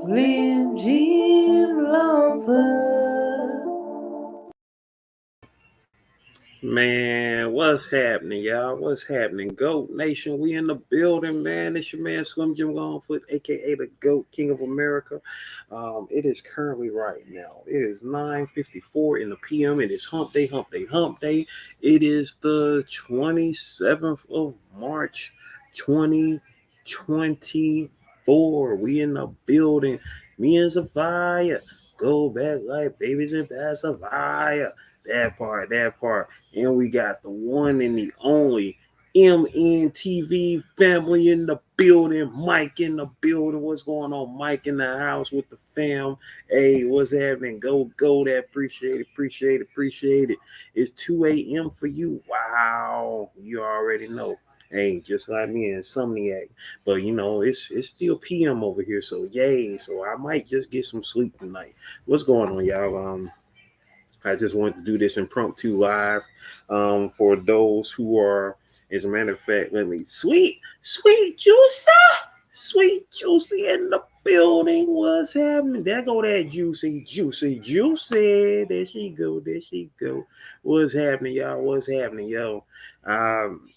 Slim Jim Longford. Man, what's happening, y'all? What's happening? GOAT Nation, we in the building, man. It's your man Slim Jim Longfoot, aka the GOAT King of America. It is currently right now. It is 9:54 in the PM. It is hump day, hump day, hump day. It is the 27th of March, 2024. We in the building. Me and Sophia go back like babies and pacifier. That part, that part. And we got the one and the only MNTV family in the building. Mike in the building. What's going on? Mike in the house with the fam. Hey, what's happening? Go that. Appreciate it, appreciate it, appreciate it. It's 2 a.m. for you. Wow. You already know. Hey, just like me, insomniac. But you know, it's still PM over here. So yay. So I might just get some sleep tonight. What's going on, y'all? I just wanted to do this impromptu live for those who are, as a matter of fact, let me, sweet juicy in the building. What's happening? There go that juicy. There she go. What's happening, y'all? What's happening, yo? Um,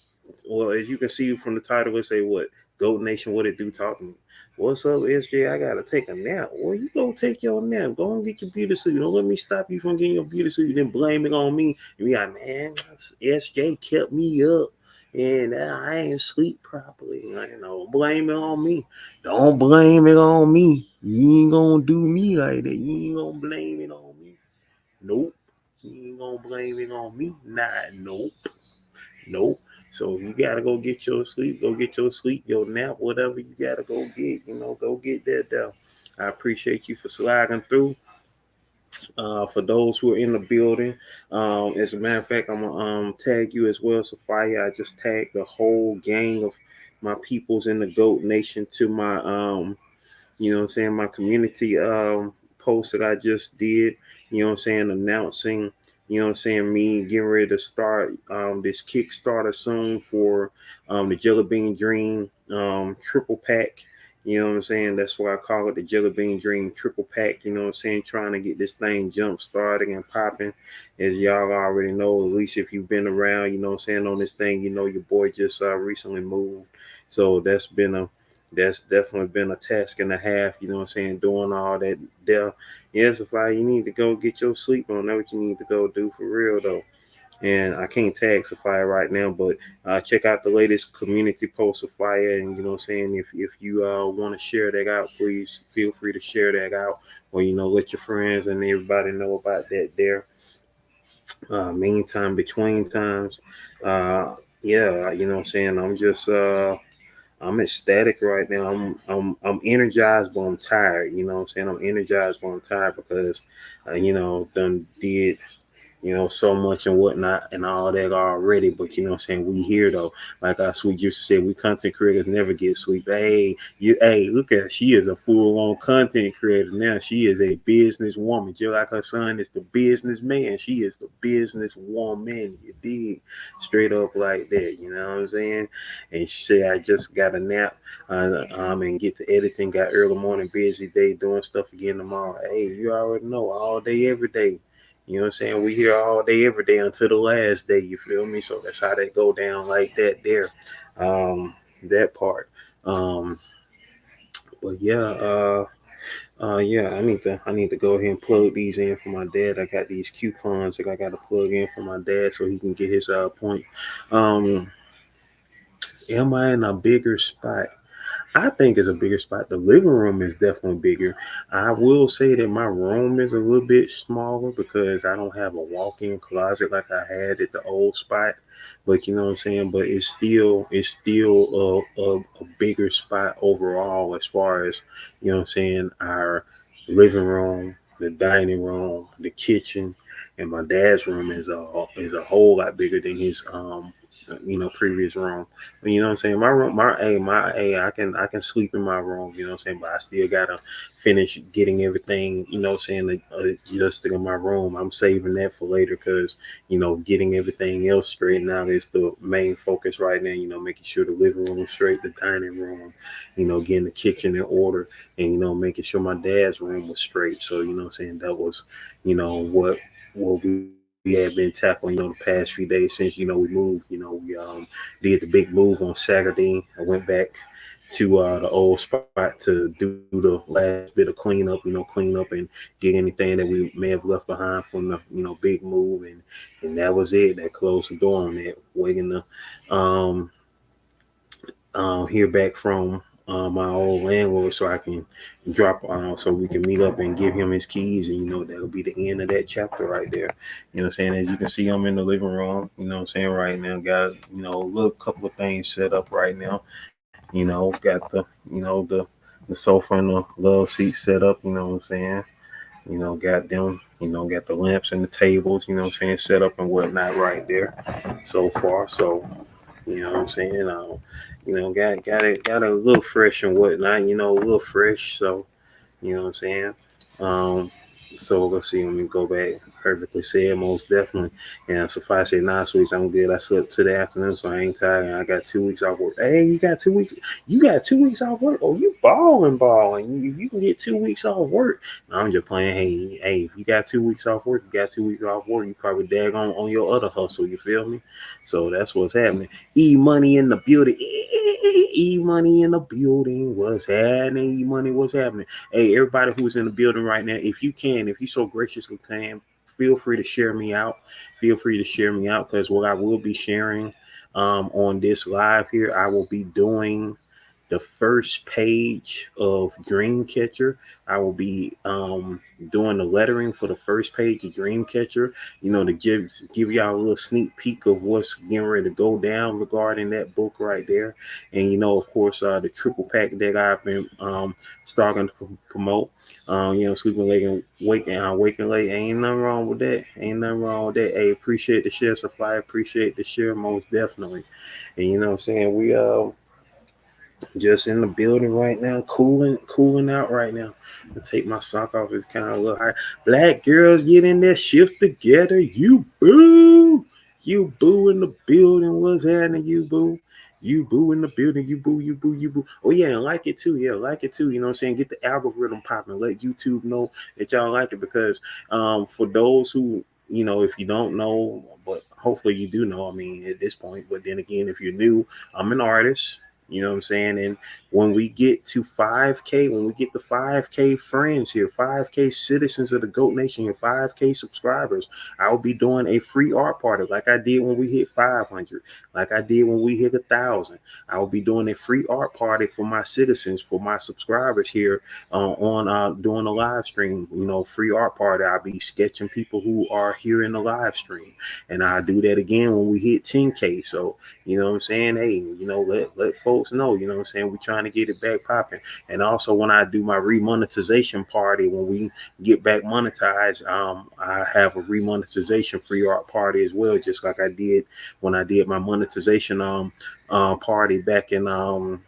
well, as you can see from the title, it say what? Goat Nation, what it do? Talking. What's up, SJ? I gotta take a nap. Well, you go take your nap. Go and get your beauty sleep. Don't let me stop you from getting your beauty sleep. Then blame it on me. And be like, man, SJ kept me up, and I ain't sleep properly. You know, blame it on me. Don't blame it on me. You ain't gonna do me like that. You ain't gonna blame it on me. Nope. You ain't gonna blame it on me. Nah, nope. So you gotta go get your sleep, your nap, whatever you gotta go get, go get that down. I appreciate you for sliding through. For those who are in the building, as a matter of fact, I'm gonna tag you as well, Sophia. I just tagged the whole gang of my peoples in the GOAT Nation to my my community post that I just did, announcing, me getting ready to start this Kickstarter soon for the Jelly Bean Dream triple pack. That's why I call it the Jelly Bean Dream triple pack. Trying to get this thing jump starting and popping. As y'all already know, at least if you've been around, on this thing, your boy just recently moved. So that's definitely been a task and a half, doing all that there. Yes, if you need to go get your sleep on, that what you need to go do for real though. And I can't tag Sophia right now, but check out the latest community post, Sophia. And if you want to share that out, please feel free to share that out, or let your friends and everybody know about that there. Meantime, between times, yeah, I'm just I'm ecstatic right now. I'm energized, but I'm tired. I'm energized, but I'm tired because done did so much and whatnot and all that already. But we here though. Like our sweet used to say, we content creators never get sleep. Hey, look at her. She is a full-on content creator now. She is a business woman. Just like her son is the businessman. She is the business woman. You dig? Straight up like that. You know what I'm saying? And she said, I just got a nap and get to editing. Got early morning busy day doing stuff again tomorrow. Hey, you already know, all day, every day. You know what I'm saying? We here all day, every day until the last day. You feel me? So that's how they go down like that there. That part. Um, but yeah, I need to go ahead and plug these in for my dad. I got these coupons that I got to plug in for my dad so he can get his point. Um, am I in a bigger spot? I think it's a bigger spot. The living room is definitely bigger. I will say that my room is a little bit smaller because I don't have a walk-in closet like I had at the old spot. But you know what I'm saying. But it's still a bigger spot overall as far as our living room, the dining room, the kitchen, and my dad's room is a whole lot bigger than his previous room. But you know what I'm saying? My room, I can sleep in my room. You know what I'm saying? But I still gotta finish getting everything. You know what I'm saying? Adjusted in my room. I'm saving that for later because getting everything else straightened out is the main focus right now. Making sure the living room straight, the dining room. Getting the kitchen in order, and making sure my dad's room was straight. So what I'm saying, that was what we had been tackling, the past few days since, we moved. We did the big move on Saturday. I went back to the old spot to do the last bit of cleanup, clean up and get anything that we may have left behind from the, big move. And that was it. That closed the door on that. Waiting to hear back from my old landlord so I can drop so we can meet up and give him his keys, and that'll be the end of that chapter right there. What I'm saying? As you can see, I'm in the living room, what I'm saying, right now. Got a little couple of things set up right now. Got the sofa and the love seat set up, what I'm saying. Got them, got the lamps and the tables, what I'm saying, set up and whatnot right there so far. So what I'm saying? Got a little fresh and whatnot, a little fresh. So, what I'm saying? Um, so let's see, let me go back. Perfectly said, most definitely. And suffice it, 9 weeks, I'm good. I slept to the afternoon, so I ain't tired. I got 2 weeks off work. Hey, you got 2 weeks? You got 2 weeks off work? Oh, you balling. You can get 2 weeks off work. No, I'm just playing. Hey, if you got 2 weeks off work, you got 2 weeks off work. You probably dag on your other hustle. You feel me? So that's what's happening. E money in the building. E money in the building. What's happening? E money, what's happening? Hey, everybody who's in the building right now, if you can, if you so graciously can, feel free to share me out. Feel free to share me out, because what I will be sharing on this live here, I will be doing the first page of Dreamcatcher. I will be doing the lettering for the first page of Dreamcatcher, to give y'all a little sneak peek of what's getting ready to go down regarding that book right there. And, of course, the triple pack that I've been starting to promote. Sleeping late and waking late. Ain't nothing wrong with that. Ain't nothing wrong with that. Hey, appreciate the share, Supply. Appreciate the share, most definitely. And what I'm saying, we just in the building right now, cooling out right now. I take my sock off. It's kind of a little high. Black girls, get in there, shift together. You boo in the building. What's happening, you boo? You boo in the building. You boo, you boo, you boo. Oh yeah, and like it too. Yeah, like it too. You know what I'm saying? Get the algorithm popping. Let YouTube know that y'all like it, because for those who, if you don't know, but hopefully you do know. I mean, at this point. But then again, if you're new, I'm an artist. You know what I'm saying? And when we get to 5K, when we get to 5K friends here, 5K citizens of the GOAT Nation here, 5K subscribers, I will be doing a free art party like I did when we hit 500, like I did when we hit 1,000. I will be doing a free art party for my citizens, for my subscribers here on doing a live stream. Free art party. I'll be sketching people who are here in the live stream, and I'll do that again when we hit 10K. So you know what I'm saying? Hey, let folks know, what I'm saying? We're trying to get it back popping. And also when I do my remonetization party, when we get back monetized, I have a remonetization free art party as well, just like I did when I did my monetization party back in what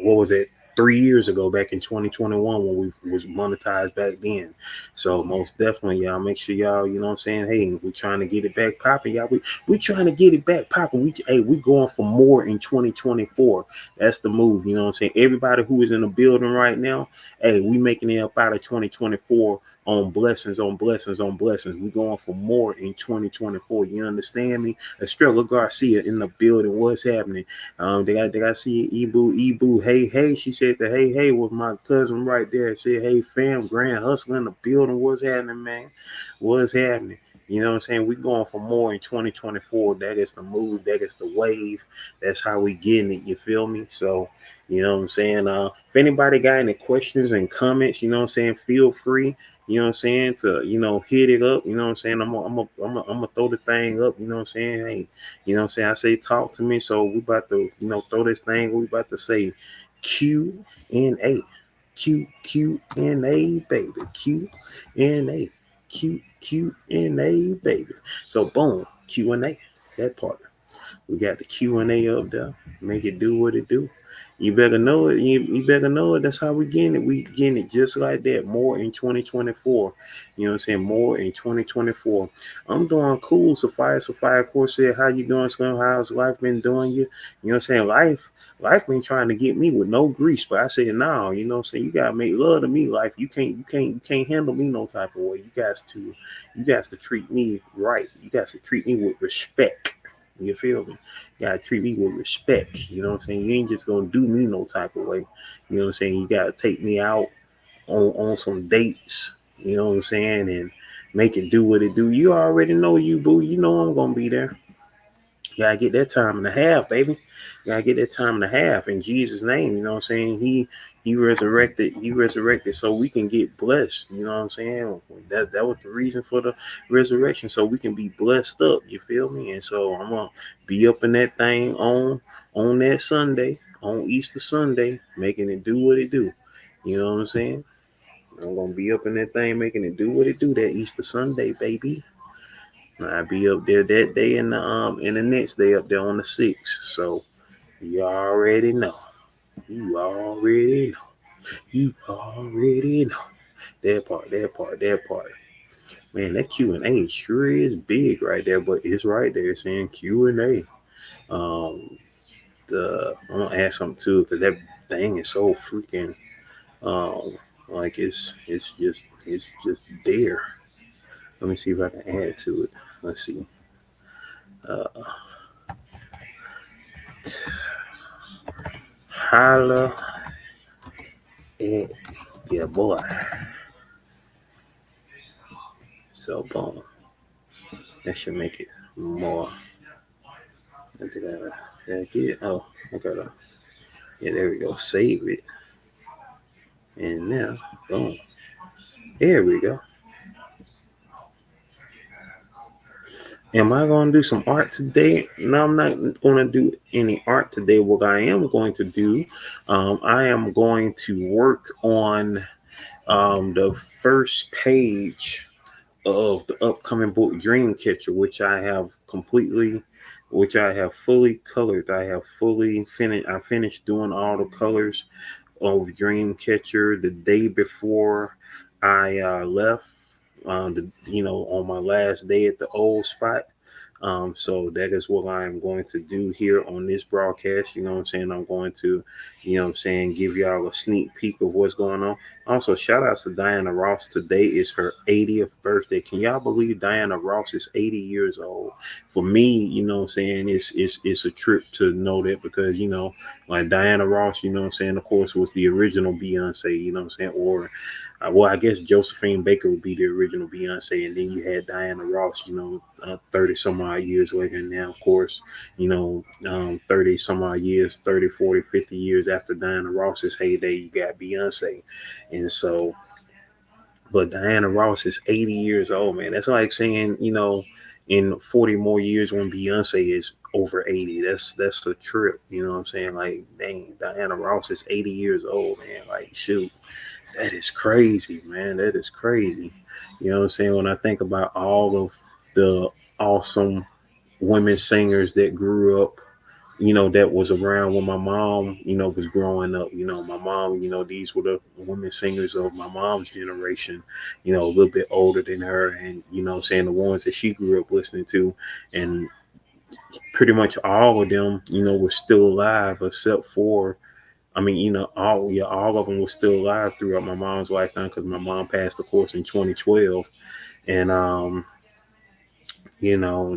was it, 3 years ago, back in 2021, when we was monetized back then. So most definitely, y'all make sure y'all, you know what I'm saying, hey, we trying to get it back popping, y'all. We trying to get it back popping. We going for more in 2024. That's the move. You know what I'm saying? Everybody who is in the building right now, hey, we making it up out of 2024 on blessings, on blessings, on blessings. We going for more in 2024. You understand me? Estrella Garcia in the building. What's happening? They got see Ebu. Hey. She said the hey was my cousin right there. Said, hey fam, Grand Hustler in the building. What's happening, man? What's happening? You know what I'm saying? We going for more in 2024. That is the move. That is the wave. That's how we getting it. You feel me? So, you know what I'm saying? If anybody got any questions and comments, you know what I'm saying, feel free, you know what I'm saying, to, hit it up. You know what I'm saying? I'm gonna throw the thing up, you know what I'm saying? Hey, you know what I'm saying? I say talk to me. So we about to, throw this thing. We about to say Q and A. Q and A, baby. Q and A. Q and A, baby. So boom. Q&A, that part. We got the Q&A up there. Make it do what it do. You better know it. You better know it. That's how we getting it. We getting it just like that. More in 2024. You know what I'm saying? More in 2024. I'm doing cool. Sophia, of course, said, how you doing, Slim? How's life been doing you? You know what I'm saying? Life been trying to get me with no grease, but I said, no, you know what I'm saying? You gotta make love to me. Life. You can't handle me no type of way. You guys to treat me right. You guys to treat me with respect. You feel me? You gotta treat me with respect. You know what I'm saying? You ain't just gonna do me no type of way. You know what I'm saying? You gotta take me out on some dates. You know what I'm saying? And make it do what it do. You already know you, boo. You know I'm gonna be there. You gotta get that time and a half, baby. You gotta get that time and a half in Jesus' name. You know what I'm saying? He resurrected. He resurrected so we can get blessed. You know what I'm saying? That was the reason for the resurrection, so we can be blessed up. You feel me? And so I'm gonna be up in that thing on that Sunday, on Easter Sunday, making it do what it do. You know what I'm saying? I'm gonna be up in that thing, making it do what it do that Easter Sunday, baby. I'll be up there that day and the next day up there on the 6th. So you already know. You already know. You already know. That part, that part, that part. Man, that Q&A sure is big right there, but it's right there saying Q&A. I'm gonna add something too because that thing is so freaking um like it's just there. Let me see if I can add to it. Let's see. Uh, Holla at yeah boy. So boom. That should make it more. I think I get. Oh, okay. Yeah, there we go. Save it, and now, boom. There we go. Am I going to do some art today? No, I'm not going to do any art today. What I am going to do, I am going to work on the first page of the upcoming book Dreamcatcher, which I have fully colored. I have fully finished. I finished doing all the colors of Dreamcatcher the day before I left. On my last day at the old spot. So that is what I am going to do here on this broadcast. You know what I'm saying? I'm going to, give y'all a sneak peek of what's going on. Also, shout outs to Diana Ross. Today is her 80th birthday. Can y'all believe Diana Ross is 80 years old? For me, you know what I'm saying, it's a trip to know that because, like Diana Ross, you know what I'm saying, of course, was the original Beyonce, you know what I'm saying, or well, I guess Josephine Baker would be the original Beyonce, and then you had Diana Ross, 30 some odd years later. And now, of course, 30 some odd years, 30, 40, 50 years after Diana Ross's heyday, you got Beyonce. And so, but Diana Ross is 80 years old, man. That's like saying, in 40 more years when Beyonce is over 80. That's a trip, you know what I'm saying? Like, dang, Diana Ross is 80 years old, man. Like, shoot. That is crazy, man. That is crazy. You know what I'm saying? When I think about all of the awesome women singers that grew up, that was around when my mom, was growing up. My mom, these were the women singers of my mom's generation, a little bit older than her. And, what I'm saying, the ones that she grew up listening to. And pretty much all of them, were still alive except for all of them were still alive throughout my mom's lifetime because my mom passed, of course, in 2012, and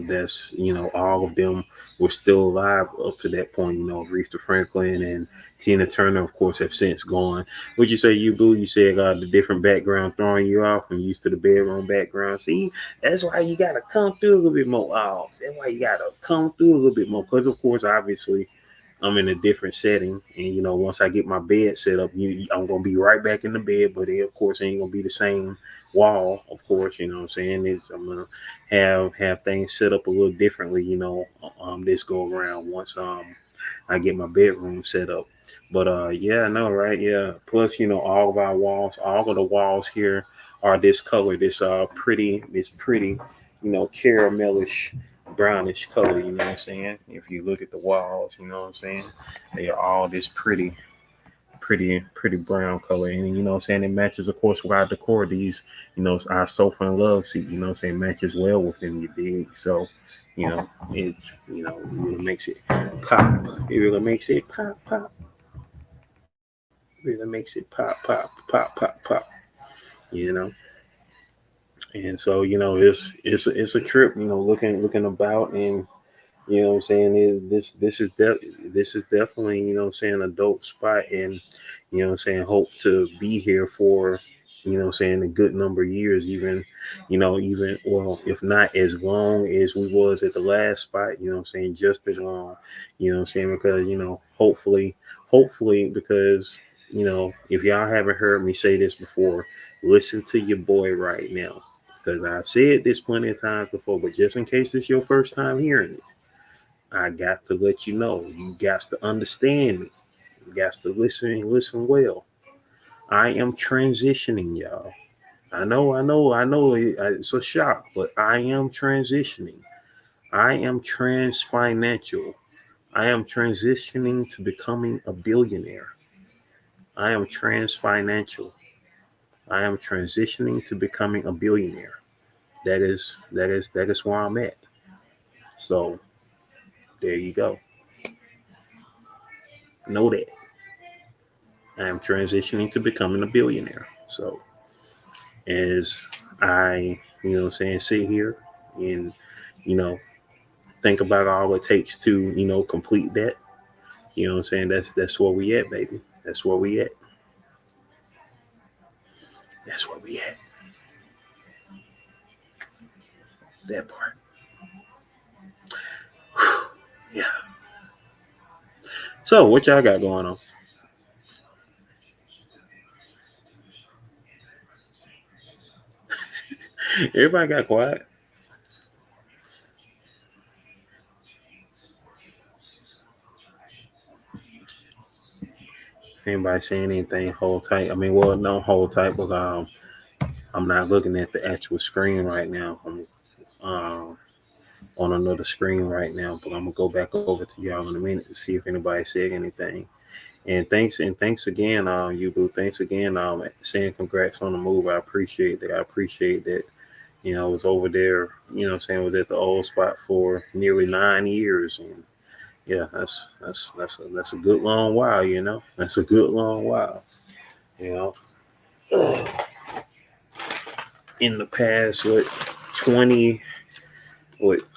that's all of them were still alive up to that point. Aretha Franklin and Tina Turner, of course, have since gone. Would you say you boo? You said the different background throwing you off and used to the bedroom background. See, that's why you gotta come through a little bit more. Oh, that's why you gotta come through a little bit more because, of course, obviously I'm in a different setting, and once I get my bed set up, I'm gonna be right back in the bed, but it, of course, ain't gonna be the same wall. Of course, you know what I'm saying. I'm gonna have things set up a little differently, this go around once I get my bedroom set up. But yeah, I know, right? Yeah. Plus, all of our walls, all of the walls here are this color, this pretty, caramelish brownish color, you know what I'm saying? If you look at the walls, you know what I'm saying? They are all this pretty brown color. And you know what I'm saying? It matches, of course, with our decor. These, our sofa and love seat, you know what I'm saying, matches well with them, you dig? So, you know, it, it really makes it pop. It really makes it pop, pop. Really makes it pop, pop, pop, pop, pop. You know, and so it's a trip. Looking about, and you know what I'm saying, this is definitely, a dope spot, and hope to be here for, a good number of years, even, well, if not as long as we was at the last spot, just as long, because, hopefully, because, if y'all haven't heard me say this before, listen to your boy right now. Because I've said this plenty of times before, but just in case this is your first time hearing it, I got to let you know. You got to understand me. You got to listen and listen well. I am transitioning, y'all. I know. It's a shock, but I am transitioning. I am trans financial. I am transitioning to becoming a billionaire. I am trans financial. I am transitioning to becoming a billionaire. That is where I'm at. So there you go. Know that I am transitioning to becoming a billionaire. So as I, sit here and, you know, think about all it takes to, complete that. You know what I'm saying? That's where we at, baby. That's where we at. That's where we at. That part. Yeah. So what y'all got going on? Everybody got quiet. Anybody saying anything? Hold tight. I mean, well, no, hold tight, but I'm not looking at the actual screen right now. I'm on another screen right now, but I'm gonna go back over to y'all in a minute to see if anybody said anything. And thanks again, you boo. Thanks again, saying congrats on the move. I appreciate that. I appreciate that. I was over there, was at the old spot for nearly 9 years, and yeah, that's a good long while, That's a good long while, you know. In the past, 20,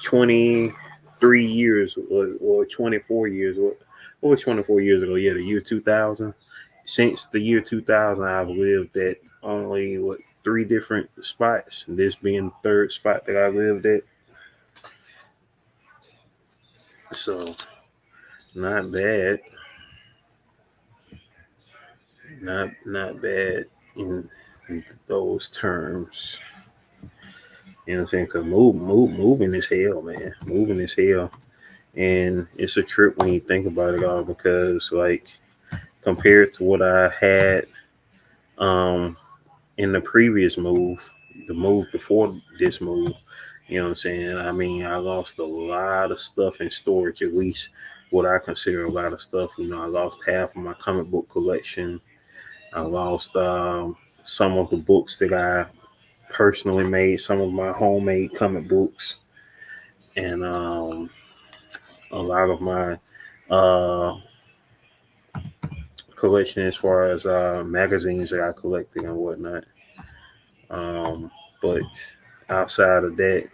23 years, or 24 years, what was 24 years ago? Yeah, the year 2000. Since the year 2000, I've lived at only three different spots. This being the third spot that I lived at. So not bad, not bad in those terms. You know what I'm saying? Cause moving is hell, man. Moving is hell, and it's a trip when you think about it all. Because like compared to what I had um in the previous move, the move before this move, you know what I'm saying? I mean, I lost a lot of stuff in storage, at least what I consider a lot of stuff. I lost half of my comic book collection. I lost some of the books that I personally made, some of my homemade comic books, and a lot of my uh, collection as far as magazines that I collected and whatnot. But outside of that,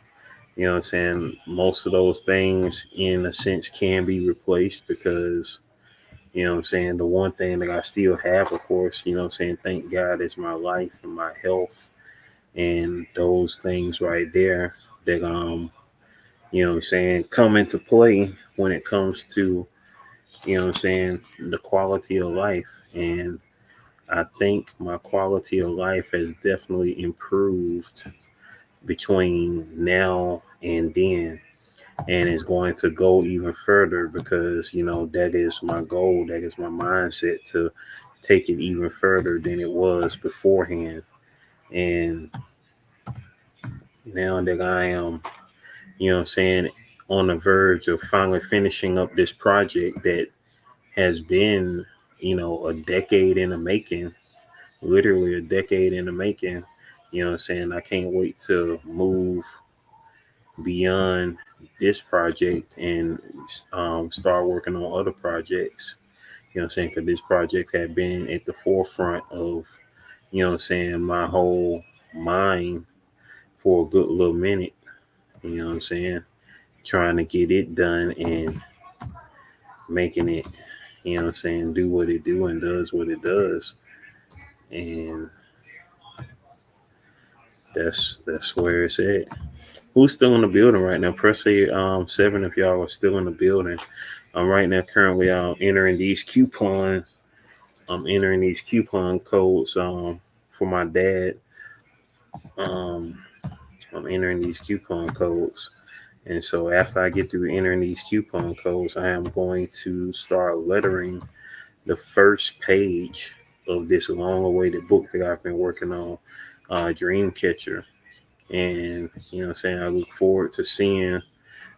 you know what I'm saying, most of those things in a sense can be replaced because, what I'm saying, the one thing that I still have, of course, what I'm saying, thank God, is my life and my health, and those things right there that what I'm saying, come into play when it comes to, what I'm saying, the quality of life. And I think my quality of life has definitely improved between now and then, and it's going to go even further because that is my goal, that is my mindset, to take it even further than it was beforehand. And now that I am, what I'm saying, on the verge of finally finishing up this project that has been, a decade in the making, literally a decade in the making. You know what I'm saying? I can't wait to move beyond this project and start working on other projects. You know what I'm saying? Because this project had been at the forefront of, my whole mind for a good little minute. You know what I'm saying? Trying to get it done and making it, do what it do and does what it does. And that's where it's at. Who's still in the building right now? Press say 7 if y'all are still in the building. I'm right now currently entering these coupons. I'm entering these coupon codes for my dad. Um, I'm entering these coupon codes. And so after I get through entering these coupon codes, I am going to start lettering the first page of this long awaited book that I've been working on, Dreamcatcher. And, I look forward to seeing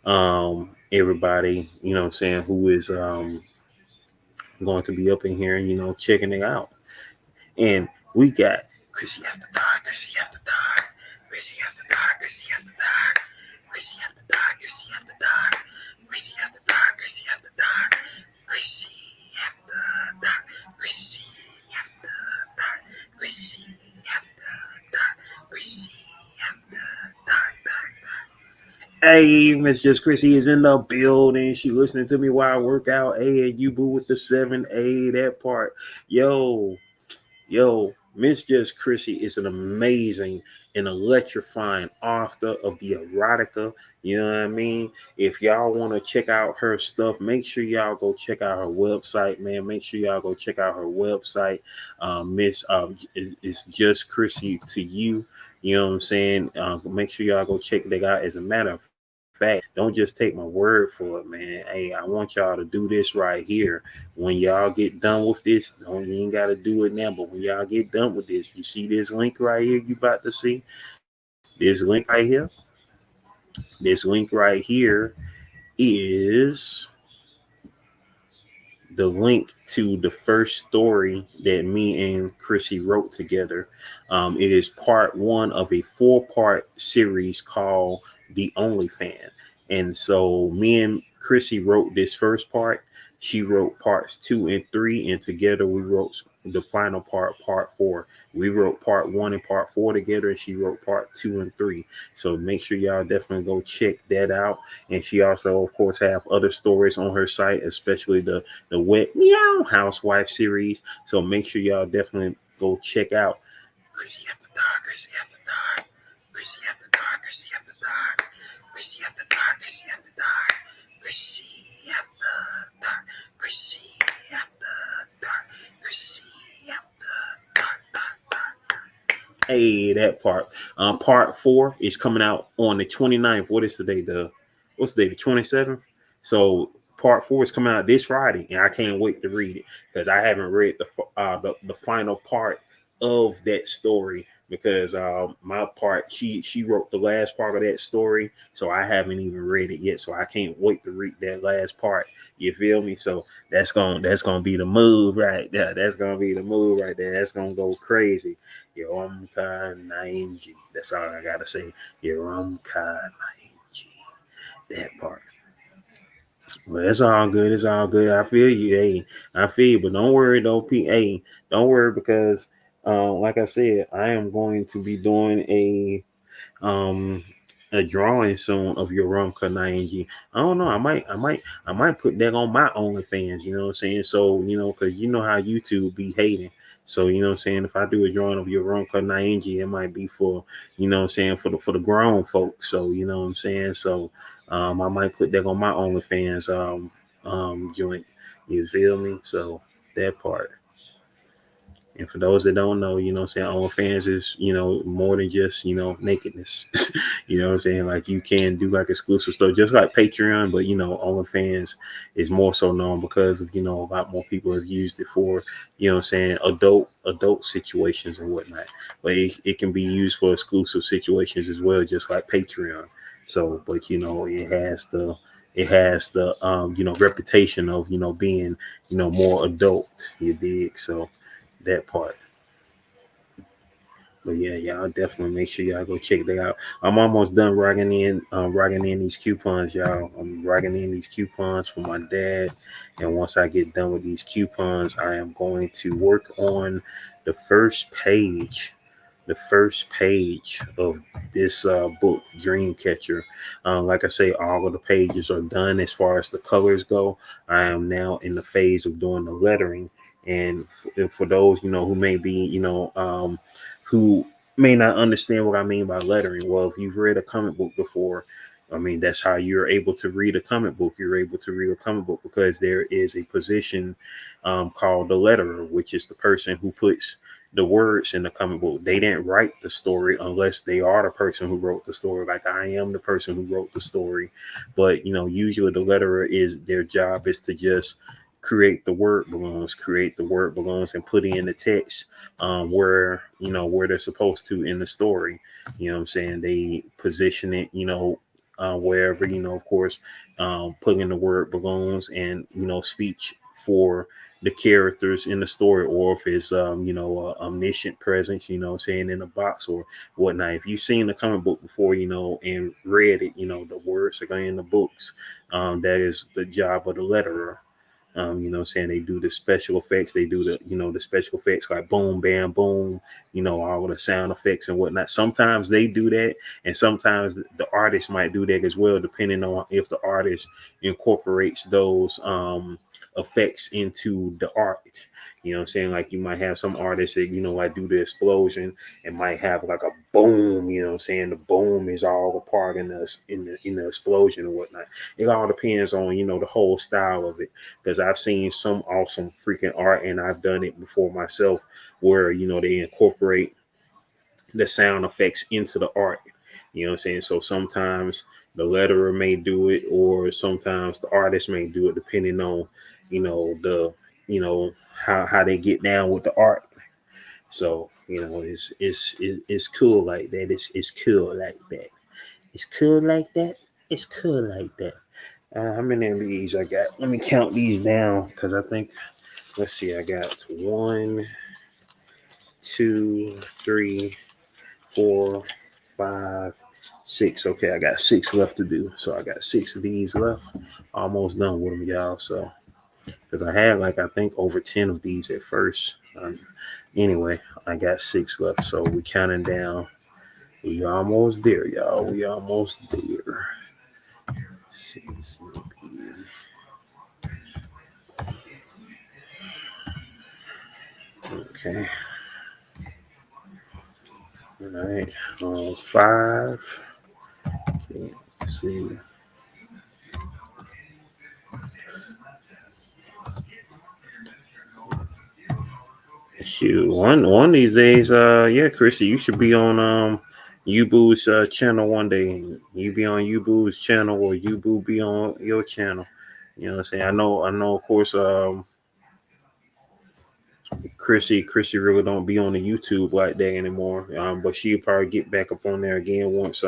everybody, who is going to be up in here and, checking it out. And we got Chrissy after dark, Chrissy after dark, Chrissy after dark, Chrissy after dark, Chrissy after dark, Chrissy after dark, Chrissy after dark, Chrissy after dark, Chrissy after dark, Chrissy after dark, Chrissy after dark, Chrissy after dark, dark. Hey, Miss Just Chrissy is in the building. She listening to me while I work out. Hey, and you boo with the 7A, that part. Yo, Miss Just Chrissy is an amazing and electrifying author of the erotica. You know what I mean? If y'all want to check out her stuff, make sure y'all go check out her website, man. Make sure y'all go check out her website. Miss it's Just Chrissy to you. You know what I'm saying? Make sure y'all go check that out. As a matter of fact, don't just take my word for it, man. Hey, I want y'all to do this right here. When y'all get done with this, you ain't got to do it now, but when y'all get done with this, you see this link right here you about to see? This link right here? This link right here is the link to the first story that me and Chrissy wrote together. It is part one of a 4-part series called The Only Fan. And so me and Chrissy wrote this first part. She wrote parts 2 and 3, and together we wrote the final part, part 4. We wrote part 1 and part 4 together, and she wrote part 2 and 3. So make sure y'all definitely go check that out. And she also, of course, have other stories on her site, especially the Wet Meow Housewife series. So make sure y'all definitely go check out Chrissy After Dark, Chrissy After Dark, Chrissy After Dark, Chrissy After Dark, Chrissy After Dark, Chrissy After Dark, Chrissy After Dark, Chrissy After Dark, Chrissy After Dark, dark. Hey, that part. Part 4 is coming out on the 29th. What is today? What's the day? The 27th. So part 4 is coming out this Friday, and I can't wait to read it because I haven't read the final part of that story because my part she wrote the last part of that story, so I haven't even read it yet. So I can't wait to read that last part. You feel me? So that's gonna be the move right there. That's gonna be the move right there. That's gonna go crazy. Yo, I'm kind of That's all I gotta say. Yo, I'm kind of that part. Well, it's all good. It's all good. I feel you. Hey, I feel you. But don't worry, though, P. Hey, don't worry because, like I said, I am going to be doing um a drawing soon of your rum Kanainji. I don't know. I might put that on my OnlyFans. You know what I'm saying? So because you know how YouTube be hating. So you know what I'm saying. If I do a drawing of your rum Kanainji, it might be for what I'm saying for the grown folks. So you know what I'm saying. So I might put that on my OnlyFans joint. You feel me? So that part. And for those that don't know, you know what I'm saying, OnlyFans is, more than just, nakedness. You know what I'm saying? Like you can do like exclusive stuff, just like Patreon, but OnlyFans is more so known because of, a lot more people have used it for, what I'm saying, adult situations and whatnot. But it can be used for exclusive situations as well, just like Patreon. So, but it has the reputation of being more adult. You dig? So that part. But yeah, y'all definitely make sure y'all go check that out. I'm almost done rocking in these coupons, y'all. I'm rocking in these coupons for my dad, and once I get done with these coupons, I am going to work on the first page the first page of this book, Dreamcatcher. Like I say, all of the pages are done as far as the colors go. I am now in the phase of doing the lettering. And for those, who may be, who may not understand what I mean by lettering, well, if you've read a comic book before, I mean, that's how you're able to read a comic book. You're able to read a comic book because there is a position called the letterer, which is the person who puts the words in the comic book. They didn't write the story unless they are the person who wrote the story. Like I am the person who wrote the story. But usually the letterer is their job is to just create the word balloons and put in the text where where they're supposed to in the story. You know what I'm saying? They position it, wherever, of course, put in the word balloons and speech for the characters in the story, or if it's omniscient presence, saying in a box or whatnot. If you've seen the comic book before, and read it, the words are going in the books. That is the job of the letterer. Saying they do the special effects, they do the special effects like boom, bam, boom, all the sound effects and whatnot. Sometimes they do that, and sometimes the artist might do that as well, depending on if the artist incorporates those effects into the art. You know what I'm saying? Like you might have some artists that, like do the explosion and might have like a boom, what I'm saying? The boom is all a part in the explosion or whatnot. It all depends on, the whole style of it. Because I've seen some awesome freaking art and I've done it before myself where, they incorporate the sound effects into the art. You know what I'm saying? So sometimes the letterer may do it, or sometimes the artist may do it, depending on, the, how they get down with the art. So, it's cool like that. It's cool like that. It's cool like that. It's cool like that. How many of these I got? Let me count these down because I think, let's see, I got one, two, three, four, five, six. Okay, I got six left to do. So I got six of these left. Almost done with them, y'all. So, because I had like, I think over 10 of these at first. Anyway, I got six left. So we counting down. We almost there, y'all. We almost there. Six, okay. All right. Five. Okay. Let's see. Shoot, one of these days, yeah, Chrissy, you should be on Ubu's channel one day. You be on Ubu's channel, or Ubu be on your channel. You know what I'm saying? I know. Of course, Chrissy really don't be on the YouTube like that anymore. But she'll probably get back up on there again once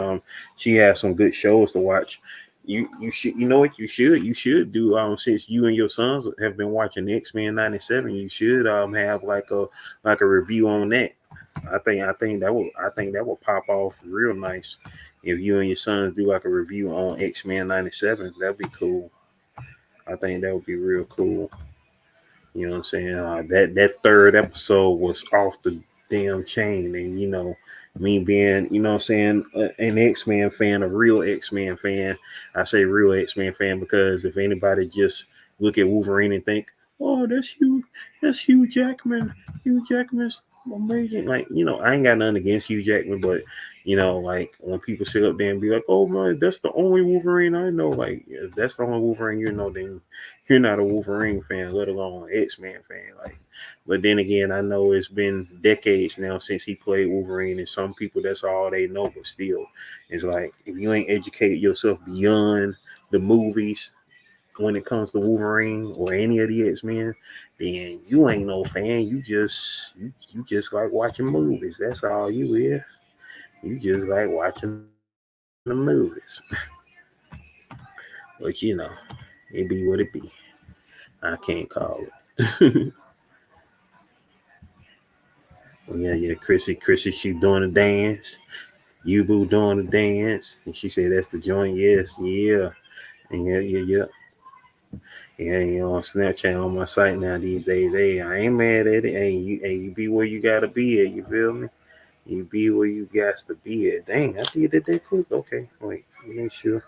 she has some good shows to watch. You should, you know what you should do, since you and your sons have been watching X-Men 97, you should have like a review on that. I think that will pop off real nice if you and your sons do like a review on X-Men 97. That'd be cool. I think that would be real cool. You know what I'm saying? That third episode was off the damn chain, and me being, what I'm saying, an X-Men fan, a real X-Men fan. I say real X-Men fan because if anybody just look at Wolverine and think, "Oh, that's Hugh Jackman. Hugh Jackman's amazing." Like, I ain't got nothing against Hugh Jackman, but like when people sit up there and be like, "Oh man, that's the only Wolverine I know." Like, if that's the only Wolverine you know, then you're not a Wolverine fan, let alone an X-Men fan. Like, but then again, I know it's been decades now since he played Wolverine, and some people that's all they know. But still, it's like if you ain't educated yourself beyond the movies when it comes to Wolverine or any of the X-Men, then you ain't no fan. You just like watching movies. That's all you is. You just like watching movies. the movies. But you know, it be what it be. I can't call it. Yeah, Chrissy, she doing the dance. You boo doing the dance, and she said that's the joint. Yes, yeah, and yeah. You know, on Snapchat on my site now these days. Hey, I ain't mad at it. Hey, you be where you gotta be at. You feel me? You be where you got to be at. Dang, I did that quick. Okay, wait, make sure.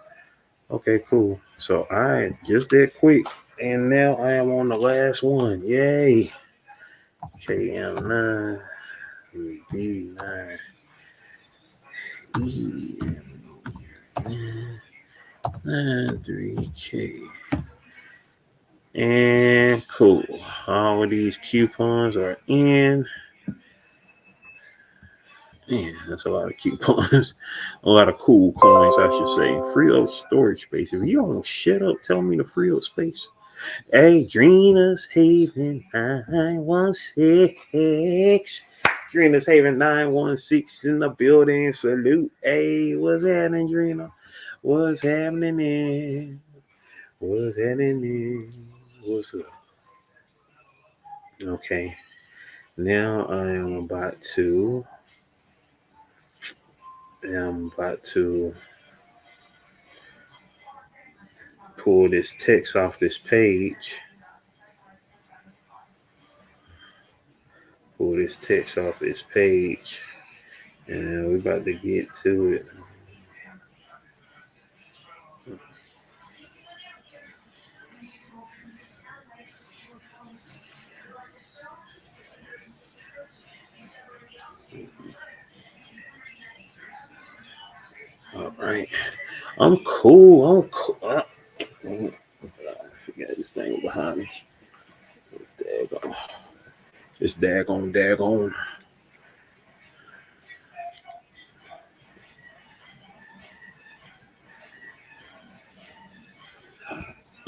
Okay, cool. So I just that quick, and now I am on the last one. Yay! KM9, D9, E, 93K. And cool. All of these coupons are in. Man, that's a lot of coupons. A lot of cool coins, I should say. Free up storage space. If you don't shut up, tell me to free up space. Adrena's Haven 916. Adrena's Haven 916 in the building. Salute. Hey, what's happening, Drina? What's happening? What's happening? What's up? Okay. Now I am about to pull this text off this page. Pull this text off this page. And we're about to get to it. All right. I'm cool. I'm cool. I forgot this thing behind me. It's daggone. It's daggone.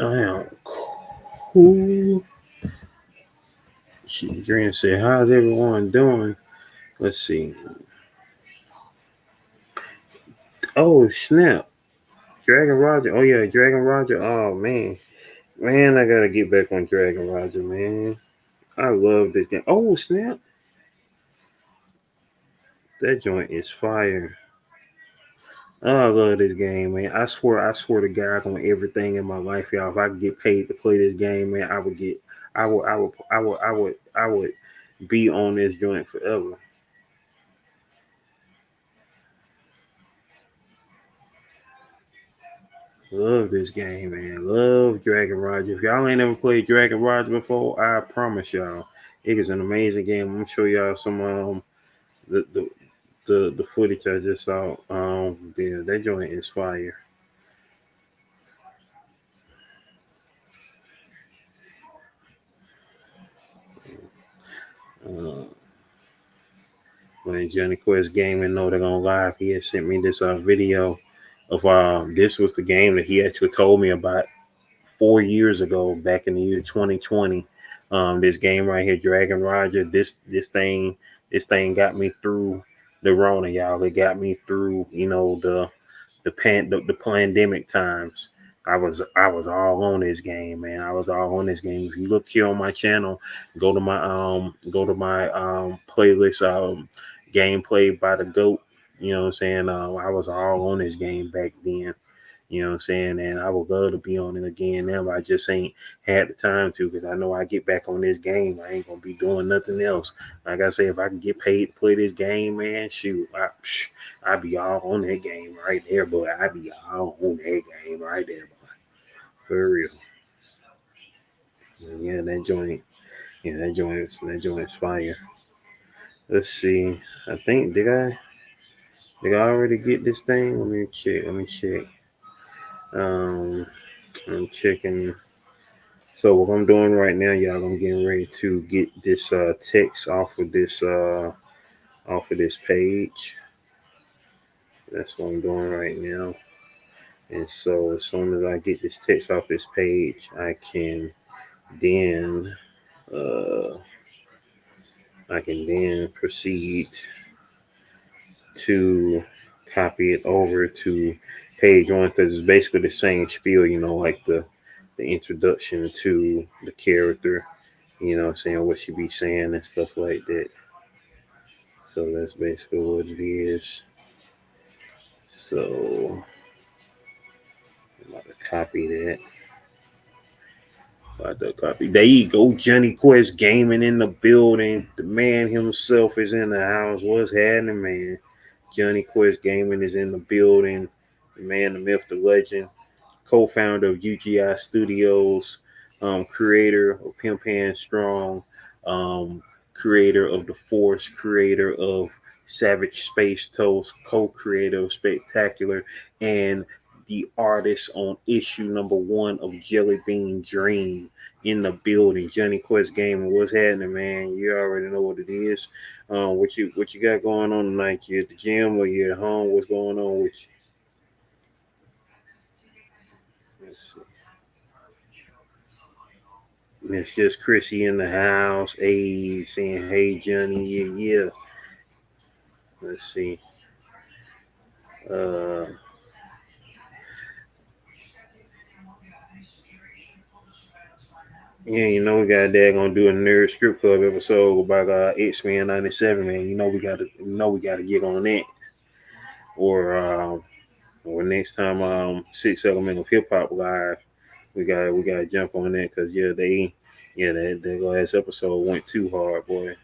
I am cool. Dream said, how's everyone doing? Let's see. Oh, snap. Dragon Roger. Oh, yeah, Dragon Roger. Oh, man. Man, I gotta get back on Dragon Roger, man. I love this game. Oh, snap. That joint is fire. Oh, I love this game, man. I swear to God on everything in my life, y'all. If I could get paid to play this game, man, I would be on this joint forever. Love this game, man. Love Dragon Roger. If y'all ain't ever played Dragon Roger before, I promise y'all, it is an amazing game. I'm gonna show y'all some the the the footage I just saw. Yeah, that joint is fire. Uh, when Johnny Quest Gaming know they're gonna live, he had sent me this video of this was the game that he actually told me about 4 years ago, back in the year 2020. This game right here, Dragon Roger. This thing got me through the Rona, y'all. It got me through, the pandemic times. I was all on this game, man. I was all on this game. If you look here on my channel, go to my playlist, gameplay by the goat. You know what I'm saying? I was all on this game back then. You know what I'm saying? And I would love to be on it again now, but I just ain't had the time to, because I know I get back on this game, I ain't gonna be doing nothing else. Like I say, if I can get paid to play this game, man, shoot, I be all on that game right there, boy. I be all on that game right there, boy. For real. Yeah, that joint. Yeah, that joint is fire. Let's see. I think did I already get this thing? Let me check. Let me check. Um, I'm checking. So what I'm doing right now, y'all, I'm getting ready to get this text off of this page. That's what I'm doing right now. And so as soon as I get this text off this page, then uh, I can then proceed to copy it over to page one because it's basically the same spiel, like the introduction to the character, saying what she be saying and stuff like that. So that's basically what it is. So I'm about to copy that. About to copy. There you go, Johnny Quest gaming in the building. The man himself is in the house. What's happening, man? Johnny Quest Gaming is in the building. The man, the myth, the legend, co-founder of UGI Studios, creator of Pimp Hand Strong, um, creator of The Force, creator of Savage Space Toast, co-creator of Spectacular, and the artist on issue number one of Jelly Bean Dream in the building. Johnny Quest Gaming, what's happening, man? You already know what it is. What you got going on tonight? You at the gym or you at home? What's going on with you? Let's see. And it's just Chrissy in the house. Hey, saying, hey, Johnny, yeah, yeah. Let's see. Uh, yeah, we got that gonna do a nerd strip club episode about X-Men '97, man. We gotta get on that. Or next time, Six Element of Hip Hop Live, we gotta jump on that because that last episode went too hard, boy.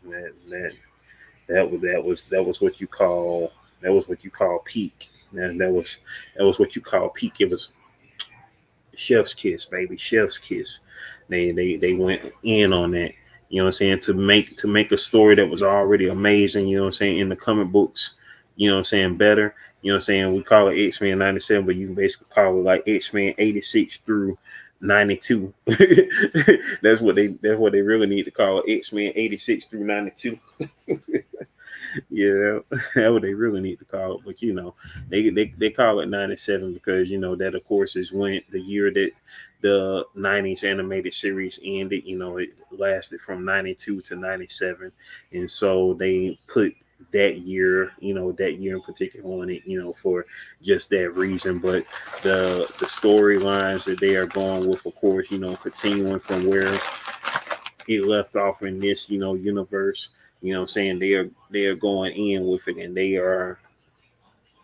That was what you call peak. That was what you call peak. It was chef's kiss, baby, chef's kiss. They went in on that. You know what I'm saying? To make a story that was already amazing. You know what I'm saying? In the comic books. You know what I'm saying? Better. You know what I'm saying? We call it X-Men '97, but you can basically call it like X-Men '86 through '92. That's what they really need to call it. X-Men '86 through '92. Yeah, that's what they really need to call it. But they call it '97 because that of course is when the year that the '90s animated series ended. It lasted from '92 to '97, and so they put that year in particular on it, for just that reason. But the storylines that they are going with, of course, continuing from where it left off in this, universe. You know what I'm saying? They are going in with it, and they are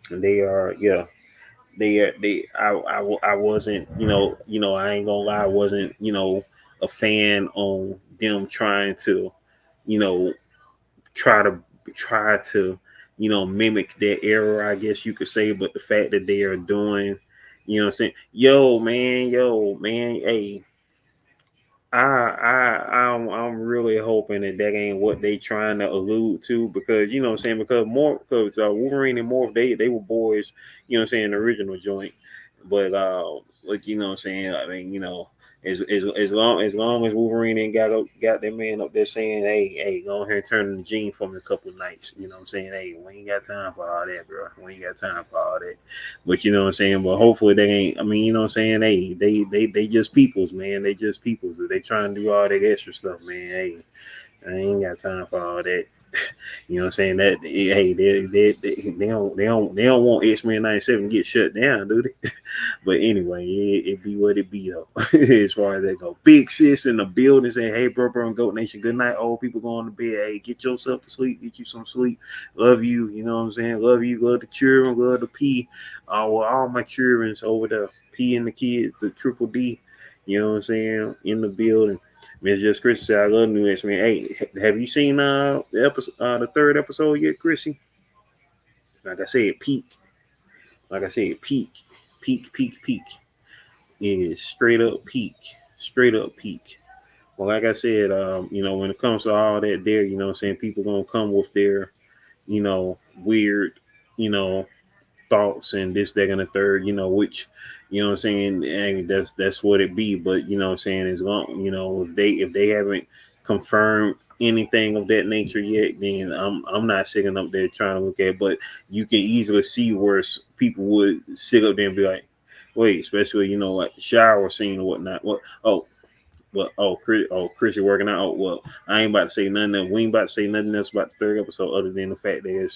yeah. I wasn't, I ain't gonna lie, I wasn't, a fan on them trying to, you know, try to try to, mimic that era, I guess you could say. But the fact that they are doing, what I'm saying, yo man, hey, I'm really hoping that ain't what they trying to allude to, because what I'm saying, because Wolverine and Morph, they were boys, what I'm saying, the original joint. But what I'm saying, I mean, as long as Wolverine ain't got that man up there saying, hey, go ahead and turn the gene for me a couple of nights. You know what I'm saying? Hey, we ain't got time for all that, bro. We ain't got time for all that. But you know what I'm saying? But hopefully they ain't. I mean, you know what I'm saying? Hey, they just peoples, man. They just peoples. If they trying to do all that extra stuff, man, hey, I ain't got time for all that. You know what I'm saying? That hey, they don't want X-Men '97 to get shut down, do they? But anyway, it be what it be though. As far as that go, big sis in the building saying, "Hey, bro, and Goat Nation, good night. Old people going to bed. Hey, get yourself to sleep. Get you some sleep. Love you. You know what I'm saying? Love you. Love the children. Love the P. Well, all my childrens over there. P and the kids, the triple D. You know what I'm saying? In the building." Miss Just Chrissy said, "I love New X Men." Hey, have you seen the third episode yet, Chrissy? Like I said, peak. Like I said, peak is straight up peak, straight up peak. Well, like I said, when it comes to all that, there, what I'm saying, people gonna come with their, weird, you know, thoughts and this, that, and the third, which, what I'm saying, and that's what it be. But what I'm saying, as long, if they haven't confirmed anything of that nature yet, then I'm not sitting up there trying to look at it. But you can easily see where people would sit up there and be like, wait, especially like the shower scene or whatnot. Chris, you're working out. Oh, well, I ain't about to say nothing. We ain't about to say nothing else about the third episode other than the fact that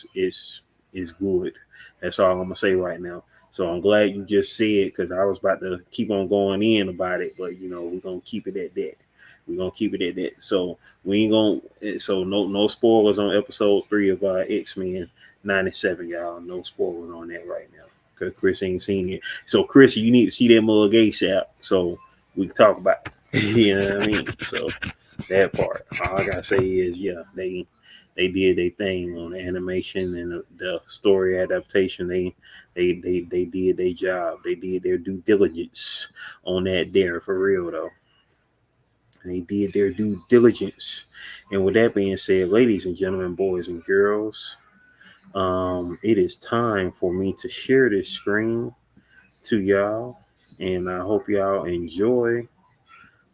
is good. That's all I'm gonna say right now. So I'm glad you just said, because I was about to keep on going in about it, but we're gonna keep it at that. We're gonna keep it at that. So we ain't gonna. So no spoilers on episode 3 of X-Men '97, y'all. No spoilers on that right now, because Chris ain't seen it. So Chris, you need to see that mug ASAP, so we can talk about it. You know what I mean? So that part. All I gotta say is, yeah, they did their thing on the animation and the story adaptation. They did their job. They did their due diligence on that there, for real though. They did their due diligence. And with that being said, ladies and gentlemen, boys and girls, it is time for me to share this screen to y'all, and I hope y'all enjoy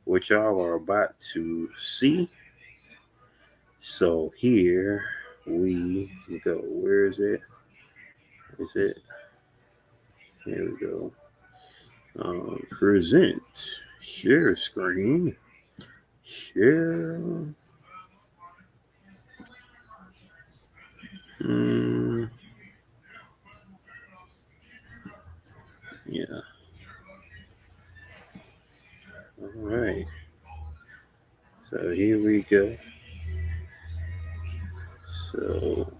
what y'all are about to see. So here we go. Where is it? Is it? Here we go. Present. Share screen. Share. Mm, yeah. All right. So here we go. So,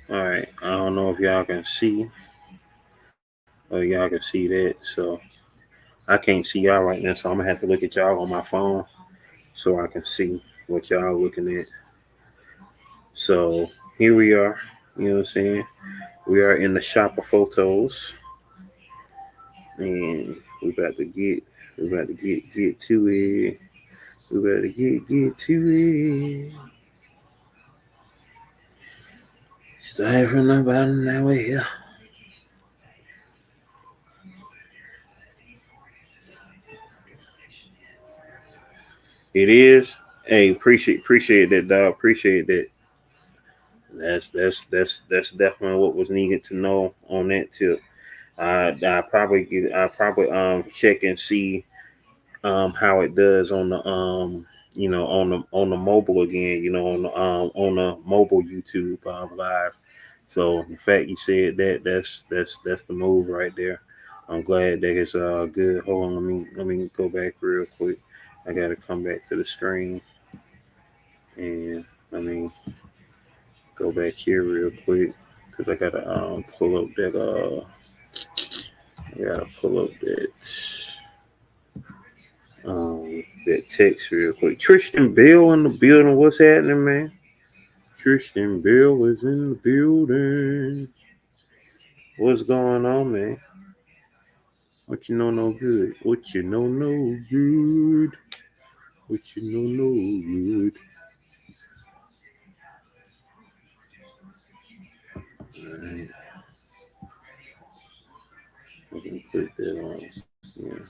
all right. I don't know if y'all can see. Oh, y'all can see that. So I can't see y'all right now. So I'm gonna have to look at y'all on my phone so I can see what y'all looking at. So here we are. You know what I'm saying? We are in the shop of photos, and we about to get to it. We better get to it. Start from the bottom now we're here. It is. Hey, appreciate that, dog. Appreciate that. That's definitely what was needed to know on that tip. I probably check and see how it does on the on the mobile again, on the mobile YouTube live. So the fact you said that, that's the move right there. I'm glad that it's good. Hold on, let me go back real quick. I gotta come back to the screen, and let me go back here real quick, because I gotta pull up that text real quick. Tristan Bill in the building. What's happening, man? Tristan Bill is in the building. What's going on, man? What you know no good? What you know no good? What you know no good? Alright, I can put that on. Yeah.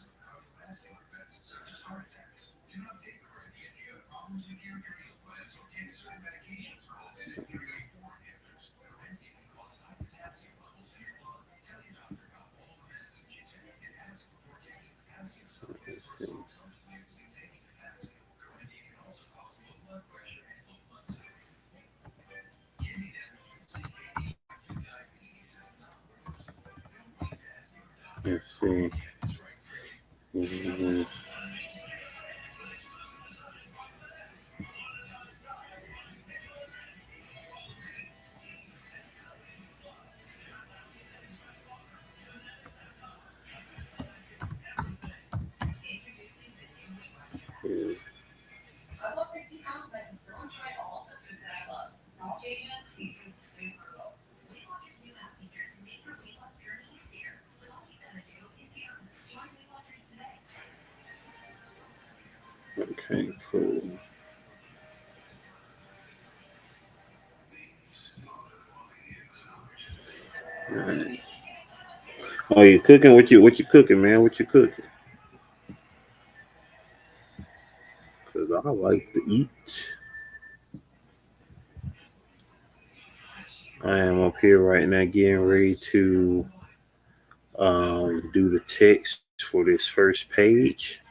Let's see. Let's see. Mhm. Yeah. Okay, cool. Alright. Oh, you cooking? What you cooking, man? What you cooking? Cause I like to eat. I am up here right now getting ready to do the text for this first page.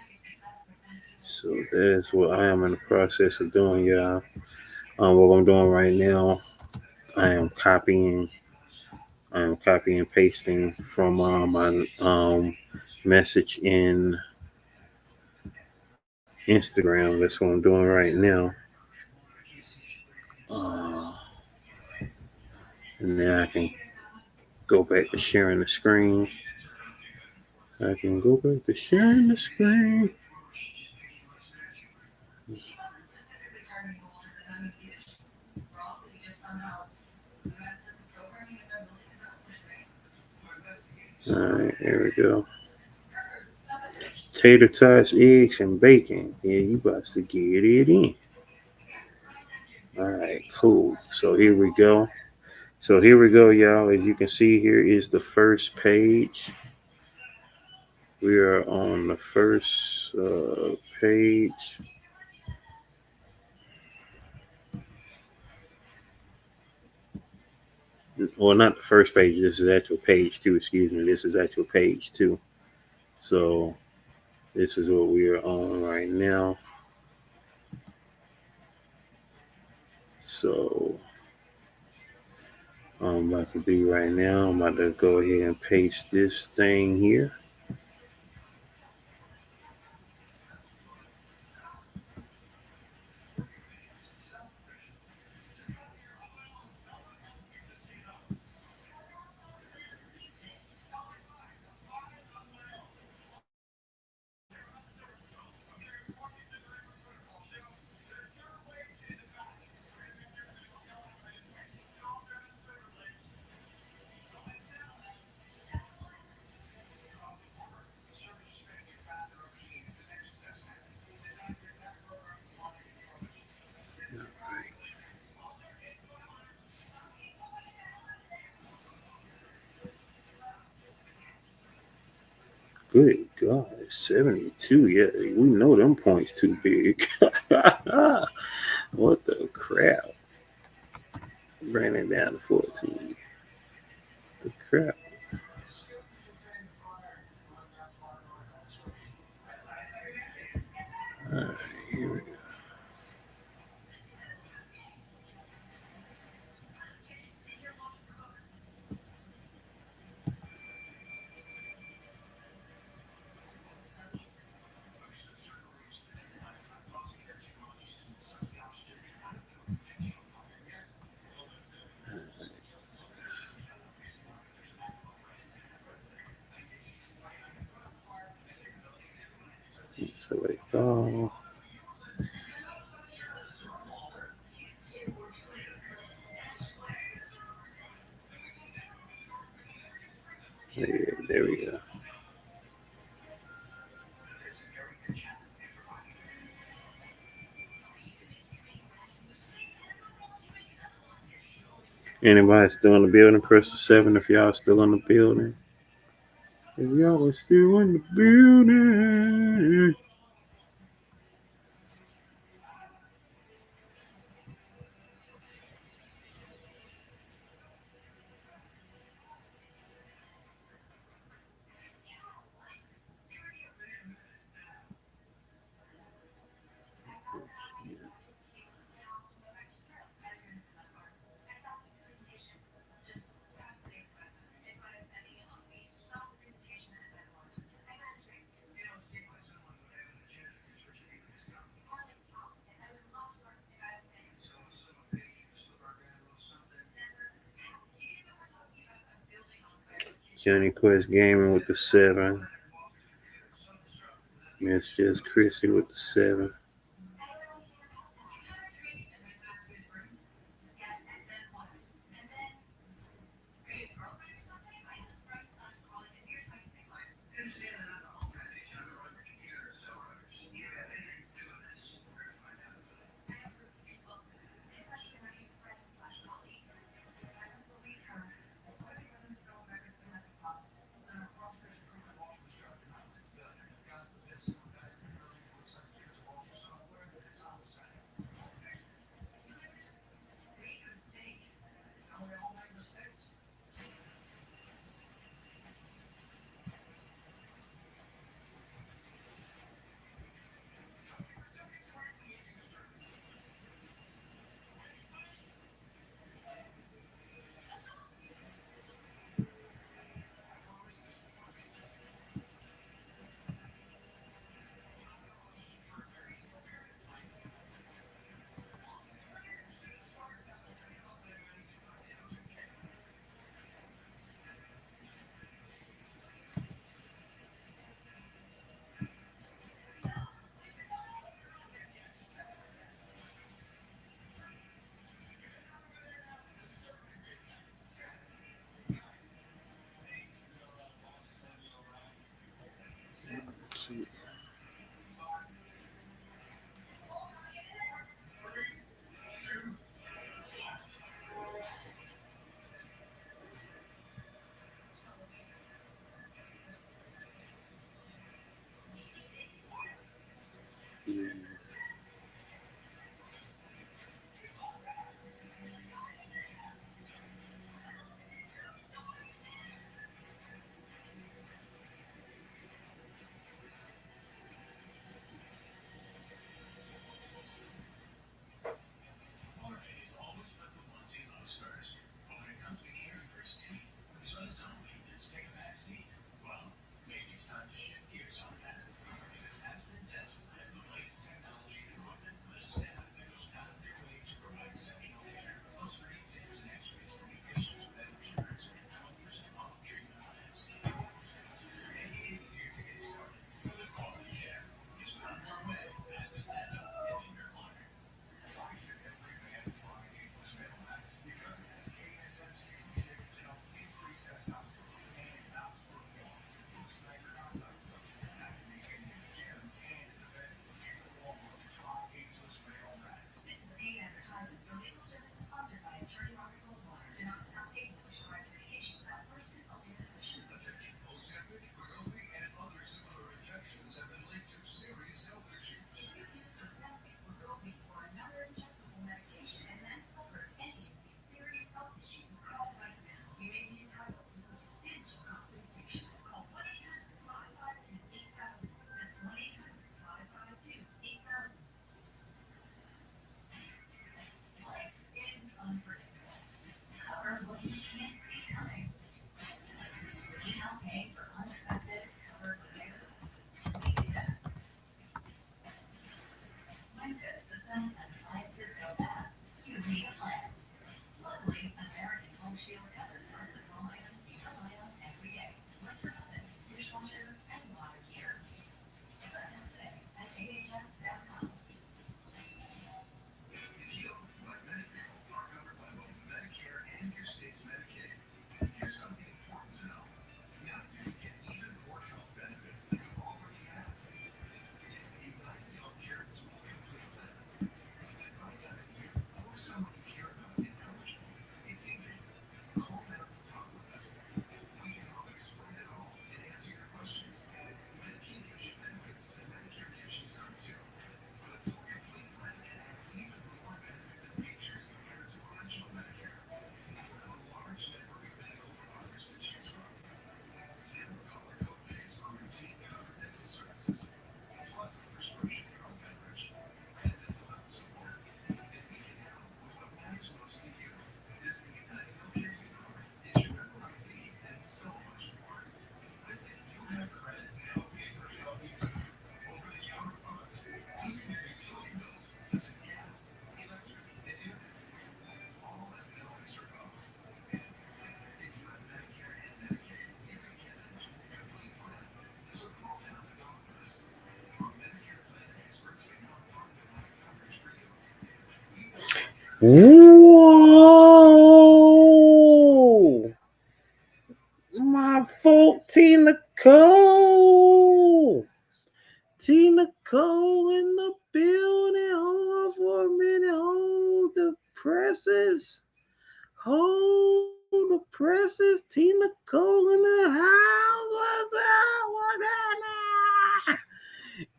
So that's what I am in the process of doing, y'all. What I'm doing right now, I am copying. I am copying and pasting from my message in Instagram. That's what I'm doing right now. Uh, and then I can go back to sharing the screen. I can go back to sharing the screen. All right, here we go. Tater tots, eggs, and bacon. Yeah, you about to get it in. All right, cool. So here we go. So here we go, y'all. As you can see, here is the first page. We are on the first page. Well, not the first page. This is actual page two. Excuse me. This is actual page two. So this is what we are on right now. So I'm about to do right now. I'm about to go ahead and paste this thing here. Good God, 72. Yeah, we know them points too big. What the crap? Bring it down to 14. The crap. All right, here we go. Select all. There we go. Anybody still in the building? Press the 7 if y'all still in the building. If y'all are still in the building. Johnny Quest Gaming with the 7. Miss Just Chrissy with the 7. Whoa! My folk Tina Cole. Tina Cole in the building. Hold on for a minute. Hold the presses. Hold the presses. Tina Cole in the house. What's up? What's happening?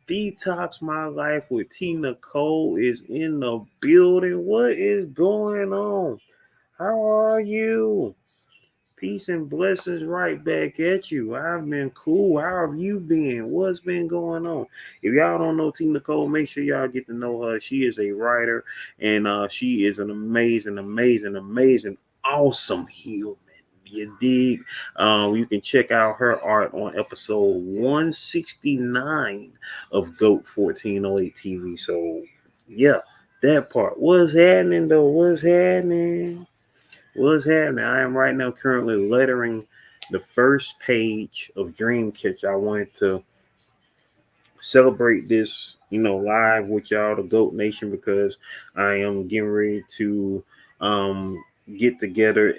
Detox My Life with Tina Cole is in the building. What is going on? How are you? Peace and blessings right back at you. I've been cool. How have you been? What's been going on? If y'all don't know Tina Cole, make sure y'all get to know her. She is a writer and she is an amazing, amazing, amazing, awesome human. You dig? You can check out her art on episode 169 of GOAT 1408 TV. So, yeah, that part. What's happening, though? What's happening? What's happening? I am right now currently lettering the first page of Dreamcatcher. I wanted to celebrate this, live with y'all, the GOAT Nation, because I am getting ready to get together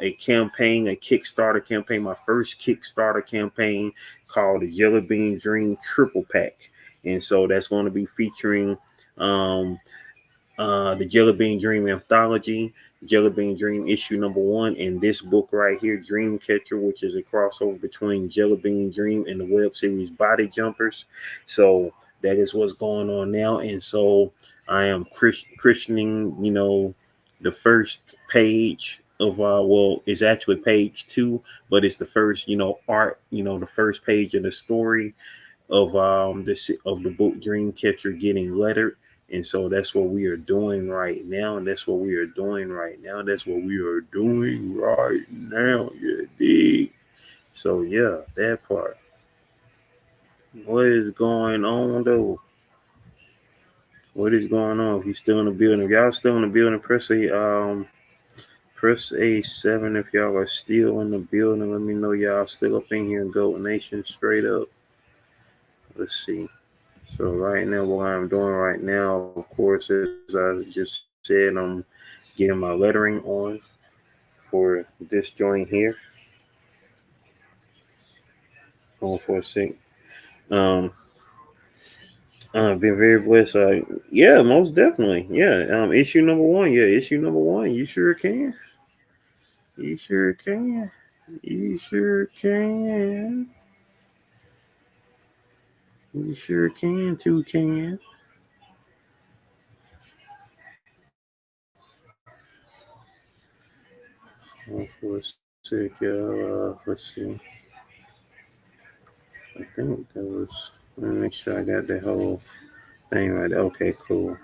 a campaign, a Kickstarter campaign, my first Kickstarter campaign called the Jelly Bean Dream Triple Pack. And so that's going to be featuring um, the Jelly Bean Dream Anthology, Jelly Bean Dream issue number 1, and this book right here, Dreamcatcher, which is a crossover between Jelly Bean Dream and the web series Body Jumpers. So that is what's going on now. And so I am christening, the first page of well, it's actually page 2, but it's the first, art, the first page of the story of the book Dreamcatcher getting lettered. And so that's what we are doing right now. And that's what we are doing right now. That's what we are doing right now. You dig? So yeah, that part. What is going on though? What is going on? If you still in the building, if y'all still in the building, press A7 if y'all are still in the building. Let me know y'all still up in here in Goat Nation straight up. Let's see. So right now, what I'm doing right now, of course, as I just said, I'm getting my lettering on for this joint here. On for a sec. Um, I've been very blessed. Yeah, most definitely. Yeah. Issue number 1. Yeah, issue number 1. You sure can. You sure can. You sure can. You sure can. Too can. For a sec, let's see. I think that was. Let me make sure I got the whole thing right. Okay, cool.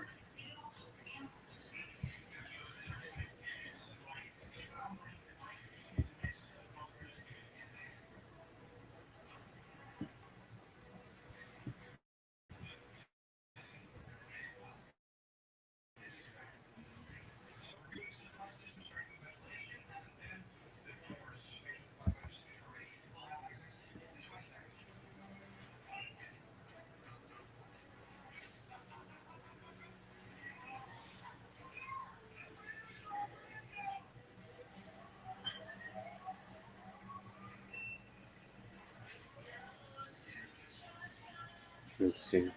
Let's see.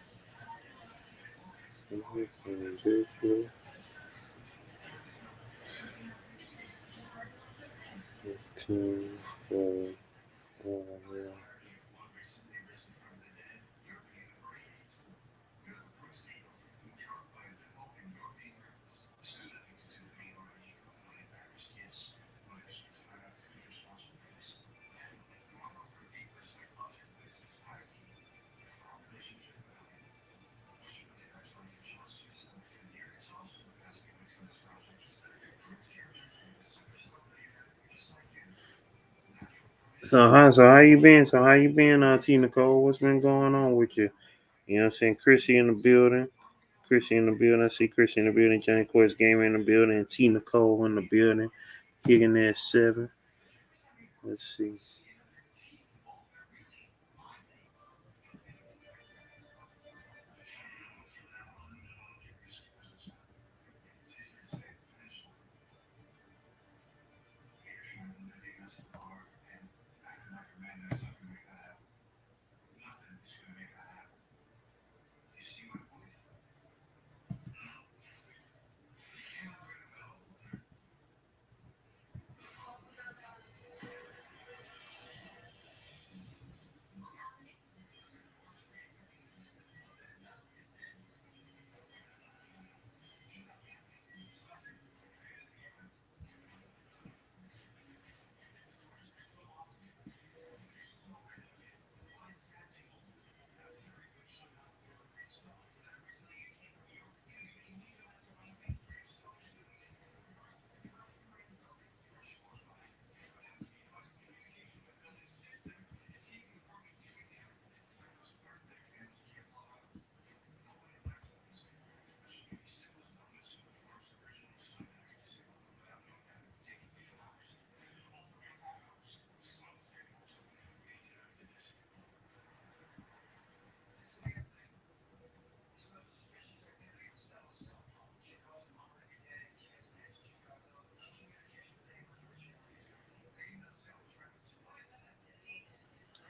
So how you been? So how you been, T Nicole? What's been going on with you? You know what I'm saying? Chrissy in the building. Chrissy in the building. I see Chrissy in the building. Johnny Quest Gamer in the building. And T Nicole in the building. Kicking that 7. Let's see.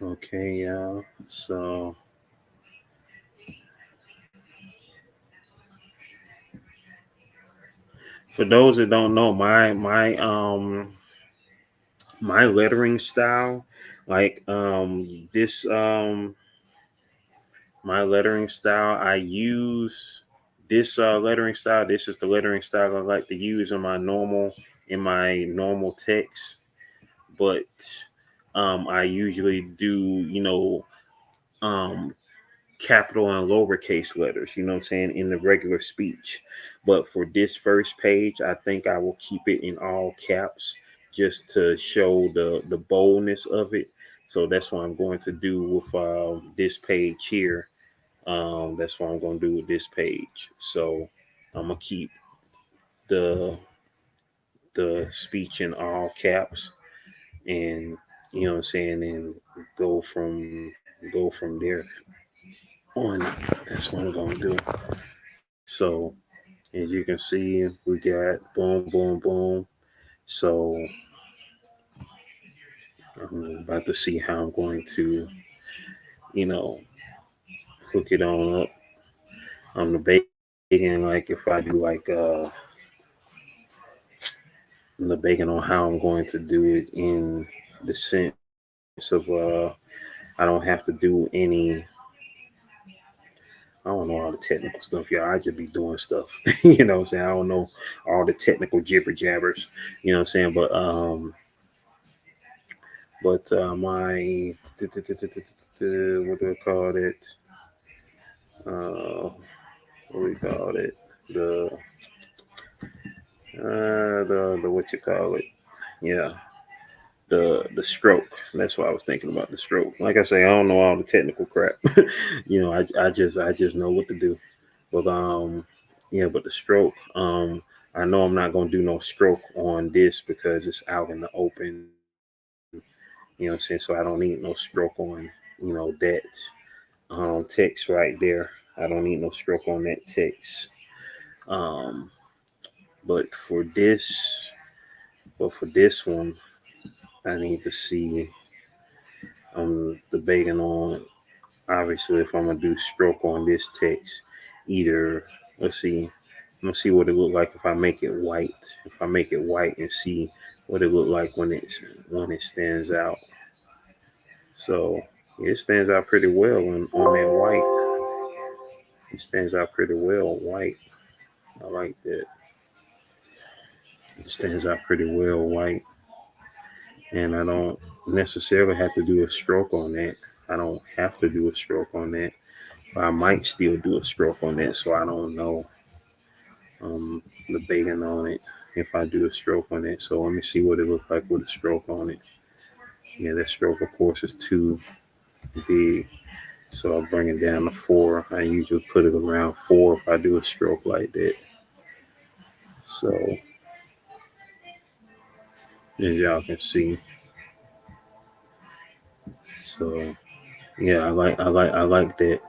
Okay, y'all. So for those that don't know, my lettering style, like my lettering style, I use this lettering style. This is the lettering style I like to use in my normal text, but I usually do, um capital and lowercase letters, you know what I'm saying, in the regular speech. But for this first page, I think I will keep it in all caps just to show the boldness of it. So that's what I'm going to do with this page here. That's what I'm going to do with this page. So I'm gonna keep the speech in all caps, and you know what I'm saying, and go go from there on. That's what I'm gonna do. So as you can see, we got boom, boom, boom. So I'm about to see how I'm going to, you know, hook it on up. I'm debating like if I do I'm debating on how I'm going to do it in the sense of I don't have to do any. I don't know all the technical stuff, y'all. I just be doing stuff. You know what I'm saying? I don't know all the technical jibber jabbers. You know what I'm saying? My what do I call it? Uh, what do we call it? The the what you call it? Yeah, the stroke. That's what I was thinking about, the stroke. Like I say, I don't know all the technical crap. I just know what to do. But yeah, but the stroke. I know I'm not gonna do no stroke on this because it's out in the open. You know what I'm saying? So I don't need no stroke on that text right there. I don't need no stroke on that text. Um, but for this, but for this one, I need to see. I'm debating on obviously if I'm gonna do stroke on this text. Either let's see, I'm gonna see what it look like if I make it white. If I make it white and see what it look like when it stands out. So it stands out pretty well on that white. It stands out pretty well white. I like that. It stands out pretty well white, and I don't necessarily have to do a stroke on that. I don't have to do a stroke on that. But I might still do a stroke on that, so I don't know. Um, debating on it if I do a stroke on it. So let me see what it looks like with a stroke on it. Yeah, that stroke, of course, is too big. So I'll bring it down to 4. I usually put it around 4 if I do a stroke like that. So as y'all can see, so yeah, I like that.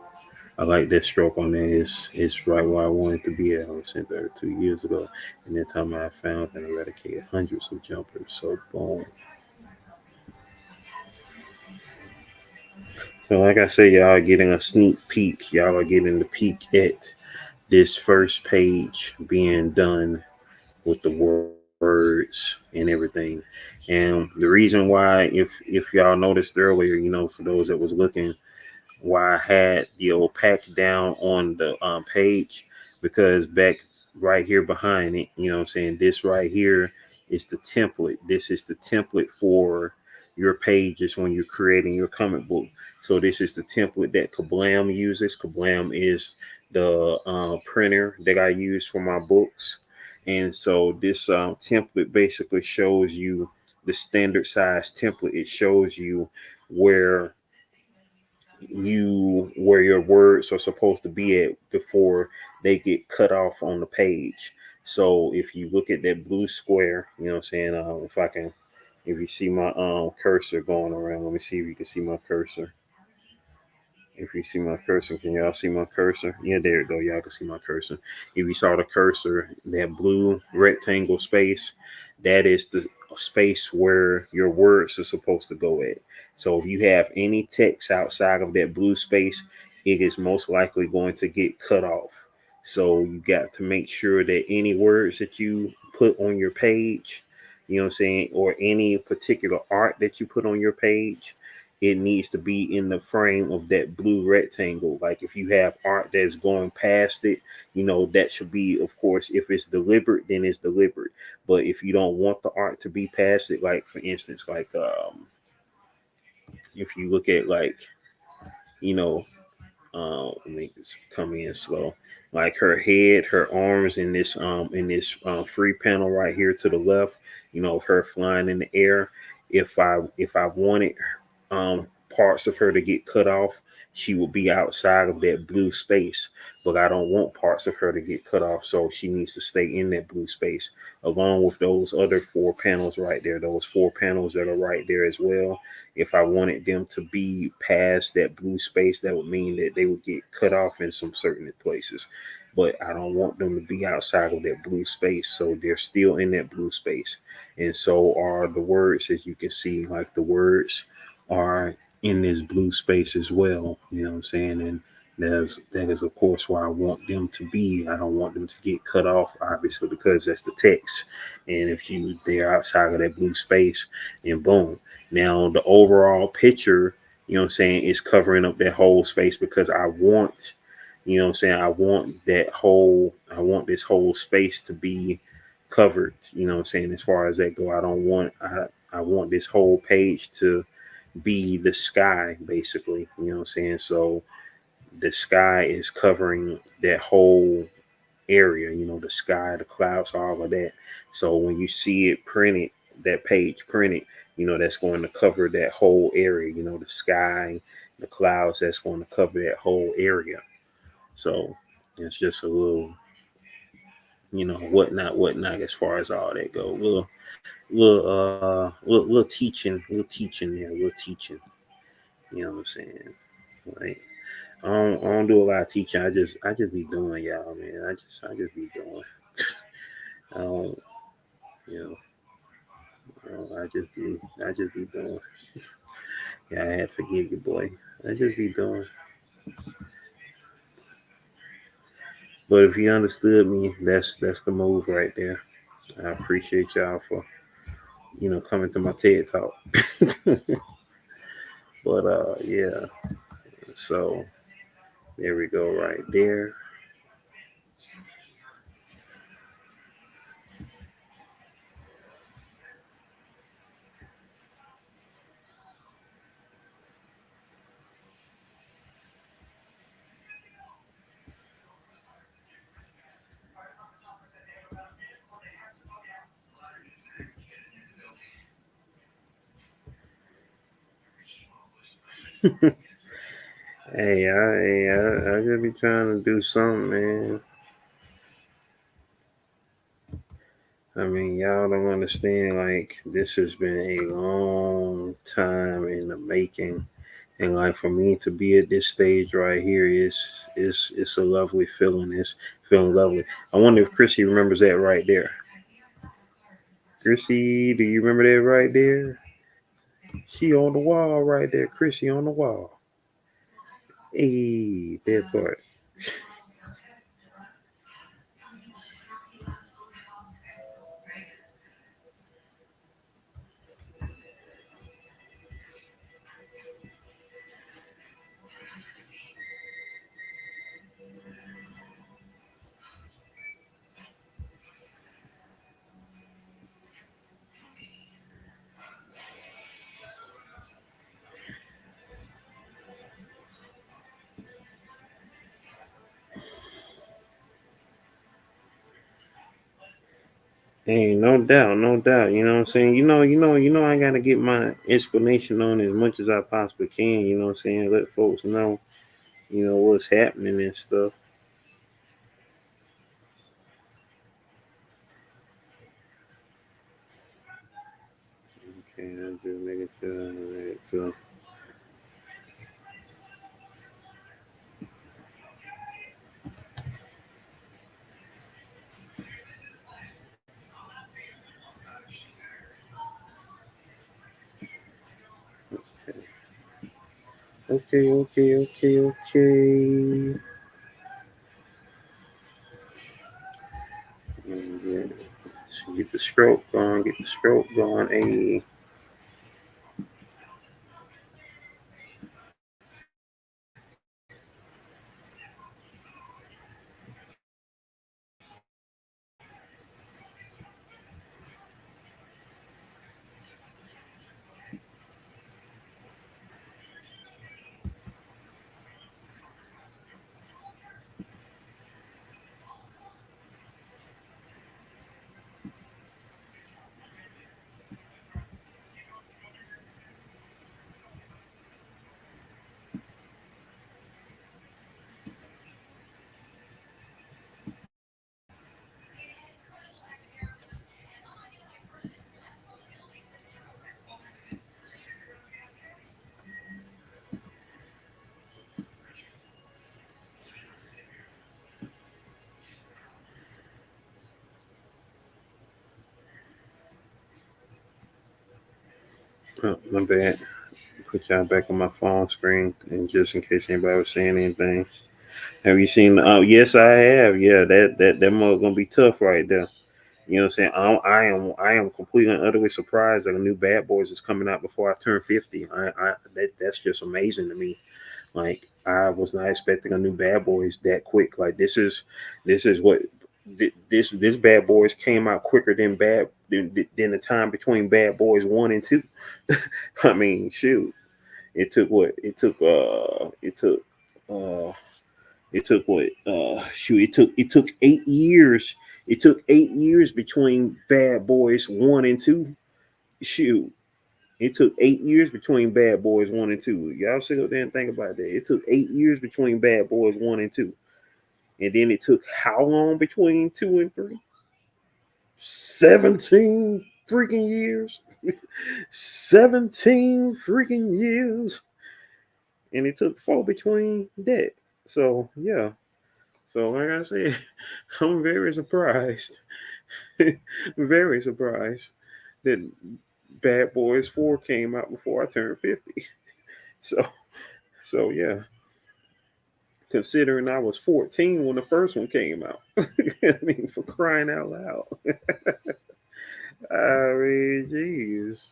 I like that stroke on there. It's right where I wanted to be at. I was sent there 2 years ago, and that time I found and eradicated hundreds of jumpers. So boom. So like I say, y'all are getting a sneak peek. Y'all are getting the peek at this first page being done with the words and everything. And the reason why, if y'all noticed earlier, for those that was looking, why I had the old pack down on the page, because back right here behind it, what I'm saying, this right here is the template. This is the template for your pages when you're creating your comic book. So this is the template that Kablam uses. Kablam is the printer that I use for my books. And so this template basically shows you the standard size template. It shows you where where your words are supposed to be at before they get cut off on the page. So if you look at that blue square, you know what I'm saying, if I can, if you see my cursor going around, let me see if you can see my cursor. If you see my cursor, can y'all see my cursor? Yeah, there you go. Y'all can see my cursor. If you saw the cursor, that blue rectangle space, that is the space where your words are supposed to go at. So if you have any text outside of that blue space, it is most likely going to get cut off. So you got to make sure that any words that you put on your page, you know what I'm saying, or any particular art that you put on your page, it needs to be in the frame of that blue rectangle. Like if you have art that's going past it, that should be, of course, if it's deliberate, then it's deliberate. But if you don't want the art to be past it, like for instance, like if you look at like, you know, let me just come in slow. Like her head, her arms in this free panel right here to the left, of her flying in the air. If I wanted parts of her to get cut off, she would be outside of that blue space. But I don't want parts of her to get cut off, so she needs to stay in that blue space, along with those other four panels right there. Those four panels that are right there as well. If I wanted them to be past that blue space, that would mean that they would get cut off in some certain places. But I don't want them to be outside of that blue space, so they're still in that blue space. And so are the words, as you can see, like the words are in this blue space as well. You know what I'm saying? And that is of course why I want them to be. I don't want them to get cut off, obviously, because that's the text. And if they're outside of that blue space, and boom. Now the overall picture, what I'm saying, is covering up that whole space because I want, what I'm saying, I want this whole space to be covered, what I'm saying, as far as that go. I want this whole page to be the sky, basically, what I'm saying. So the sky is covering that whole area, the sky, the clouds, all of that. So when you see it printed, that page printed, that's going to cover that whole area, the sky, the clouds, that's going to cover that whole area. So it's just a little, whatnot as far as all that go. Little teaching there, little teaching. You know what I'm saying? Like I don't do a lot of teaching. I just be doing, y'all, man. I just be doing. I don't, you know, I just be doing. Yeah, I had to forgive you, boy. I just be doing. But if you understood me, that's the move right there. I appreciate y'all for coming to my TED talk. But yeah. So there we go, right there. Hey, I just be trying to do something, man. I mean, y'all don't understand. Like, this has been a long time in the making, and like for me to be at this stage right here is it's a lovely feeling. It's feeling lovely. I wonder if Chrissy remembers that right there. Chrissy, do you remember that right there? She on the wall right there. Chrissy on the wall. Hey, that part. Hey, no doubt, no doubt. You know what I'm saying? I gotta get my explanation on as much as I possibly can, you know what I'm saying? Let folks know, what's happening and stuff. Okay, I'm just making sure. Alright, so Okay. Yeah. So get the stroke going. Get the stroke going. Hey. Oh, my bad. Put y'all back on my phone screen, and just in case anybody was saying anything. Have you seen? Oh, yes, I have. Yeah, that mug gonna be tough right there. You know what I'm saying? I am completely and utterly surprised that a new Bad Boys is coming out before I turn 50. That's just amazing to me. Like I was not expecting a new Bad Boys that quick. Like this is what this Bad Boys came out quicker than the time between Bad Boys 1 and 2. I mean, shoot, it took what? Uh it took what? Shoot, it took 8 years. It took 8 years between Bad Boys 1 and 2. Shoot, it took 8 years between Bad Boys 1 and 2. Y'all sit up there and think about that. It took 8 years between Bad Boys 1 and 2, and then it took how long between 2 and 3? 17 freaking years. 17 freaking years, and it took four between that. So yeah. So like I said, I'm very surprised. Very surprised that Bad Boys 4 came out before I turned 50. So so yeah, considering I was 14 when the first one came out. I mean, for crying out loud. I mean, jeez.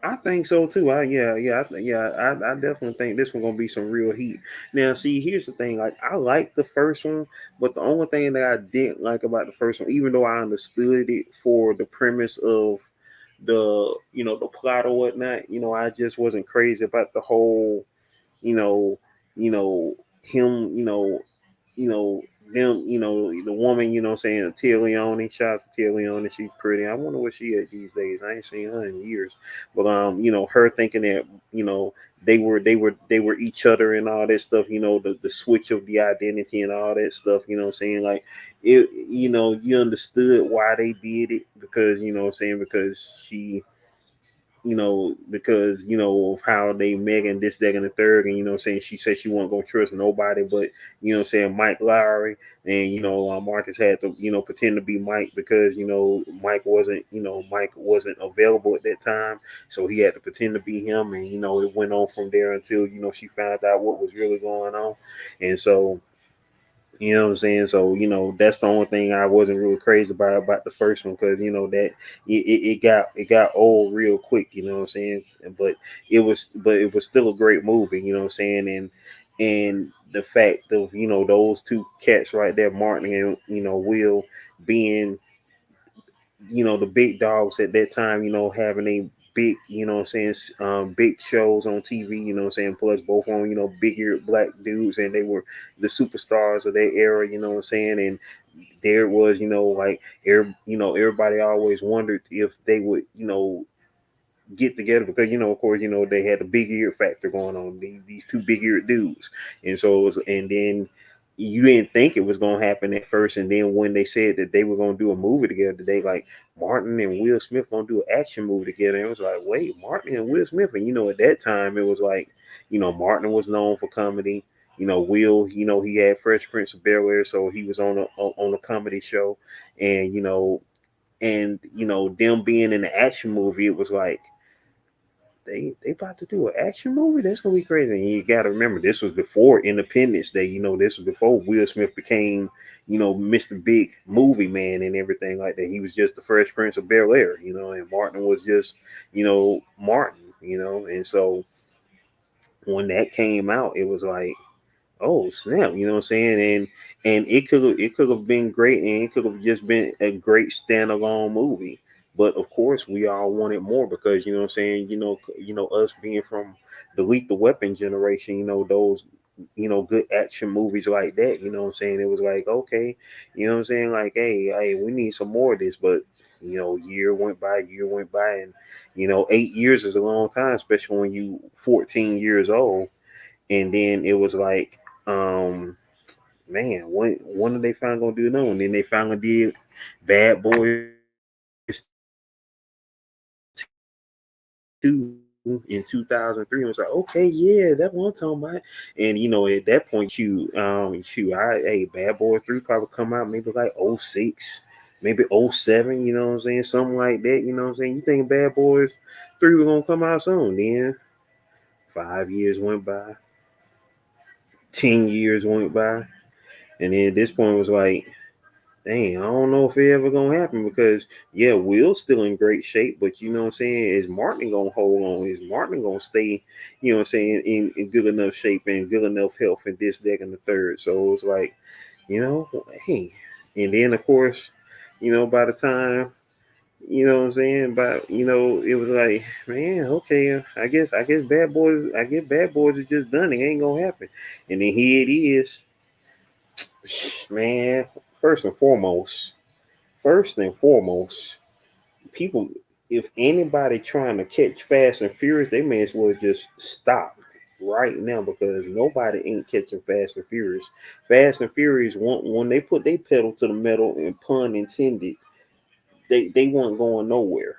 I think so too. I definitely think this one gonna be some real heat. Now, see, here's the thing. Like, I like the first one, but the only thing that I didn't like about the first one, even though I understood it for the premise of the plot or whatnot, I just wasn't crazy about the whole, you know, him, you know, them, the woman, saying Tia Leone, shout out to Tia Leone, she's pretty. I wonder what she is these days. I ain't seen her in years. But her thinking that, you know, they were each other and all that stuff, the switch of the identity and all that stuff, like it, you understood why they did it because, because because of how they Megan this, that, and the third, and she said she wasn't gonna trust nobody, but Mike Lowry, and Marcus had to pretend to be Mike because Mike wasn't available at that time, so he had to pretend to be him, and it went on from there until she found out what was really going on, and so. You know what I'm saying? So, that's the only thing I wasn't really crazy about the first one because that it got old real quick, you know what I'm saying? But it was still a great movie, you know what I'm saying? And the fact of, those two cats right there, Martin and Will being the big dogs at that time, having a big, big shows on TV, plus both on, bigger black dudes, and they were the superstars of their era, you know what I'm saying? And there was, like, everybody always wondered if they would, get together because of course they had the big ear factor going on, these two big eared dudes, and so it was, and then you didn't think it was going to happen at first, and then when they said that they were going to do a movie together, they like Martin and Will Smith going to do an action movie together, and it was like, wait, Martin and Will Smith, and at that time it was like, Martin was known for comedy. Will, he had Fresh Prince of Bel Air, so he was on a comedy show, and and them being in the action movie, it was like they about to do an action movie. That's gonna be crazy. And you got to remember, this was before Independence Day. This was before Will Smith became Mr. Big Movie Man and everything like that. He was just the Fresh Prince of Bel Air, and Martin was just Martin, and so when that came out, it was like, oh snap, you know what I'm saying? And it could have been great, and it could have just been a great standalone movie. But of course, we all wanted more because what I'm saying. Us being from the Lethal Weapon generation, those good action movies like that. You know what I'm saying? It was like, okay, you know what I'm saying? Like, hey, we need some more of this. But year went by, and 8 years is a long time, especially when you 14 years old. And then it was like, man, when are they finally gonna do another one? Then they finally did Bad Boys 2 in 2003. And it was like, okay, yeah, that's what I'm talking about. And at that point, hey, Bad Boys 3 probably come out maybe like '06, maybe '07. You know what I'm saying? Something like that. You know what I'm saying? You think Bad Boys 3 was gonna come out soon? Then 5 years went by, 10 years went by, and then at this point it was like, dang, I don't know if it ever gonna happen because yeah, Will's still in great shape, but you know what I'm saying? Is Martin gonna hold on? Is Martin gonna stay, what I'm saying, in good enough shape and good enough health and this, that, and the third? So it's like, you know, hey. And then of course, by the time, what I'm saying, but it was like, man, okay, I guess Bad Boys is just done. It ain't gonna happen. And then here it is, man. First and foremost, first and foremost, people, if anybody trying to catch Fast and Furious, they may as well just stop right now because nobody ain't catching Fast and Furious. Fast and Furious, when they put their pedal to the metal, and pun intended, they weren't going nowhere.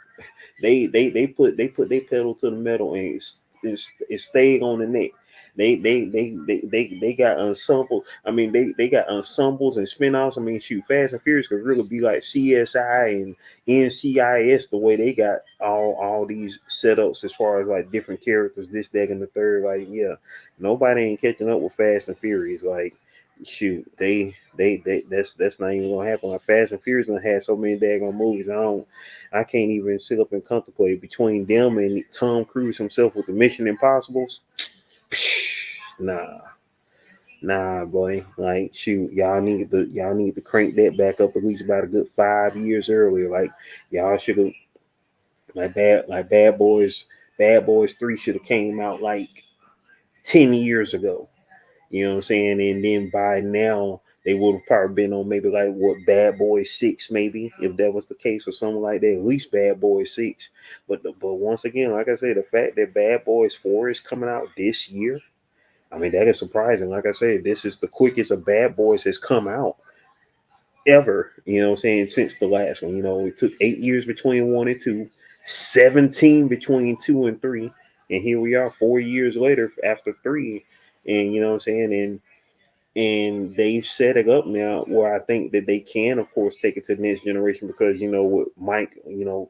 They put their pedal to the metal, and it stayed on the neck. They got ensemble. I mean, they got ensembles and spin-offs. I mean, shoot, Fast and Furious could really be like CSI and NCIS, the way they got all these setups as far as like different characters, this, that, and the third. Like, yeah, nobody ain't catching up with Fast and Furious. Like, shoot, they that's not even gonna happen. Like, Fast and Furious gonna have so many daggone movies. I can't even sit up and contemplate between them and Tom Cruise himself with the Mission Impossibles. Nah, nah, boy. Like, shoot, y'all need to crank that back up at least about a good 5 years earlier. Like, y'all should have, Bad Boys 3 should have came out like 10 years ago. You know what I'm saying? And then by now they would have probably been on maybe like what, Bad Boys 6, maybe, if that was the case, or something like that. At least Bad Boys 6. But once again, like I said, the fact that Bad Boys 4 is coming out this year, I mean, that is surprising. Like I said, this is the quickest a Bad Boys has come out ever. You know what I'm saying? Since the last one. It took 8 years between one and two, 17 between two and three, and here we are 4 years later after three. And you know what I'm saying? And they've set it up now where I think that they can, of course, take it to the next generation because what Mike,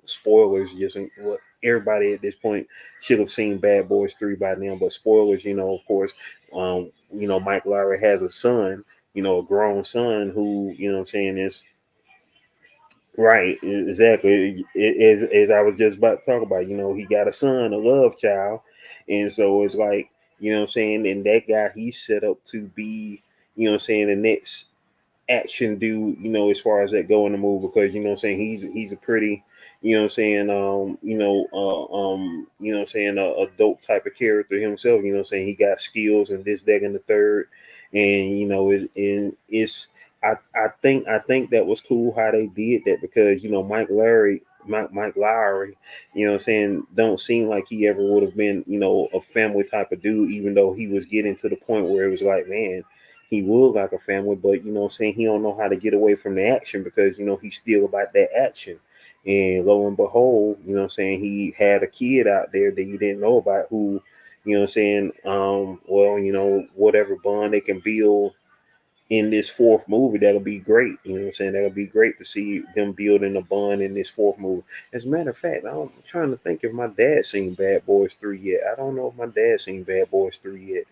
spoilers, just what everybody at this point should have seen Bad Boys 3 by now, but spoilers, of course, Mike Lowry has a son, a grown son who, what I'm saying, is right, exactly, as I was just about to talk about, he got a son, a love child, and so it's like, what I'm saying, and that guy, he's set up to be, what I'm saying, the next action dude, as far as that go in the movie, because what I'm saying, he's a pretty, what I'm saying, what I'm saying, a dope type of character himself, what I'm saying, he got skills and this, that, and the third, and it's I think that was cool how they did that because Mike Lowry, what I'm saying, don't seem like he ever would have been, a family type of dude, even though he was getting to the point where it was like, man, he would like a family, but what I'm saying, he don't know how to get away from the action because he's still about that action. And lo and behold, what I'm saying, he had a kid out there that he didn't know about who, what I'm saying, well, whatever bond they can build in this fourth movie, that'll be great. You know what I'm saying? That'll be great to see them building a bond in this fourth movie. As a matter of fact, I'm trying to think if my dad seen Bad Boys 3 yet. I don't know if my dad seen Bad Boys 3 yet.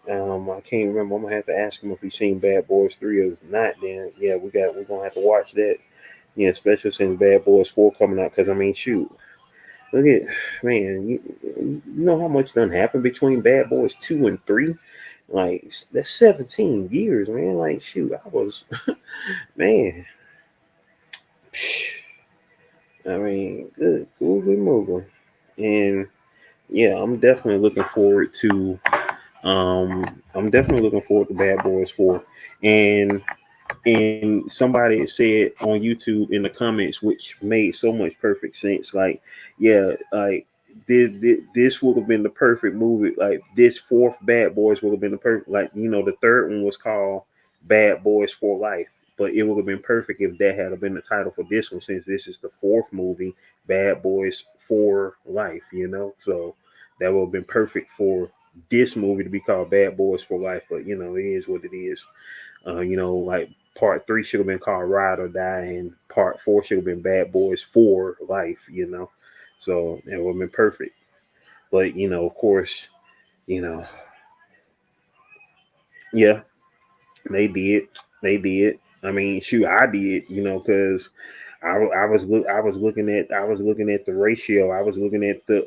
I can't remember. I'm gonna have to ask him if he's seen Bad Boys 3 or not. Then yeah, we're gonna have to watch that. Yeah, especially since Bad Boys 4 coming out. Cause I mean, shoot, look at man, you know how much done happened between Bad Boys 2 and 3. Like that's 17 years, man. Like shoot, I was man. I mean, good movie. And yeah, I'm definitely looking forward to Bad Boys 4. And somebody said on YouTube in the comments, which made so much perfect sense. Like, yeah, like this would have been the perfect movie. Like this fourth Bad Boys would have been the perfect. Like the third one was called Bad Boys for Life, but it would have been perfect if that had been the title for this one, since this is the fourth movie, Bad Boys for Life. So that would have been perfect for this movie to be called Bad Boys for Life. But it is what it is. Like part three should have been called Ride or Die, and part four should have been Bad Boys for Life. So it would have been perfect. But of course, you know, yeah, they did, they did. I mean, shoot, I did, because I was looking at the ratio. I was looking at I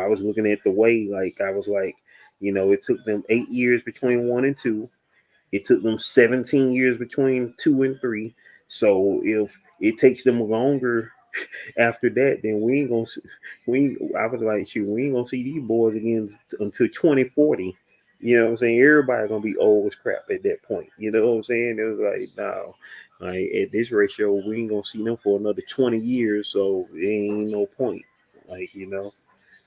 was looking at the way, like I was like, it took them 8 years between one and two. It took them 17 years between two and three. So if it takes them longer after that, then we ain't gonna. I was like, shoot, we ain't gonna see these boys again until 2040. You know what I'm saying? Everybody gonna be old as crap at that point. You know what I'm saying? It was like, no, like at this ratio, we ain't gonna see them for another 20 years. So it ain't no point. Like.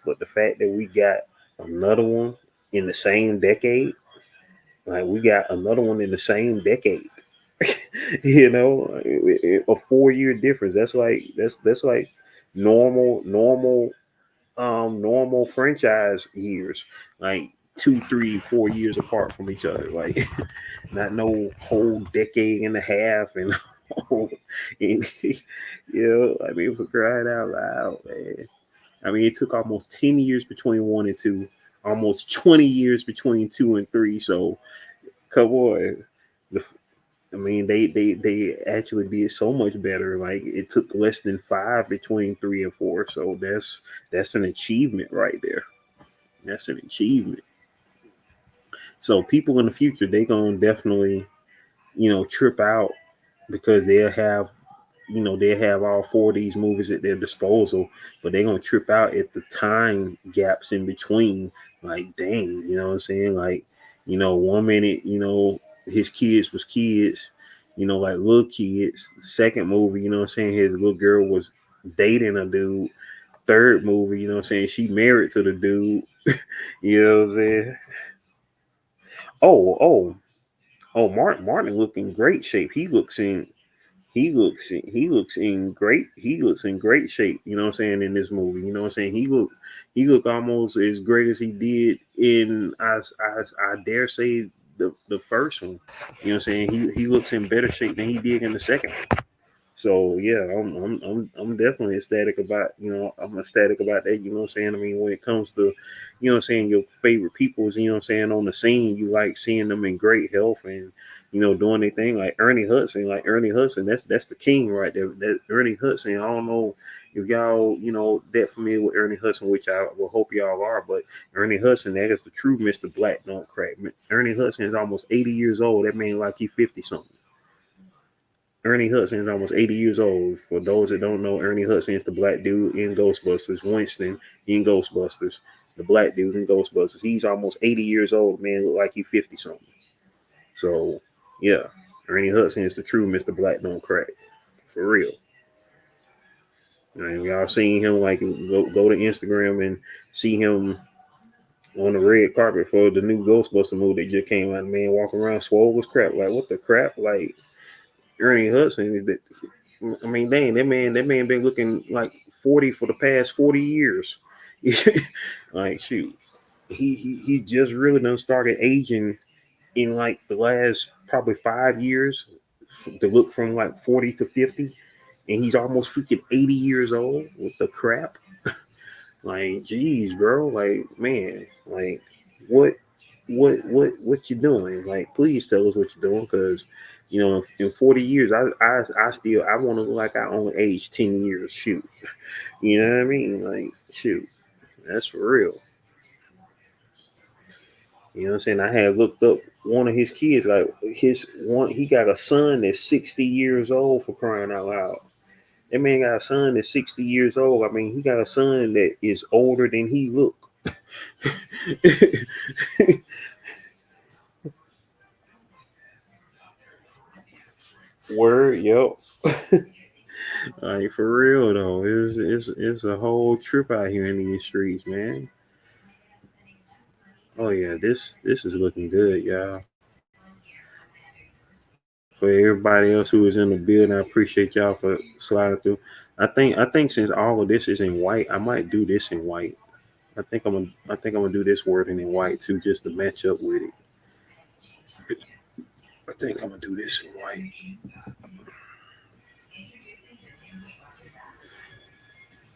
But the fact that we got another one in the same decade, like we got another one in the same decade. A 4 year difference. That's like normal normal franchise years, like 2, 3, 4 years apart from each other. Like not no whole decade and a half and and, I mean for crying out loud, man. I mean it took almost 10 years between one and two, almost 20 years between two and three. So come on. The I mean, they actually did so much better. Like it took less than five between three and four. So that's an achievement right there. That's an achievement. So people in the future, they gonna definitely trip out because they'll have all four of these movies at their disposal, but they're gonna trip out at the time gaps in between. Like, dang, you know what I'm saying? Like, 1 minute, his kids was kids, like little kids. Second movie, you know what I'm saying? His little girl was dating a dude. Third movie, you know what I'm saying? She married to the dude. You know what I'm saying? Oh, oh, oh, Martin looked in great shape. He looks in great shape, you know what I'm saying, in this movie. You know what I'm saying? He looked almost as great as he did in I dare say the first one. You know what I'm saying? He looks in better shape than he did in the second one. So yeah, I'm definitely ecstatic about I'm ecstatic about that. You know what I'm saying? I mean, when it comes to what I'm saying, your favorite peoples, you know what I'm saying, on the scene, you like seeing them in great health and doing their thing. Like Ernie Hudson, that's the king right there. That Ernie Hudson. I don't know if y'all that familiar with Ernie Hudson, which I will hope y'all are, but Ernie Hudson, that is the true Mr. Black don't crack. Ernie Hudson is almost 80 years old. That man like he 50 something. Ernie Hudson is almost 80 years old. For those that don't know, Ernie Hudson is the black dude in Ghostbusters. Winston in Ghostbusters. The black dude in Ghostbusters. He's almost 80 years old, man. Look like he's 50 something. So, yeah. Ernie Hudson is the true Mr. Black Don't Crack. For real. And y'all seen him, like, go to Instagram and see him on the red carpet for the new Ghostbuster movie that just came out. Man, walking around swole as crap. Like, what the crap? Like, Ernie Hudson, I mean, dang, that man been looking like 40 for the past 40 years. Like, shoot, he just really done started aging in like the last probably 5 years to look from like 40 to 50, and he's almost freaking 80 years old with the crap. Like, geez, bro. Like, man, like, what, what you doing? Like, please tell us what you're doing, because, in 40 years, I still, I want to look like I only aged 10 years. Shoot, you know what I mean? Like, shoot, that's for real. You know what I'm saying? I had looked up one of his kids, like his one. He got a son that's 60 years old, for crying out loud. That man got a son that's 60 years old. I mean, he got a son that is older than he look. Word, yep. Like, for real though, it's a whole trip out here in these streets, man. Oh yeah, this is looking good, y'all. For everybody else who is in the building, I appreciate y'all for sliding through. I think since all of this is in white, I might do this in white. I think I'm gonna do this wording in white too, just to match up with it. I think I'm gonna do this in white.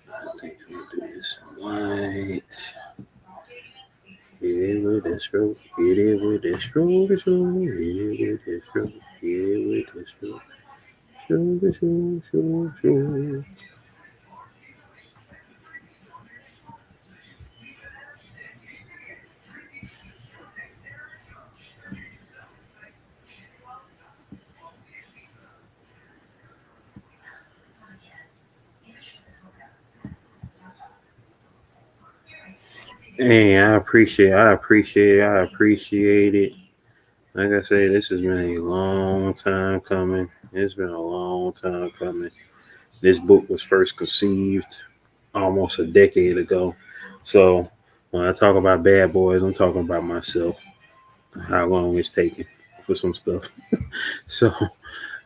I think I'm gonna do this in white. Hit it with that stroke. Hit it with that stroke. Hit it with that stroke. Hit it with that stroke. Stroke, stroke, stroke, stroke. Hey, I appreciate it. Like I said, this has been a long time coming. It's been a long time coming. This book was first conceived almost a decade ago. So when I talk about bad boys, I'm talking about myself. How long it's taken for some stuff. So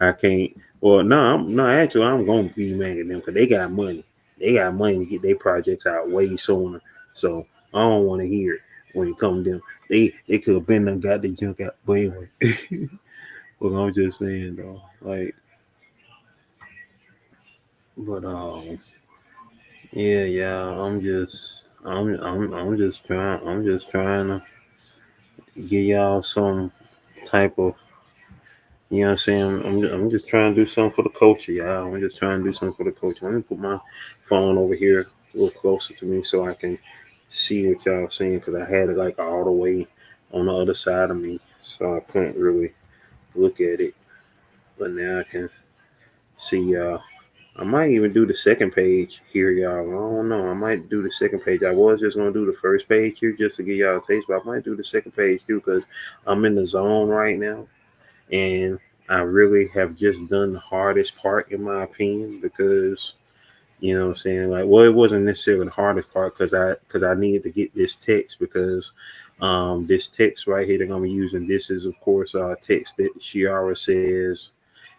I can't. Well, no, no. Actually, I'm gonna be mad at them because they got money. They got money to get their projects out way sooner. So I don't want to hear it when it comes to them. They could have been done got the junk out. But anyway, but I'm just saying though, like, but yeah, yeah. I'm just trying to give y'all some type of, you know what I'm saying? I'm just trying to do something for the culture, y'all. I'm just trying to do something for the culture. Let me put my phone over here a little closer to me so I can see what y'all saying, because I had it like all the way on the other side of me, so I couldn't really look at it. But now I can see y'all. I might even do the second page here, y'all. I don't know. I might do the second page. I was just gonna do the first page here just to give y'all a taste, but I might do the second page too because I'm in the zone right now, and I really have just done the hardest part in my opinion, because you know what I'm saying, like, well, it wasn't necessarily the hardest part because I needed to get this text, because this text right here that I'm gonna be using, this is of course text that Shiara says,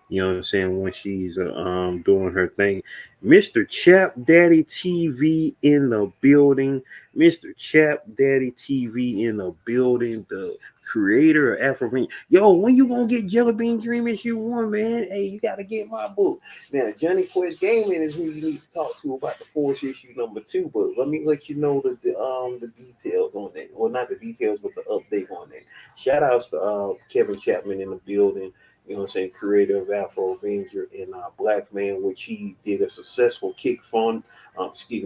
you know what I'm saying, when she's doing her thing. Mr. Chap Daddy TV in the building. Mr. Chap Daddy TV in the building. The creator of Afro. Yo, when you gonna get Jelly Bean Dream issue 1, man? Hey, you gotta get my book. Now, Johnny Quest Gaming is who you need to talk to about the Force issue number 2. But let me let you know the details on that. Well, not the details, but the update on that. Shout outs to Kevin Chapman in the building, you know what I'm saying, creator of Afro Avenger and Black Man, which he did a successful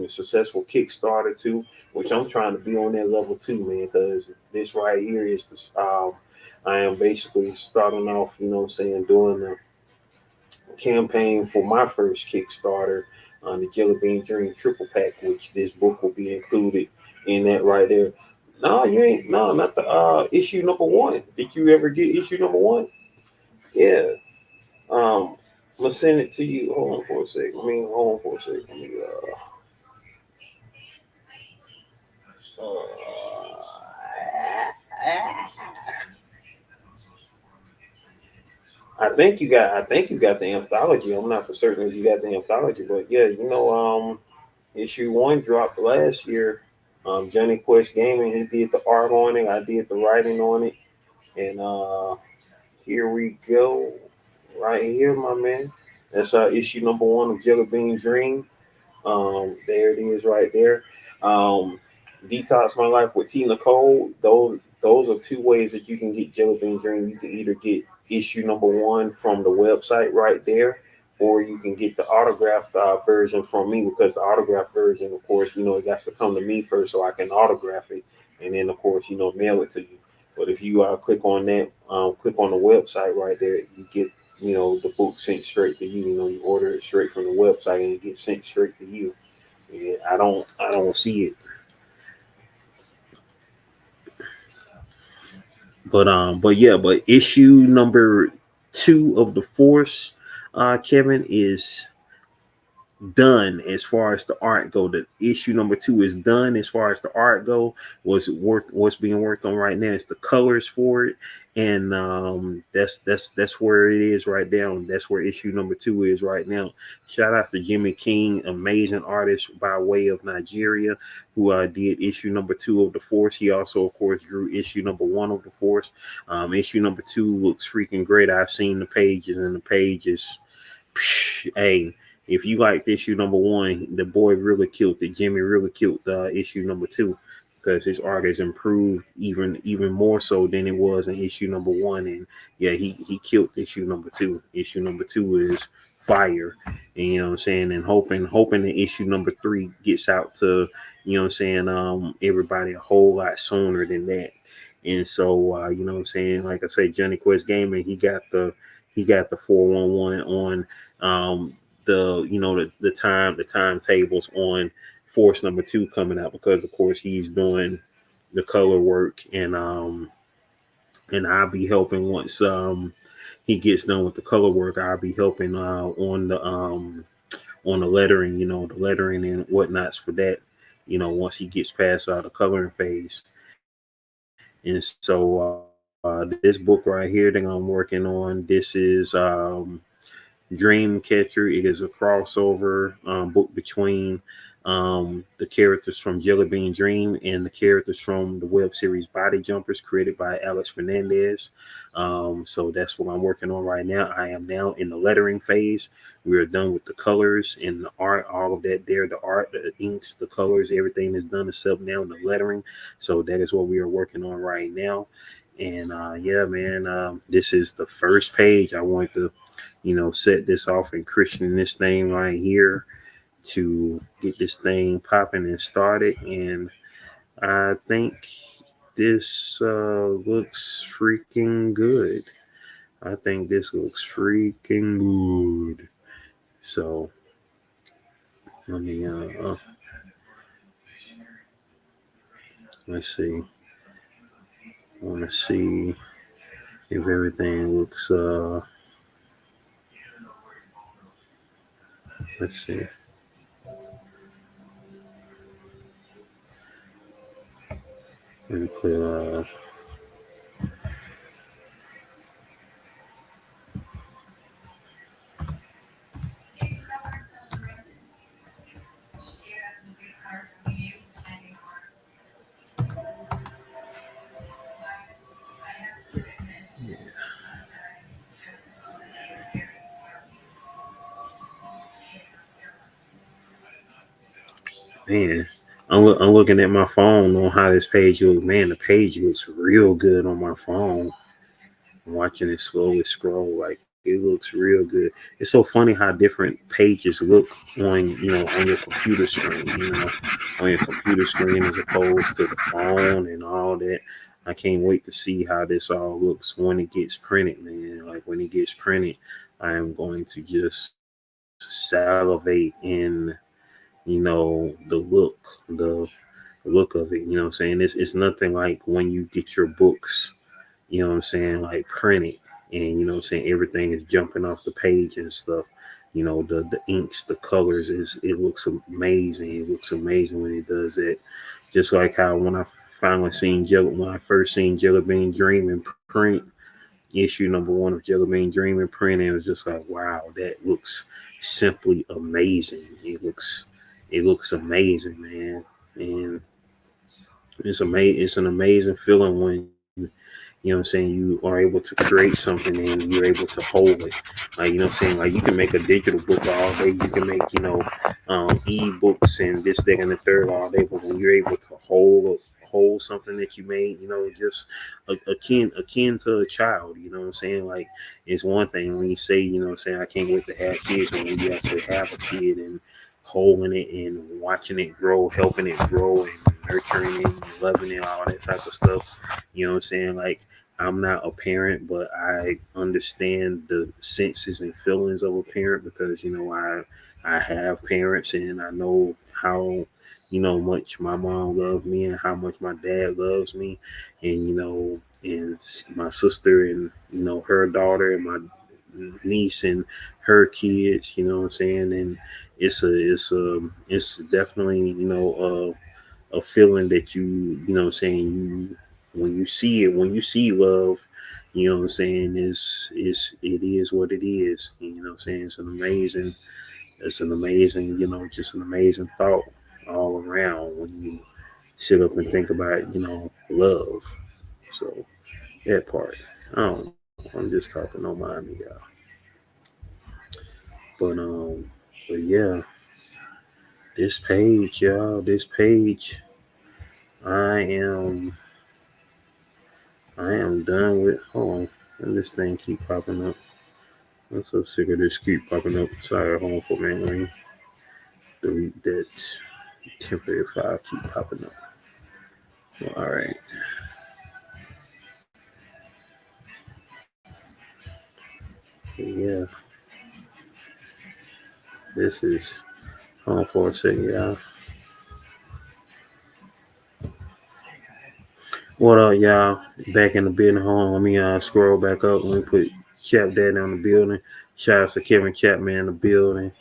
successful Kickstarter too, which I'm trying to be on that level too, man, because this right here is I am basically starting off, you know what I'm saying, doing the campaign for my first Kickstarter on the Jelly Bean Dream Triple Pack, which this book will be included in that right there. No, you ain't. No, not the issue number 1. Did you ever get issue number 1? Yeah. I'm gonna send it to you. Hold on for a sec. Hold on for a sec. I think you got the anthology. I'm not for certain if you got the anthology, but yeah, issue 1 dropped last year. Johnny Quest Gaming, he did the art on it. I did the writing on it, and Here we go. Right here, my man. That's issue number one of Jelly Bean Dream. There it is right there. Um, Detox My Life with T. Nicole. Those are two ways that you can get Jelly Bean Dream. You can either get issue number one from the website right there, or you can get the autographed version from me, because the autographed version, of course, it has to come to me first so I can autograph it, and then of course, mail it to you. But if you click on that, click on the website right there, you get the book sent straight to you. You order it straight from the website and it gets sent straight to you. Yeah, I don't see it. But yeah, but issue number two of the Force, Kevin, is done as far as the art go. The issue number two is done as far as the art go. What's being worked on right now is the colors for it, and that's where it is right now. That's where issue number two is right now. Shout out to Jimmy King, amazing artist by way of Nigeria, who did issue number two of the Force. He also, of course, drew issue number one of the Force. Issue number two looks freaking great. I've seen the pages, and the pages, hey, if you like issue number one, the boy really killed it. Jimmy really killed issue number two, because his art has improved even more so than it was in issue number one. And yeah, he killed issue number two. Issue number two is fire. And, you know what I'm saying? And hoping that issue number three gets out to, everybody a whole lot sooner than that. And so you know what I'm saying? Like I say, Johnny Quest Gaming, he got the 411 on the timetables on Force number two coming out, because of course he's doing the color work, and I'll be helping once he gets done with the color work. I'll be helping on the lettering, the lettering and whatnots for that, once he gets past the coloring phase. And so this book right here that I'm working on, this is Dreamcatcher. It is a crossover book between the characters from Jelly Bean Dream and the characters from the web series Body Jumpers, created by Alex Fernandez. So that's what I'm working on right now. I am now in the lettering phase. We are done with the colors and the art, all of that there, the art, the inks, the colors, everything is done except now the lettering. So that is what we are working on right now. And yeah, man, this is the first page. I want to set this off and christen this thing right here to get this thing popping and started. And I think this looks freaking good. I think this looks freaking good. So let me let's see. I want to see if everything looks let's see. Let me put man, I'm looking at my phone on how this page looks. Man, the page looks real good on my phone. I'm watching it slowly scroll. Like, it looks real good. It's so funny how different pages look on on your computer screen. On your computer screen as opposed to the phone and all that. I can't wait to see how this all looks when it gets printed, man. Like, when it gets printed, I am going to just salivate in the look of it. You know what I'm saying? It's nothing like when you get your books, like printed, and everything is jumping off the page and stuff. The inks, the colors, it looks amazing. It looks amazing when it does that. Just like how when I first seen Jelly Bean Dream in print, issue number one of Jelly Bean Dream in print, and it was just like, wow, that looks simply amazing. It looks amazing, man. And it's an amazing feeling when you know what I'm saying, you are able to create something and you're able to hold it. Like, you know what I'm saying, like you can make a digital book all day, you can make, e-books and this, that, and the third all day, but when you're able to hold something that you made, just akin to a child, you know what I'm saying? Like, it's one thing when you say, what I'm saying, I can't wait to have kids, but when you actually have a kid and holding it and watching it grow, helping it grow and nurturing it and loving it, all that type of stuff. You know what I'm saying? Like, I'm not a parent, but I understand the senses and feelings of a parent because I have parents and I know how much my mom loved me and how much my dad loves me, and and my sister and her daughter and my niece and her kids. You know what I'm saying? And it's definitely a feeling that you know what I'm saying, you when you see it, when you see love, you know what I'm saying, it is what it is. You know what I'm saying? It's an amazing, just an amazing thought all around when you sit up and think about, love. So that part. I'm just talking, don't mind me, y'all. But yeah, this page, y'all, this page, I am I am done with. Hold on, and this thing keep popping up. I'm so sick of this keep popping up. Sorry, home for man. Let me delete that temporary file keep popping up. Well, all right. Yeah, this is home for a second, y'all. What up, y'all? Back in the building home. Let me scroll back up. Let me put Chap Daddy on the building. Shout out to Kevin Chapman in the building.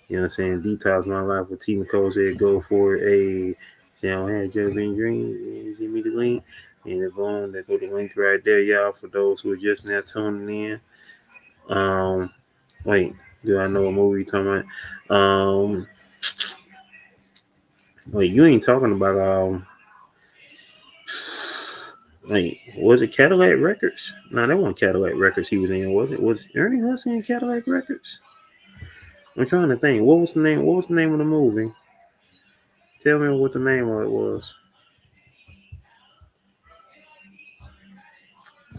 You know what I'm saying? Detox my life with T McCole said go for it. Hey, say I don't have just been dreams. Give me the link. And the boom, there go the link right there, y'all, for those who are just now tuning in. Wait, do I know what movie you talking about? Wait, you ain't talking about like, was it Cadillac Records? No, that wasn't Cadillac Records he was in, was it? Was Ernie Hudson in Cadillac Records? I'm trying to think. What was the name? What was the name of the movie? Tell me what the name of it was.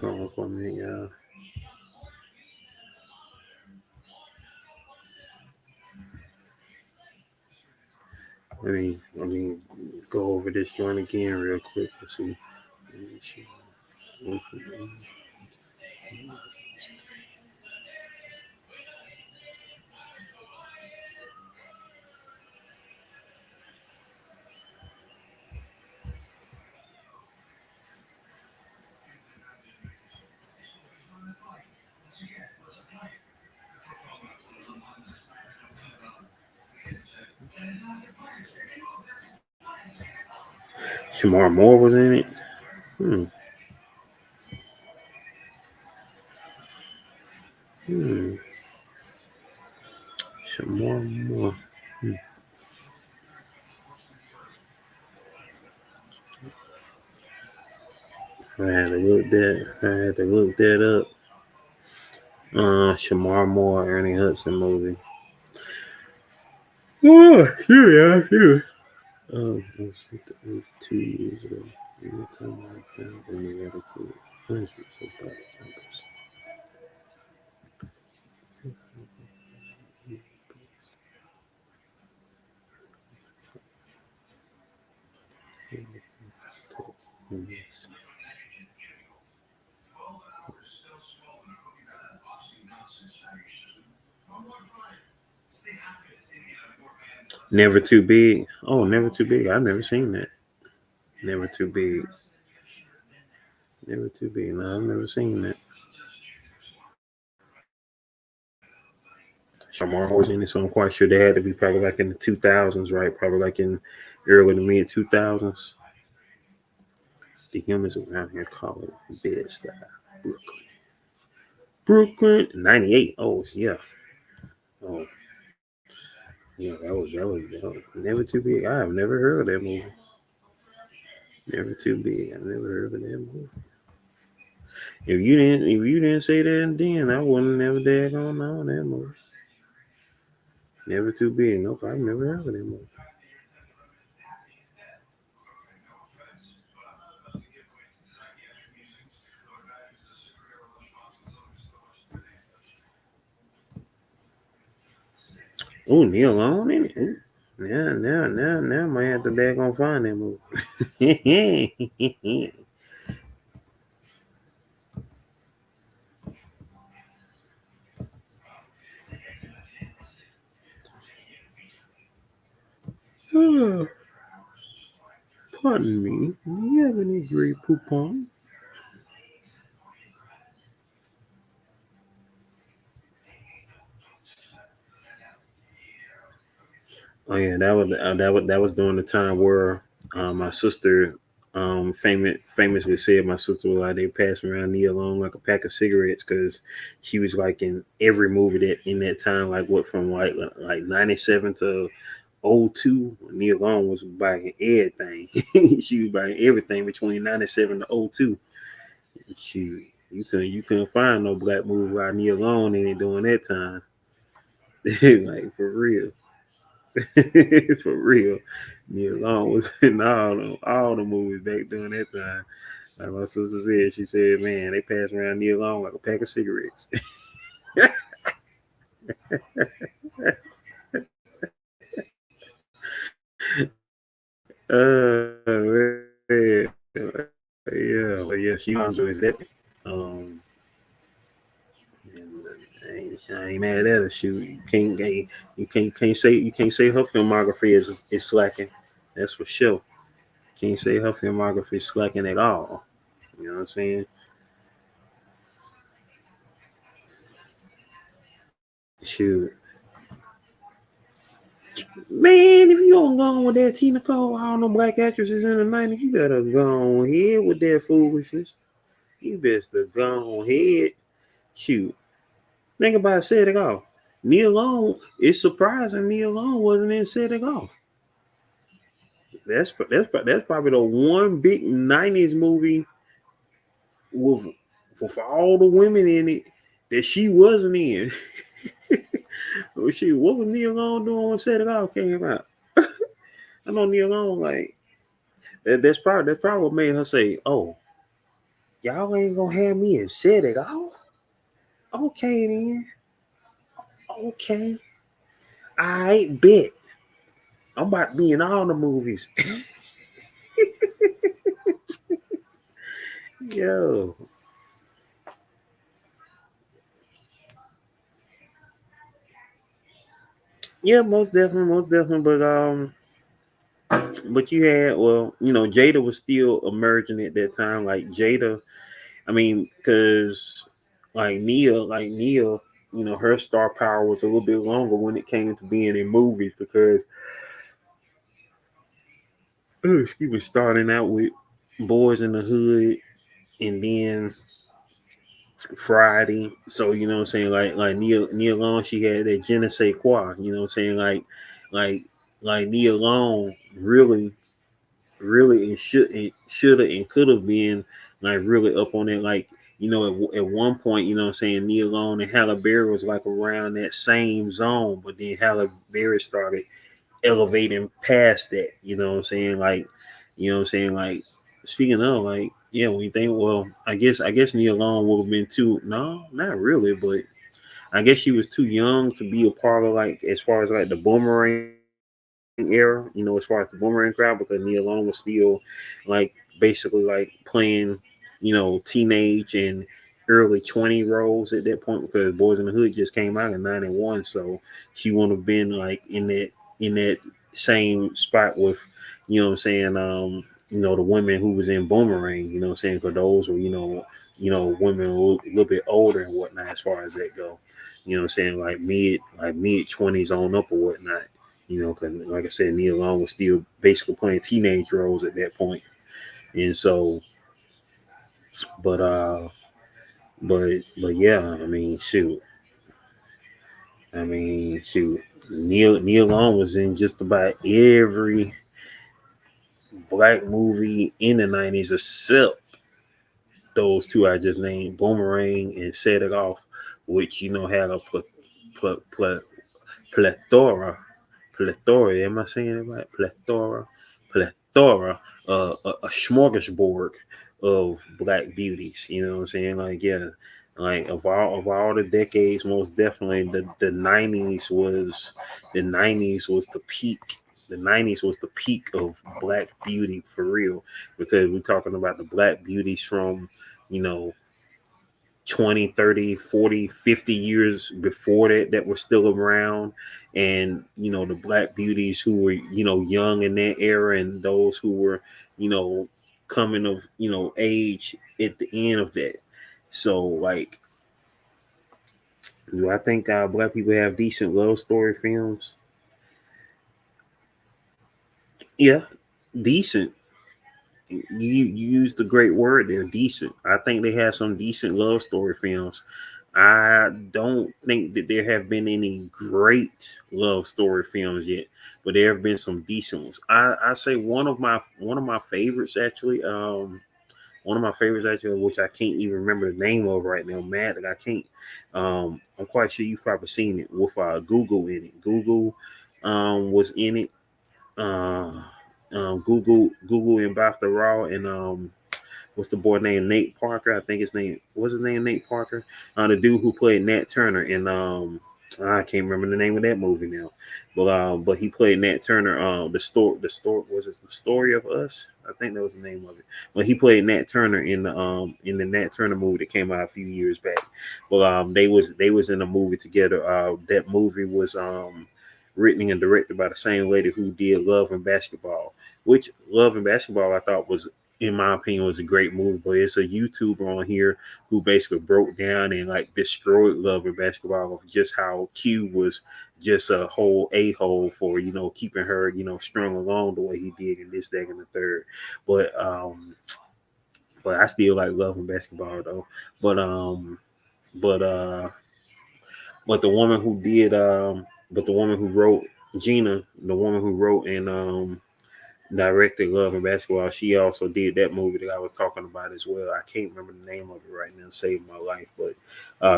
Hold on for a minute, y'all. Let me go over this joint again real quick. Let's see. Shamar Moore was in it. Hmm. Hmm. Shamar Moore. Hmm. I had to look that up. Shamar Moore, Ernie Hudson movie. Oh, yeah, yeah. That's 2 years ago. Every time I found any radical hundreds of examples. Never Too Big. Oh, Never Too Big. I've never seen that. Never Too Big. Never Too Big. No, I've never seen that. Shamar was in it, so I'm quite sure they had to be probably like in the 2000s, right? Probably like in early to mid 2000s. The humans around here call it Bed-Stuy, Brooklyn. Brooklyn, 98. Oh, yeah. Oh, yeah, that was Never Too Big. I have never heard of that movie. Never Too Big. I've never heard of that movie. If you didn't say that then, I wouldn't never daggone know that movie. Never too big. Nope, I've never heard of that movie. Oh, Neil Long in it. Ooh. Now, I might have to daggone find that movie. Oh, pardon me. Do you have any Grey Poupon? Oh yeah, that was during the time where my sister famously said my sister was like they passed around Neil along like a pack of cigarettes because she was like in every movie that in that time like what from like 97 to '02. Neil Long was buying everything. She was buying everything between 97 to '02. She you couldn't find no black movie by Neil Long in it during that time. Like for real. For real. Neil Long was in all the movies back during that time. Like my sister said, she said, man, they passed around Neil Long like a pack of cigarettes. Man. Yeah, but yeah, she enjoys that. Um, I ain't mad at her. Shoot, you can't say her filmography is slacking. That's for sure. Can't say her filmography is slacking at all. You know what I'm saying? Shoot, man, if you don't go on with that Tina Cole, all them black actresses in the '90s, you better go on ahead with that foolishness. You best to go on ahead. Shoot, think about Set It Off. Neil Long. It's surprising Neil Long wasn't in Set It Off. That's probably the one big '90s movie with for all the women in it that she wasn't in. Oh shoot, what was Neil Long doing when Set It Off came out? I know Neil Long like that's probably what made her say, "Oh, y'all ain't gonna have me and Set It Off." Okay then, okay, I bet I'm about to be in all the movies. Yo, yeah, most definitely, but you had Jada was still emerging at that time. Like Jada, I mean, because like Neil, her star power was a little bit longer when it came to being in movies because she was starting out with Boys in the Hood and then Friday. So you know what I'm saying, like Neil Long, she had that je ne sais quoi. You know what I'm saying, like like Neil Long really and should have and could have been like really up on it. Like at one point, you know what I'm saying, Neil Long and Halle Berry was like around that same zone, but then Halle Berry started elevating past that. You know what I'm saying, like speaking of like yeah, when you think well, I guess Neil Long would have been too no, not really, but I guess she was too young to be a part of like as far as like the boomerang era, as far as the boomerang crowd, because Neil Long was still like basically like playing, teenage and early 20 roles at that point because Boys in the Hood just came out in '91, so she wouldn't have been like in that same spot with, you know what I'm saying, the women who was in Boomerang, you know what I'm saying, because those were, women a little bit older and whatnot as far as that go. You know what I'm saying? Like mid 20s on up or whatnot. Because like I said, Neil Long was still basically playing teenage roles at that point. And so, but but yeah, I mean shoot. Neil Long was in just about every black movie in the '90s except those two I just named, Boomerang and Set It Off, which had a pl- pl- plethora, plethora. Am I saying it right? Plethora, a smorgasbord of black beauties. You know what I'm saying? Like, yeah, like of all the decades, most definitely the 90s was the peak. The 90s was the peak of black beauty for real, because we're talking about the black beauties from you know 20, 30, 40, 50 years before that were still around. And the black beauties who were young in that era, and those who were you know coming of age at the end of that. So, like, do I think black people have decent love story films? Yeah, decent. You used a great word there, decent. I think they have some decent love story films. I don't think that there have been any great love story films yet, but there have been some decent ones. I say one of my favorites actually. One of my favorites actually, which I can't even remember the name of right now. Mad that I can't. I'm quite sure you've probably seen it with Google in it. Google was in it. Uh, Google and Bafta Raw, and what's the boy named Nate Parker? I think his name Nate Parker. The dude who played Nat Turner in I can't remember the name of that movie now, but he played Nat Turner. The story was it the story of us? I think that was the name of it. But he played Nat Turner in the Nat Turner movie that came out a few years back. Well, they was in a movie together. That movie was written and directed by the same lady who did Love and Basketball, which Love and Basketball I thought was, in my opinion, was a great movie. But it's a YouTuber on here who basically broke down and like destroyed Love and Basketball of just how Q was just a whole a-hole for keeping her strung along the way he did in this, that, and the third. But I still like Love and Basketball though. But but uh but the woman who did but the woman who wrote Gina, the woman who wrote and directed Love and Basketball, she also did that movie that I was talking about as well. I can't remember the name of it right now, saved my life, but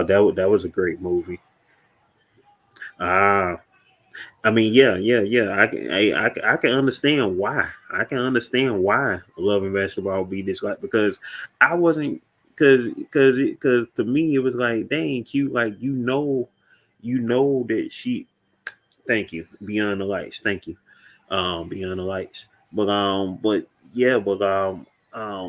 that was a great movie. Ah, I mean, yeah, yeah, yeah. I can understand why. I can understand why Love and Basketball be disliked, because I wasn't, because to me it was like, dang, cute, like that she. Thank you, Beyond the Lights. Thank you, Beyond the Lights. But yeah,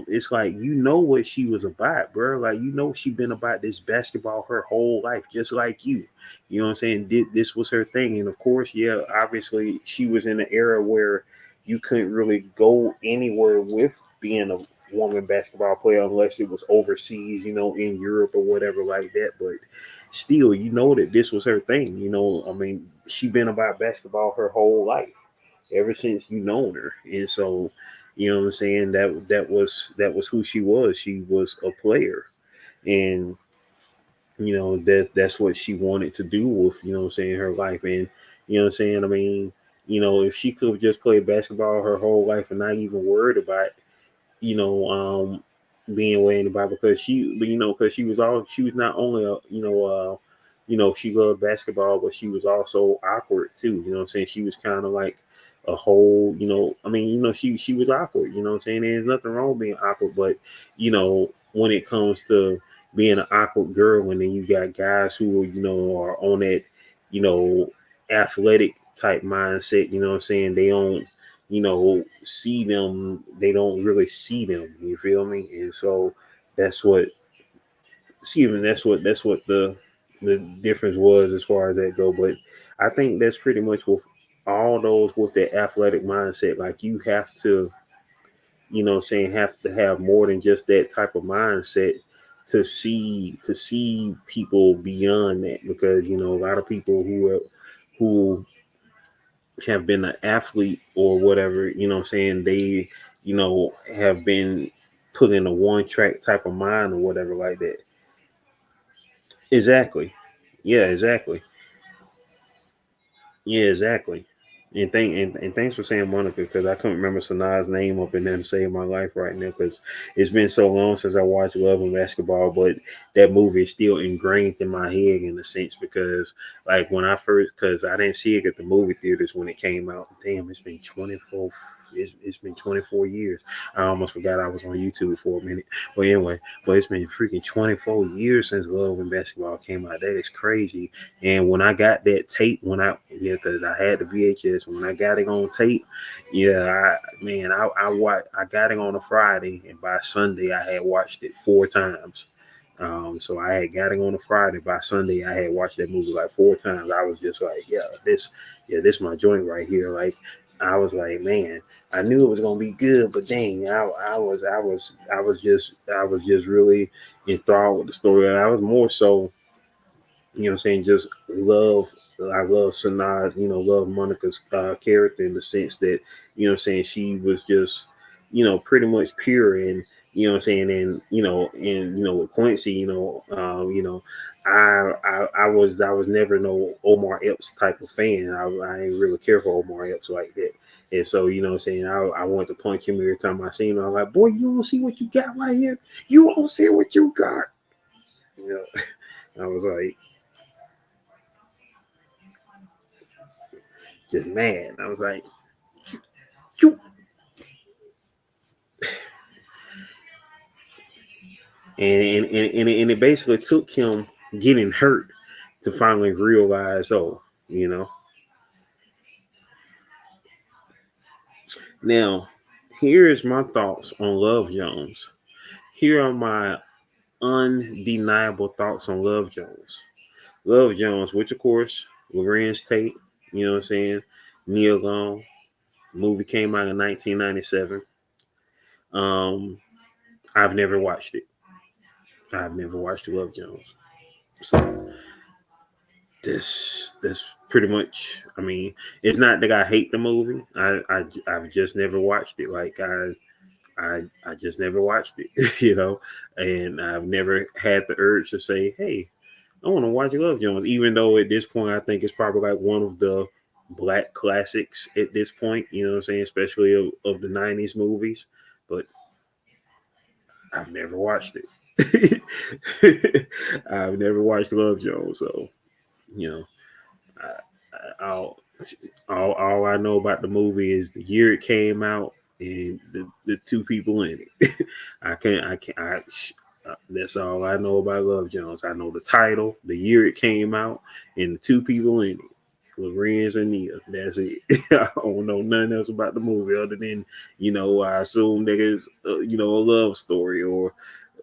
it's like what she was about, bro. Like she been about this basketball her whole life, just like you. You know what I'm saying? This was her thing, and of course, yeah, obviously she was in an era where you couldn't really go anywhere with being a woman basketball player unless it was overseas, in Europe or whatever like that. But still, that this was her thing. I mean, she been about basketball her whole life ever since you known her. And so, you know what I'm saying, that was who she was. She was a player. And that's what she wanted to do with, what I'm saying, her life. And what I'm saying, I mean, if she could have just played basketball her whole life and not even worried about you know, being way in the Bible, because she was not only she loved basketball, but she was also awkward too. You know what I'm saying? She was kind of like a whole, I mean, she was awkward. You know what I'm saying? There's nothing wrong with being awkward, but when it comes to being an awkward girl, and then you got guys who are on that, you know, athletic type mindset. You know what I'm saying? They don't see them, they don't really see them, you feel me? And so that's what that's what the difference was as far as that go. But I think that's pretty much with all those with the athletic mindset. Like, you have to, saying, have to have more than just that type of mindset to see people beyond that, because a lot of people who have been an athlete or whatever, saying, they, have been put in a one track type of mind or whatever like that. Exactly. Yeah, exactly. Yeah, exactly. And thanks for saying Monica, because I couldn't remember Sanaa's name up in there to save my life right now, because it's been so long since I watched Love and Basketball, but that movie is still ingrained in my head in a sense, because like when I first, because I didn't see it at the movie theaters when it came out. Damn, it's been 24. It's been 24 years. I almost forgot I was on YouTube for a minute. But anyway, but it's been freaking 24 years since Love and Basketball came out. That is crazy. And when I got that tape, yeah, because I had the VHS. When I got it on tape, yeah, I got it on a Friday, and by Sunday I had watched it 4 times. So I had got it on a Friday. By Sunday, I had watched that movie like 4 times. I was just like, this my joint right here. Like, I was like, man, I knew it was gonna be good, but dang, I was just really enthralled with the story. And I was more so, you know what I'm saying, just love. I love Sanaa, love Monica's character in the sense that, what I'm saying, she was just, pretty much pure. And, what I'm saying, with Quincy, I was never no Omar Epps type of fan. I didn't really care for Omar Epps like that. And so, what I'm saying, I wanted to punch him every time I seen him. I'm like, boy, you don't see what you got right here. You don't see what you got. You know, I was like, just mad. I was like, you. And it basically took him getting hurt to finally realize, oh, you know. Now, here is my thoughts on Love Jones. Here are my undeniable thoughts on Love Jones. Love Jones, which of course, Lorenz Tate, you know what I'm saying? Neil Long. Movie came out in 1997. Um, I've never watched it. I've never watched Love Jones. So this pretty much, I mean, it's not that I hate the movie. I've just never watched it. Like I just never watched it. And I've never had the urge to say, hey, I want to watch Love Jones, even though at this point I think it's probably like one of the black classics at this point, you know what I'm saying, especially of the 90s movies. But I've never watched it. I've never watched Love Jones, so you know all, all I know about the movie is the year it came out and the two people in it. I can't. That's all I know about Love Jones. I know the title, the year it came out, and the two people in it, Lorenz and Nia. That's it. I don't know nothing else about the movie other than, I assume that it's a love story, or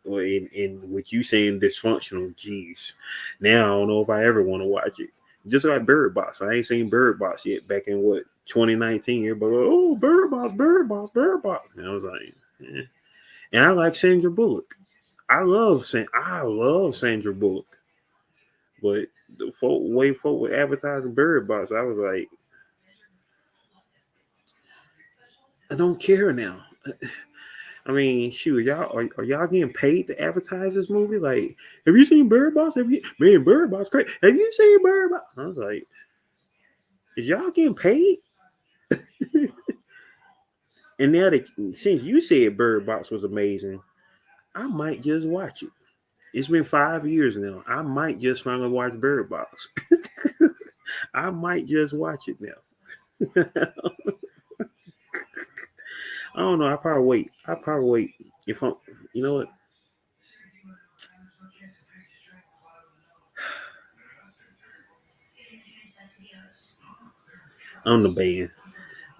in what you saying dysfunctional. Jeez, now I don't know if I ever want to watch it. Just like Bird Box, I ain't seen Bird Box yet. Back in what 2019, everybody, oh, Bird Box, Bird Box, Bird Box. And I was like, eh. And I like Sandra Bullock. I love Sandra Bullock, but the way folk were advertising Bird Box, I was like, I don't care now. I mean, shoot, are y'all getting paid to advertise this movie? Like, have you seen Bird Box? Man, Bird Box crazy. Have you seen Bird Box? I was like, is y'all getting paid? And now that since you said Bird Box was amazing, I might just watch it. It's been 5 years now. I might just finally watch Bird Box. I might just watch it now. I don't know. I probably wait. I probably wait. If I'm, you know what? I'm the band.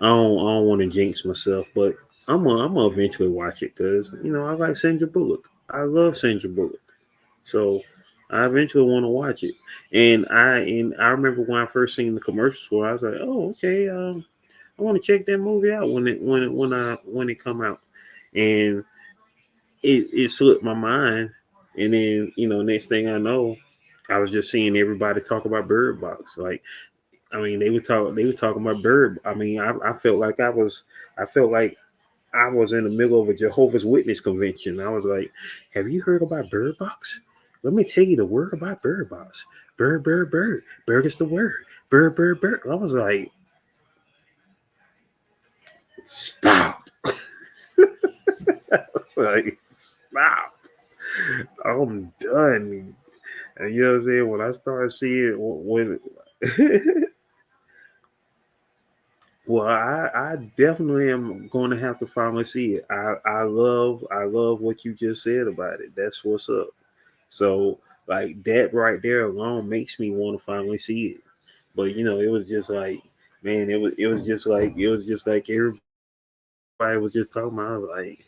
I don't want to jinx myself, but I'm gonna eventually watch it because I like Sandra Bullock. I love Sandra Bullock, so I eventually want to watch it. And I remember when I first seen the commercials for it, I was like, oh, okay. I want to check that movie out when it come out, and it slipped my mind. And then next thing I know, I was just seeing everybody talk about Bird Box. Like, I mean, they were talking about Bird. I mean, I felt like I felt like I was in the middle of a Jehovah's Witness convention. I was like, have you heard about Bird Box? Let me tell you the word about Bird Box. Bird, bird, bird. Bird is the word. Bird, bird, bird. I was like, Stop. Like, stop. I'm done. And you know what I'm saying? When I started seeing when well, I definitely am going to have to finally see it. I love what you just said about it. That's what's up. So like that right there alone makes me want to finally see it. But it was just like, man, it was just like everybody was just talking about. I was like,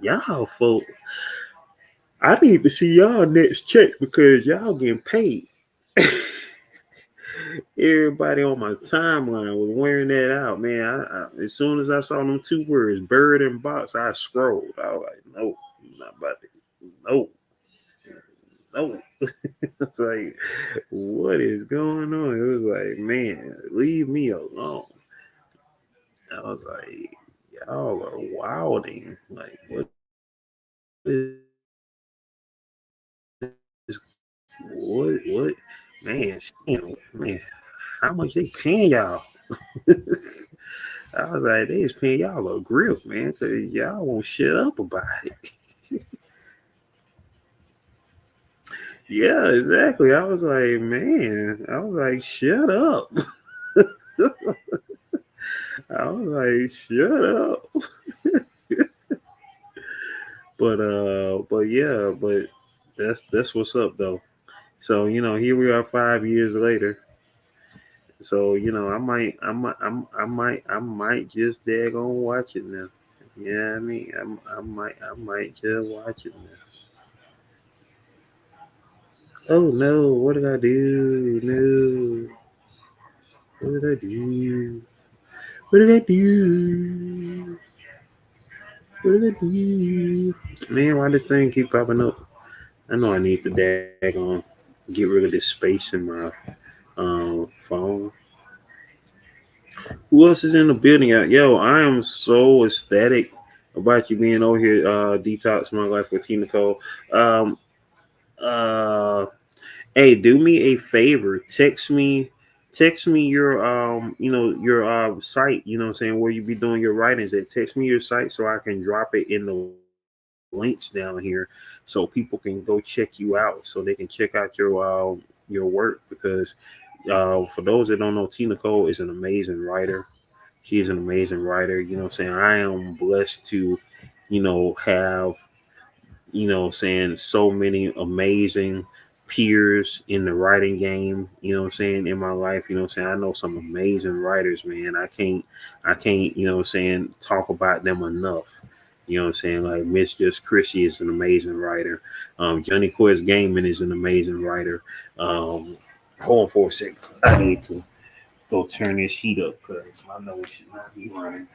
y'all folk, I need to see y'all next check because y'all getting paid. Everybody on my timeline was wearing that out, man. As soon as I saw them two words, bird and box, I scrolled. I was like, no, I'm not about to. No, no. It's like, what is going on? It was like, man, leave me alone. I was like, y'all are wilding. Like, what is what man? Man, how much they paying y'all? I was like, they just paying y'all a grip, man, because y'all won't shut up about it. Yeah, exactly. I was like, man, I was like, shut up. I was like, shut up. But that's what's up though. So here we are 5 years later. So I might just daggone watch it now. Yeah, I mean, I might just watch it now. Oh no, what did I do? No, what did I do? What did I do? What did I do? Man, why this thing keep popping up? I know I need to daggone get rid of this space in my phone. Who else is in the building? Yo, I am so ecstatic about you being over here. Detox my life with Tina Cole. Um, uh, Hey, do me a favor. Text me your your site. You know what I'm saying, where you be doing your writings at. Text me your site so I can drop it in the links down here, so people can go check you out, so they can check out your work because for those that don't know, Tina Cole is an amazing writer. She's an amazing writer. You know what I'm saying? I am blessed to, have saying so many amazing peers in the writing game, saying, in my life, saying, I know some amazing writers, man. I can't, saying, talk about them enough. Saying, like Miss Just Chrissy is an amazing writer. Johnny Quest Gaming is an amazing writer. Hold on for a second. I need to go turn this heat up because my nose should not be running.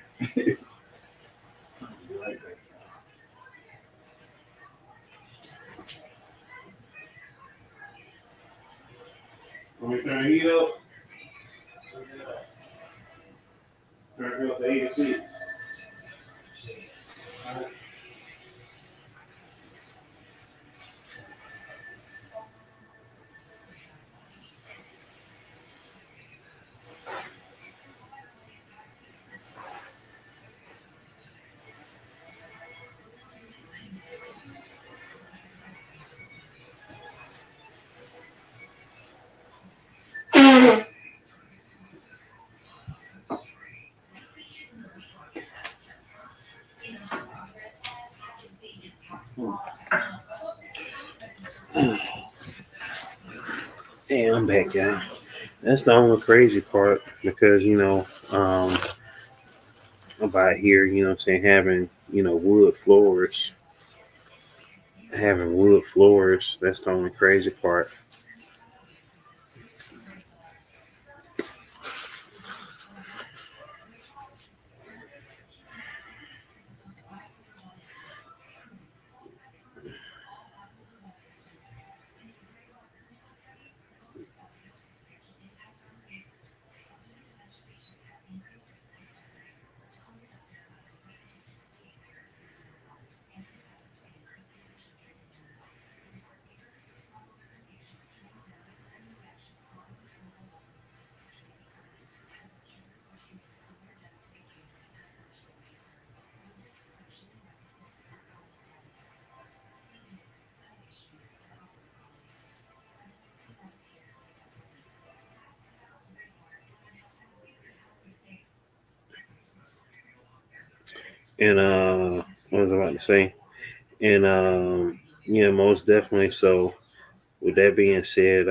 Let me turn the heat up. Turn it up to 86. Hey, I'm back, y'all. That's the only crazy part because about here, what I'm saying, having wood floors, having wood floors. That's the only crazy part. And what was I about to say? And yeah, most definitely. So with that being said,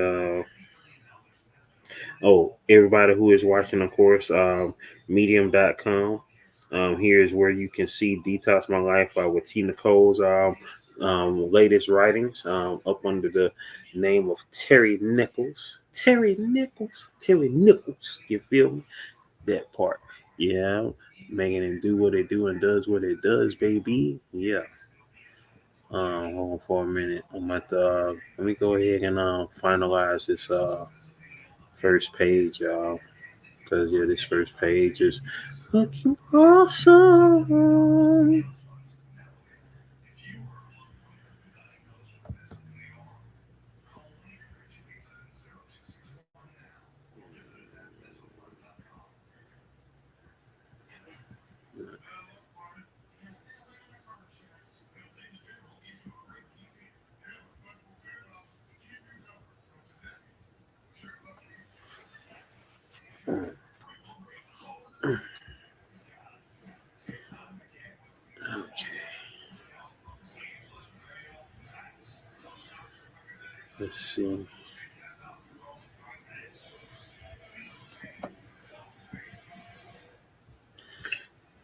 oh, everybody who is watching, of course, medium.com. Here is where you can see Detox My Life with T. Nicole's latest writings up under the name of Terry Nichols. Terry Nichols. Terry Nichols. You feel me? That part. Yeah. Making it do what it do and does what it does, baby. Yeah. Hold on for a minute. I'm at the, let me go ahead and finalize this first page, y'all. Because yeah, this first page is looking awesome. Let's see.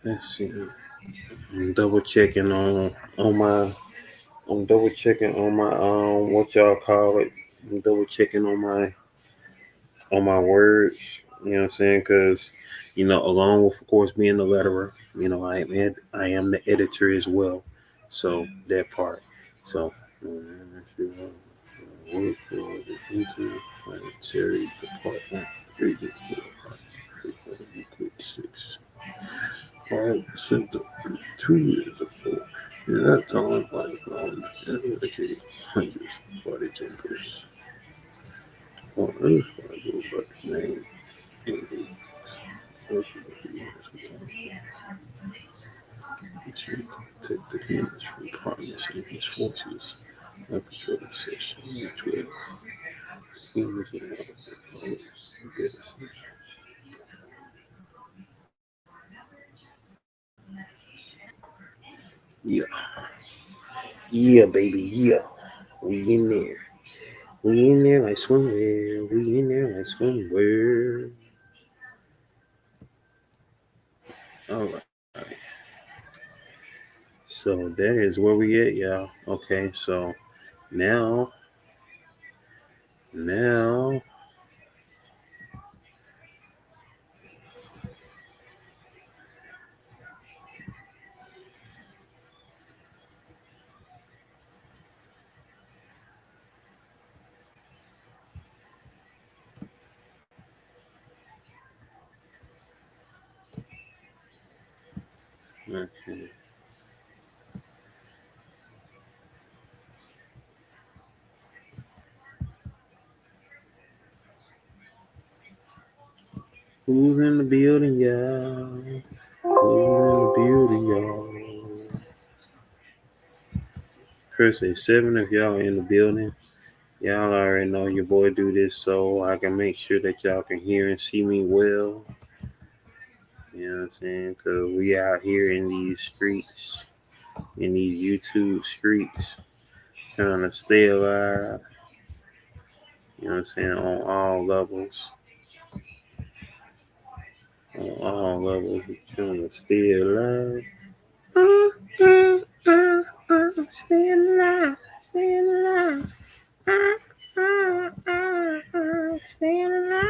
Let's see. I'm double checking on my. I'm double checking on my what y'all call it. I'm double checking on my words. You know what I'm saying? Because along with of course being the letterer, I am the editor as well. So that part. So work for the interplanetary department. Rated quick 5% of 2 years ago. In that time, I found and dedicated hundreds of body jumpers. On Earth, I go by the name Andy. To protect the humans from Primus and his forces. I patrol the section which will humans and other business. Yeah, yeah, baby, yeah. We in there. We in there like swimwear. We in there like swimwear. All right. So that is where we at, y'all. Okay, so now, now, okay. Who's in the building, y'all? Who's in the building, y'all? Per se, 7 of y'all in the building. Y'all already know your boy do this so I can make sure that y'all can hear and see me well. You know what I'm saying? Because we out here in these streets, in these YouTube streets, trying to stay alive. You know what I'm saying? On all levels. On all levels, we're trying to stay alive. Stay alive. Stay alive. Stay alive.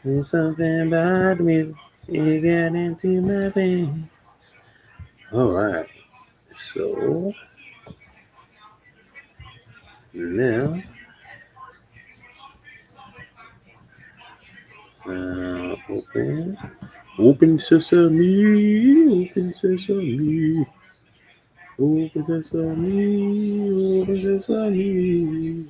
There's something about me. You got into my vein. All right. So now, open sesame, open sesame, open sesame, open sesame.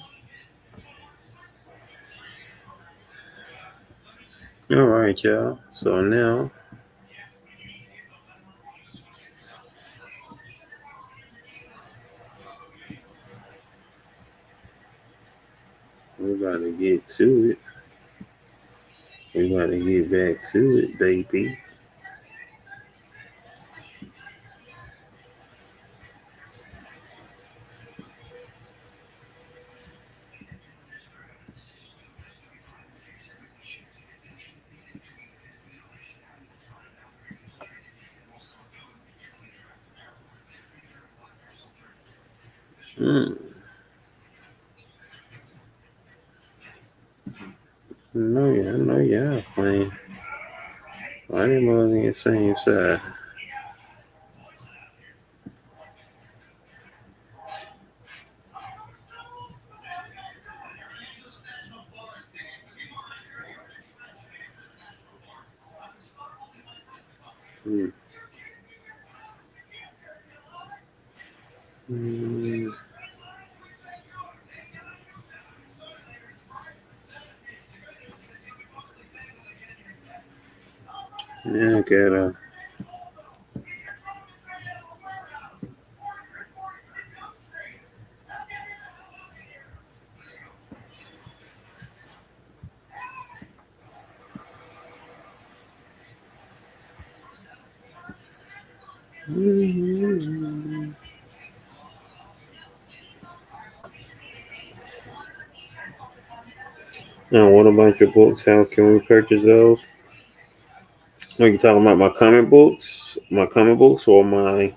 All right, y'all. So now we're about to get to it. We got to get back to it, baby. Mm. I know y'all playing. Why them on the same side? Mm. Mm. Yeah, I gotta. Mm. Now, what about your books? How can we purchase those? Are you talking about my comic books, or my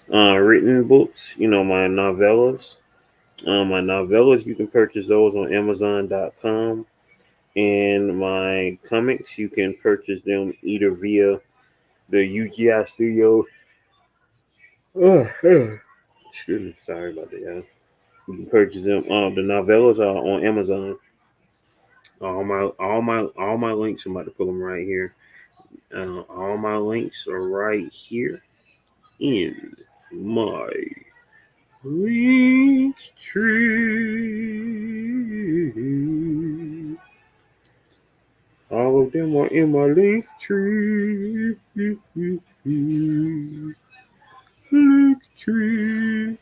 written books? You know, my novellas. My novellas, you can purchase those on Amazon.com, and my comics, you can purchase them either via the UGI Studios. Excuse me, sorry about that, y'all. You can purchase them. The novellas are on Amazon. All my links. I'm about to put them right here. All my links are right here in my link tree. All of them are in my link tree. Link tree.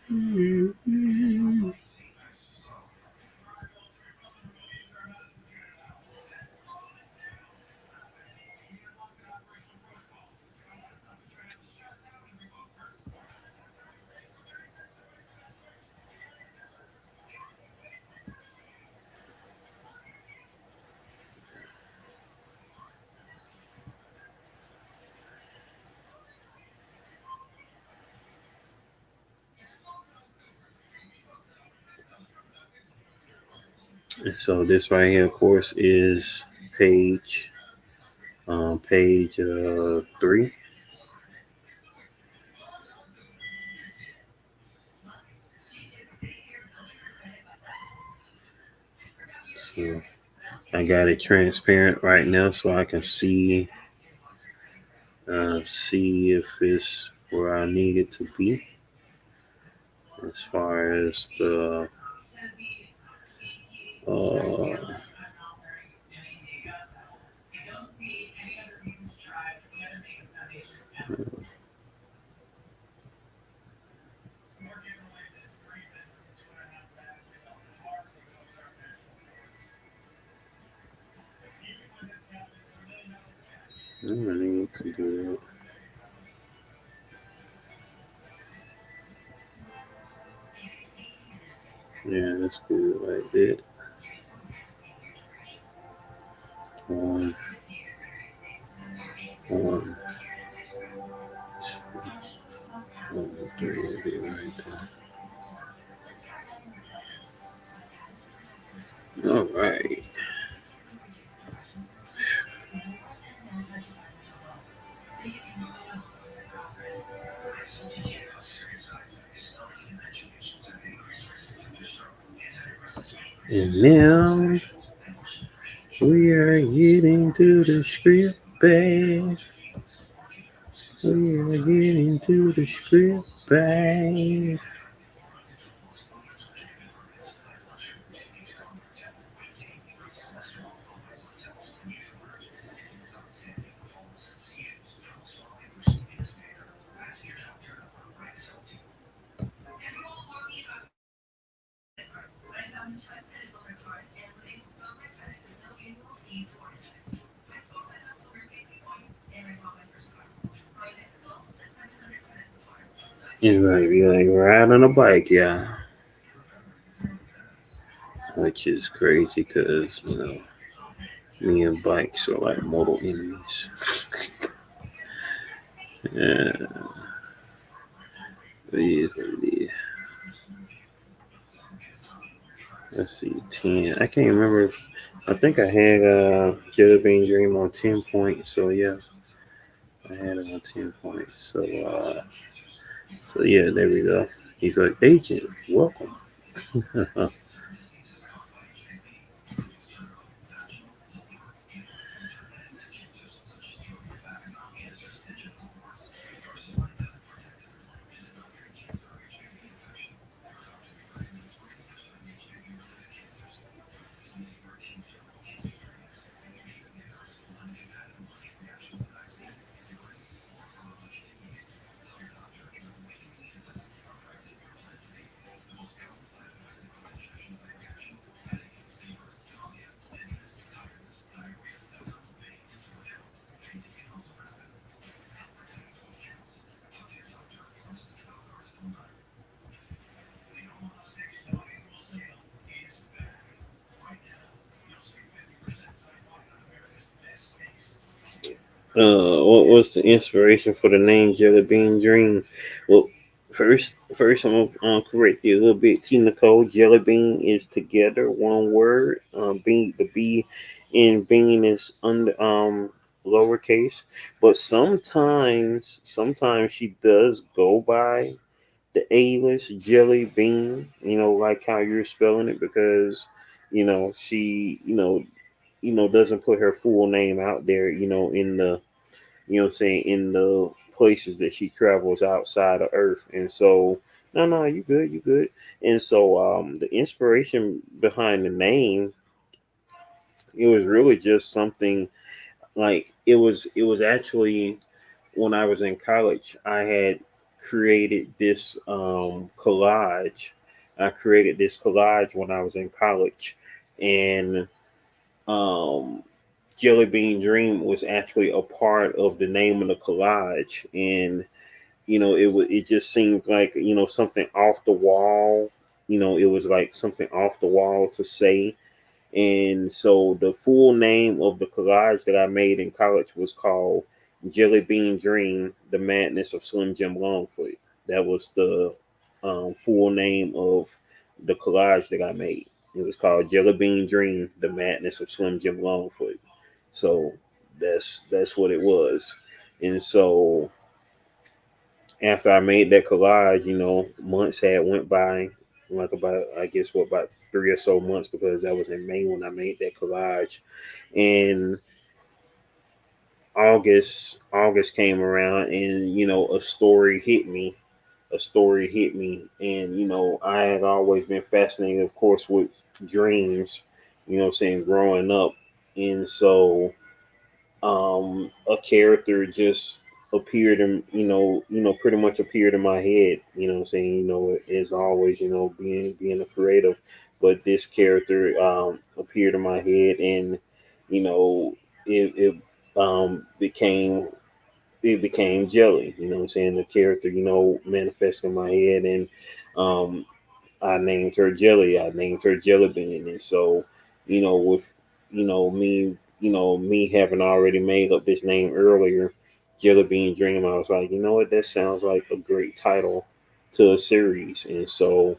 So this right here, of course, is page page 3. So I got it transparent right now, so I can see if it's where I need it to be as far as the uh, I need to do that. Yeah, that's good like that. One, one, two, 3, it'll be right there. All right. And now we are getting to the script, babe. We are getting to the script, babe. It's like you like ride on a bike, yeah, which is crazy because me and bikes are like mortal enemies. Yeah, yeah, yeah. Let's see, 10. I can't remember. I think I had Jelly Bean Dream on 10 points. So yeah, I had it on 10 points. So yeah, there we go. He's like, Agent, welcome. What was the inspiration for the name Jelly Bean Dream? Well, first I'm gonna correct you a little bit. T Nicole, Jelly Bean is together, one word. Bean, the B in Bean is under lowercase, but sometimes she does go by the A-list Jelly Bean. Like how you're spelling it, because she doesn't put her full name out there. In the in the places that she travels outside of Earth. And so, no, you good, you good. And so, the inspiration behind the name, it was really just something like it was actually when I was in college, I had created this collage. I created this collage when I was in college, and um, Jelly Bean Dream was actually a part of the name of the collage, and it just seemed like something off the wall. It was like something off the wall to say. And so the full name of the collage that I made in college was called Jelly Bean Dream: The Madness of Slim Jim Longfoot. That was the full name of the collage that I made. It was called Jelly Bean Dream: The Madness of Slim Jim Longfoot. So that's what it was. And so after I made that collage, months had went by, like about I guess what about 3 or so months, because that was in May when I made that collage. And August came around, and a story hit me, and I had always been fascinated, of course, with dreams, saying growing up. And so a character just appeared in pretty much appeared in my head, saying, as always, being a creative. But this character appeared in my head, and you know it became Jelly. The character manifested in my head, and um I named her Jelly. I named her Jelly Bean. And so, with me having already made up this name earlier, Jelly Bean Dream, I was like, you know what, that sounds like a great title to a series. And so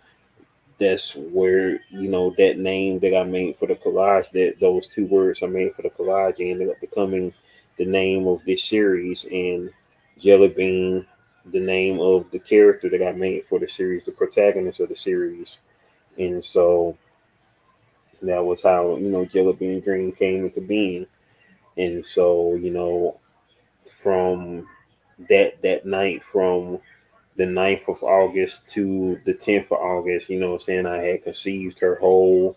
that's where that name that I made for the collage, that those two words I made for the collage, ended up becoming the name of this series. And Jelly Bean, the name of the character that I made for the series, the protagonist of the series. And so that was how Jelly Bean Dream came into being. And so from that night, from the 9th of August to the 10th of August, saying, I had conceived her whole,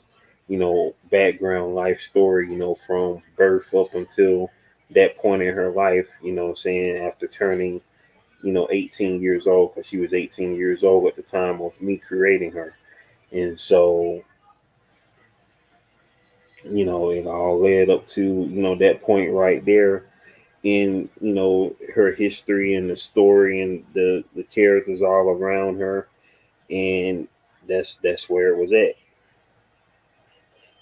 background life story, from birth up until that point in her life, saying after turning, 18 years old, because she was 18 years old at the time of me creating her. And so, it all led up to, that point right there. in her history and the story and the characters all around her, and that's where it was at.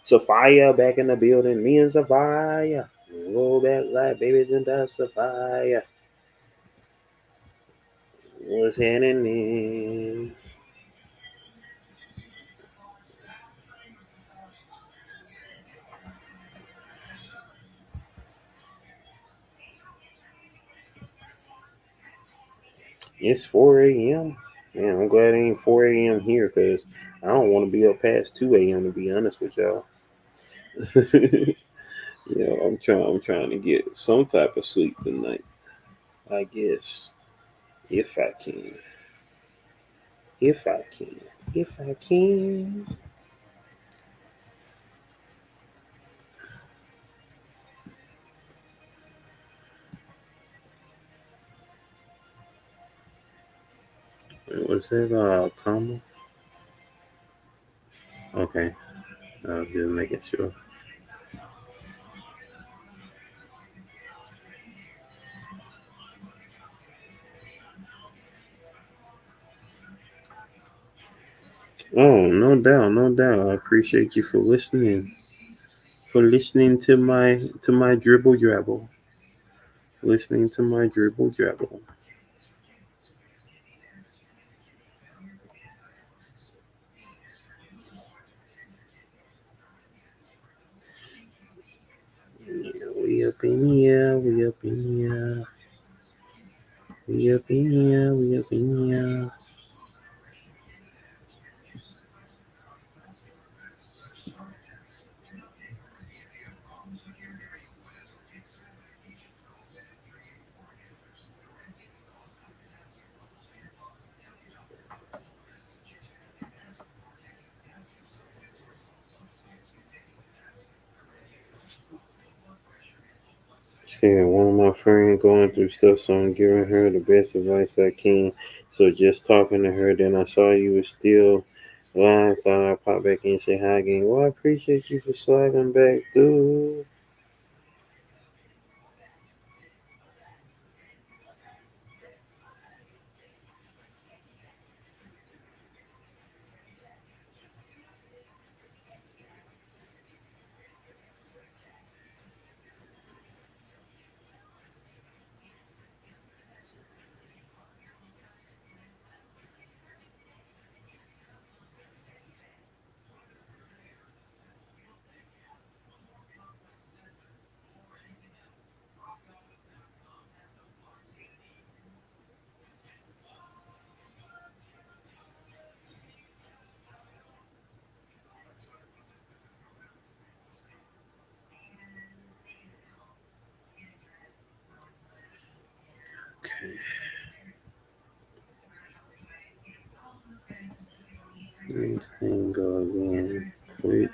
Sophia back in the building, me and Sophia roll back like babies and that's Sophia. What's happening? It's 4 a.m. Man, I'm glad it ain't 4 a.m. here because I don't want to be up past 2 a.m. to be honest with y'all. I'm trying to get some type of sleep tonight. I guess if I can, if I can, if I can. What's that? Comma? Okay, I was just making sure. Oh, no doubt, no doubt. I appreciate you for listening to my dribble drabble, listening to my dribble drabble. Yeah, we up in here, we up in here, we up in here, we up in here. Said one of my friends going through stuff, so I'm giving her the best advice I can. So just talking to her, then I saw you was still live. Thought I'd pop back in and say hi again. Well, I appreciate you for sliding back through. Okay, this thing go again. Quick.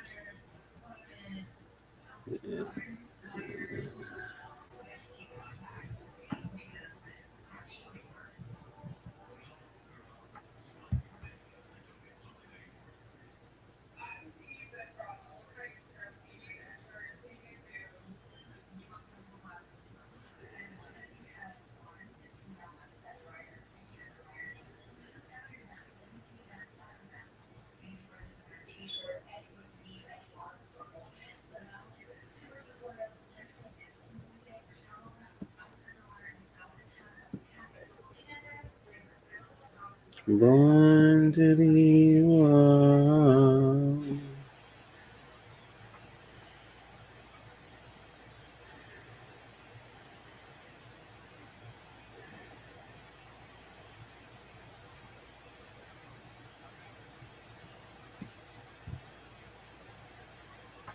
Born to be wild.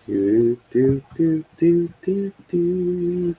Do, do, do, do, do, do.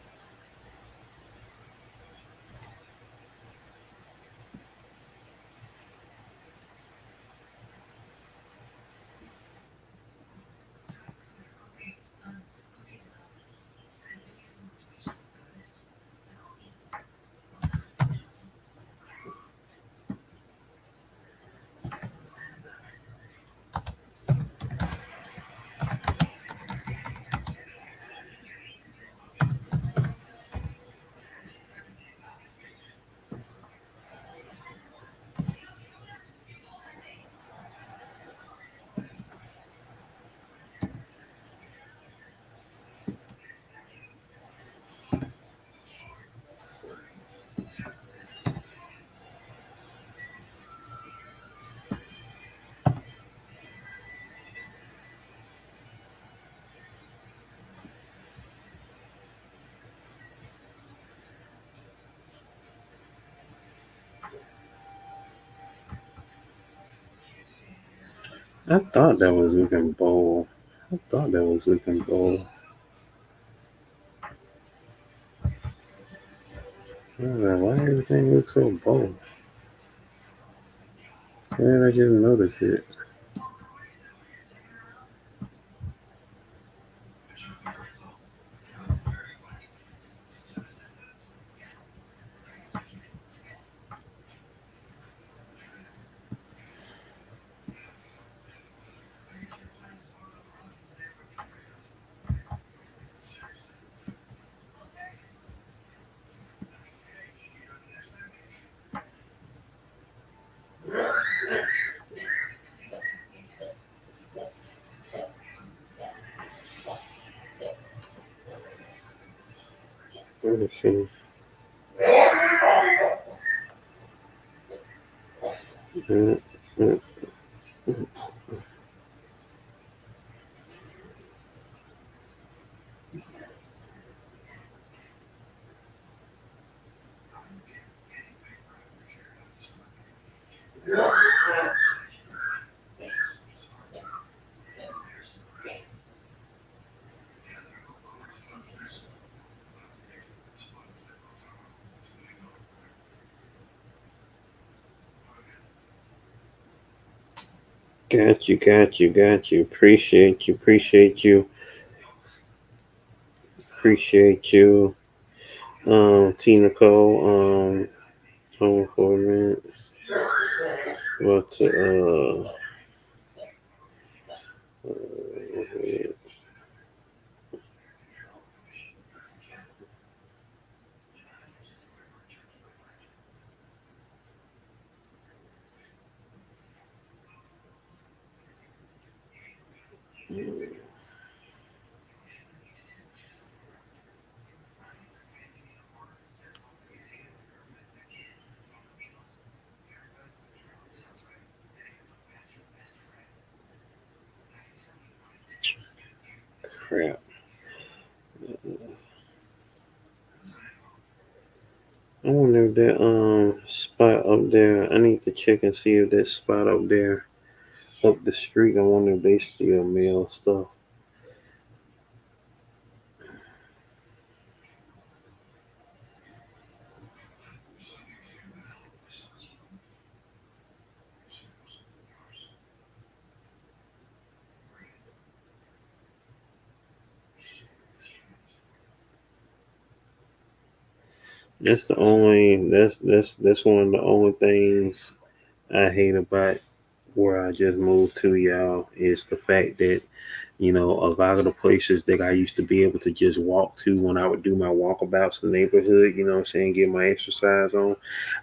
I thought that was looking bold. I thought that was looking bold. I don't know why everything looks so bold. Why did I just notice it? Let me see. Mm, mm. Got you, got you, got you. Appreciate you, appreciate you, appreciate you. Tina Cole, hold on for a minute. What, crap. I wonder if that spot up there. I need to check and see if that spot up there up the street. I wonder if they still mail stuff. That's one of the only things I hate about where I just moved to, y'all, is the fact that a lot of the places that I used to be able to just walk to when I would do my walkabouts the neighborhood, what I'm saying, get my exercise on,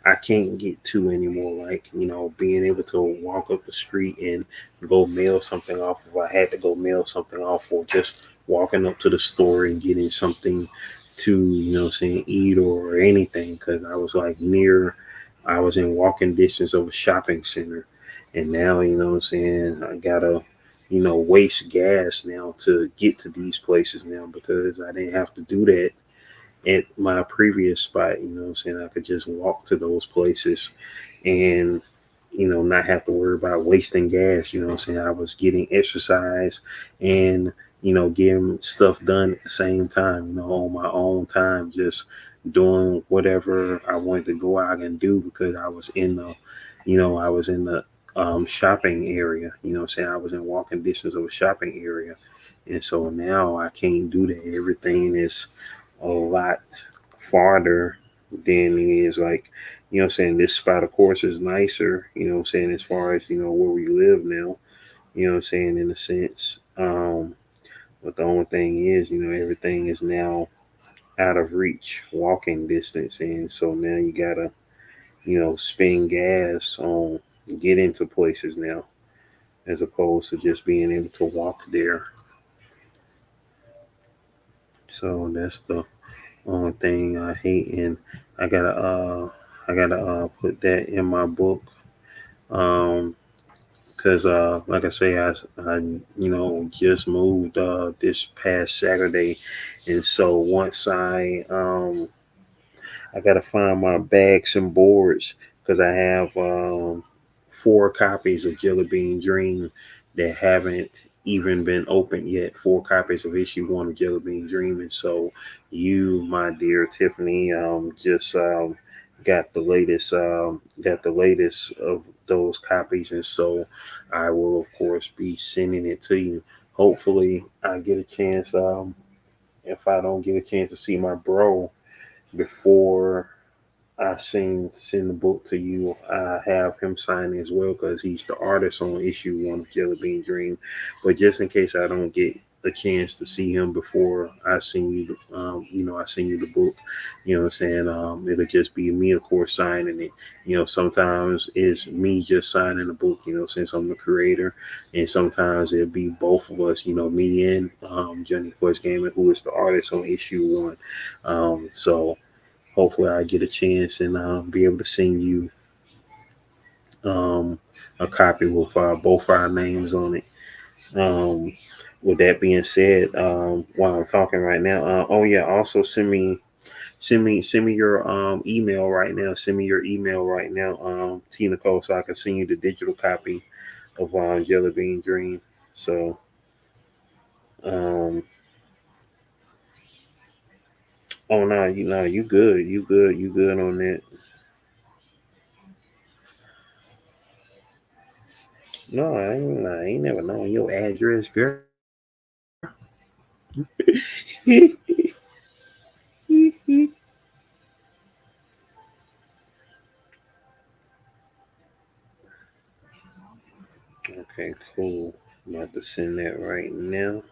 I can't get to anymore. Like, being able to walk up the street and go mail something off if I had to go mail something off, or just walking up to the store and getting something to, what I'm saying, eat or anything, because I was in walking distance of a shopping center. And now, what I'm saying, I gotta waste gas now to get to these places now, because I didn't have to do that at my previous spot. What I'm saying, I could just walk to those places and not have to worry about wasting gas. What I'm saying, I was getting exercise and getting stuff done at the same time, on my own time, just doing whatever I wanted to go out and do, because I was in the shopping area. What I'm saying, I was in walking distance of a shopping area. And so now I can't do that. Everything is a lot farther than it is. Like, what I'm saying, this spot of course is nicer, what I'm saying, as far as, where we live now, what I'm saying, in a sense. But the only thing is, everything is now out of reach, walking distance. And so now you gotta, spend gas on get into places now, as opposed to just being able to walk there. So that's the only thing I hate. And I gotta uh put that in my book. Because like I say, I just moved this past Saturday. And so once I gotta find my bags and boards, because I have 4 copies of Jelly Bean Dream that haven't even been opened yet. 4 copies of issue 1 of Jelly Bean Dream. And so you, my dear Tiffany, just got the latest of those copies. And so I will of course be sending it to you. Hopefully I get a chance, if I don't get a chance to see my bro before I send the book to you. I have him sign as well because he's the artist on issue 1 of Jelly Bean Dream. But just in case I don't get a chance to see him before I send you, I send you the book. You know what I'm saying? It'll just be me, of course, signing it. Sometimes it's me just signing the book. Since I'm the creator, and sometimes it'll be both of us. Me and Johnny Quest Gaming, who is the artist on issue 1. So hopefully I get a chance and be able to send you um, a copy with both our names on it. Um, with that being said, while I'm talking right now, oh yeah, also send me your email right now. Send me your email right now, Tina Cole, so I can send you the digital copy of Jelly Bean Dream. So, um, oh no, you good, you good on that. No, I ain't never known your address, girl. Okay, cool. I'm about to send that right now.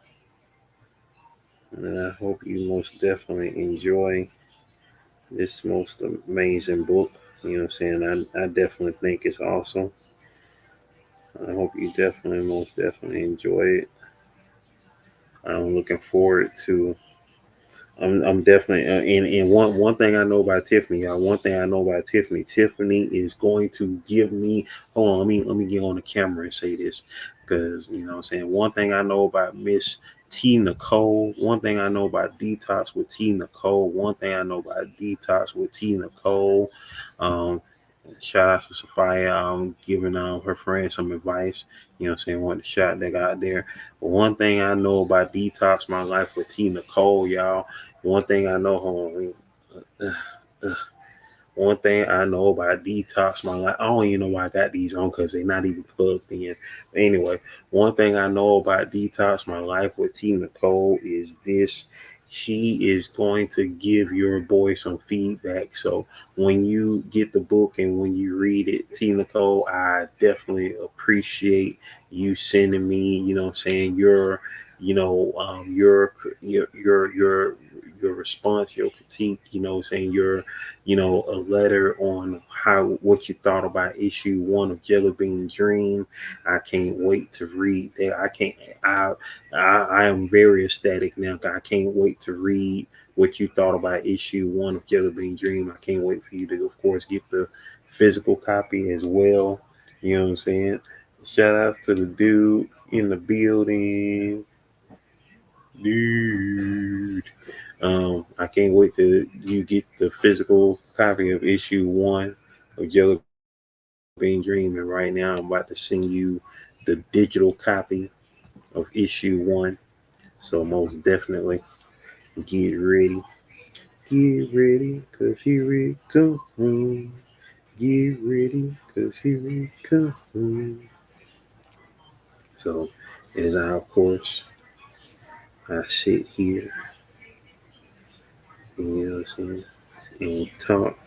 And I hope you most definitely enjoy this most amazing book. You know what I'm saying? I definitely think it's awesome. I hope you definitely, most definitely enjoy it. I'm looking forward to. I'm definitely and one thing I know about Tiffany, y'all. One thing I know about Tiffany. Tiffany is going to give me. Hold on, let me get on the camera and say this, because what I'm saying. One thing I know about Miss T Nicole. One thing I know about Detox with T Nicole. One thing I know about Detox with T Nicole. Um, Shout out to Sophia, giving her friend some advice. What I'm saying, one the shot that got there. But one thing I know about Detox My Life with T Nicole, y'all. One thing I know, hold on. One thing I know about Detox My Life, I don't even know why I got these on because they're not even plugged in. But anyway, one thing I know about Detox My Life with T Nicole is this. She is going to give your boy some feedback. So when you get the book and when you read it, T Nicole, I definitely appreciate you sending me, what I'm saying, you know, um, your your your your your response, your critique, saying a letter on how what you thought about issue 1 of Jelly Bean Dream. I can't wait to read that. I am very ecstatic now. I can't wait to read what you thought about issue 1 of Jelly Bean Dream. I can't wait for you to, of course, get the physical copy as well. You know what I'm saying? Shout outs to the dude in the building. Dude. I can't wait till you get the physical copy of issue 1 of Jelly Bean Dream. And right now, I'm about to send you the digital copy of issue 1. So most definitely get ready. Get ready, cause here we come. Get ready, cause here we come. So as I, of course, I sit here, you know what I'm saying, and talk.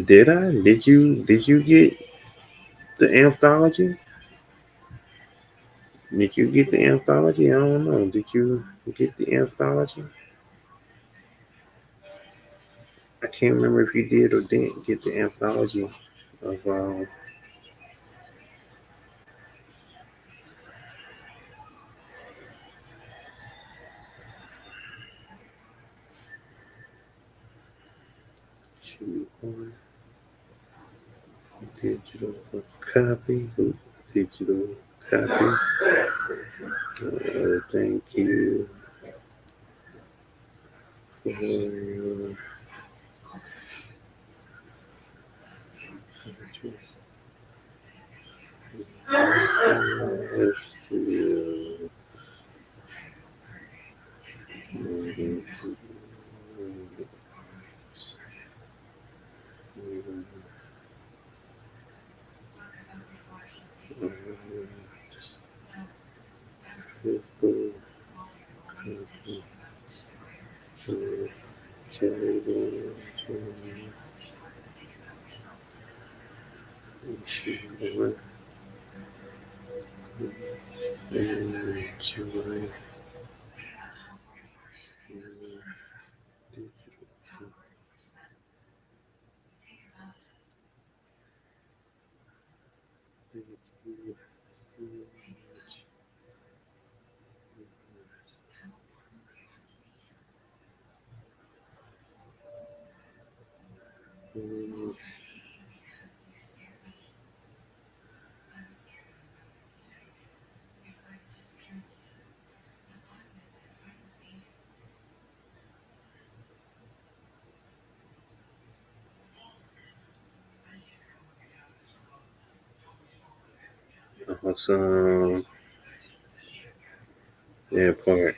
Did I? Did you get the anthology? Did you get the anthology? I don't know. Did you get the anthology? I can't remember if you did or didn't get the anthology of shoot, digital copy. Digital copy. Thank you for your Awesome. That part.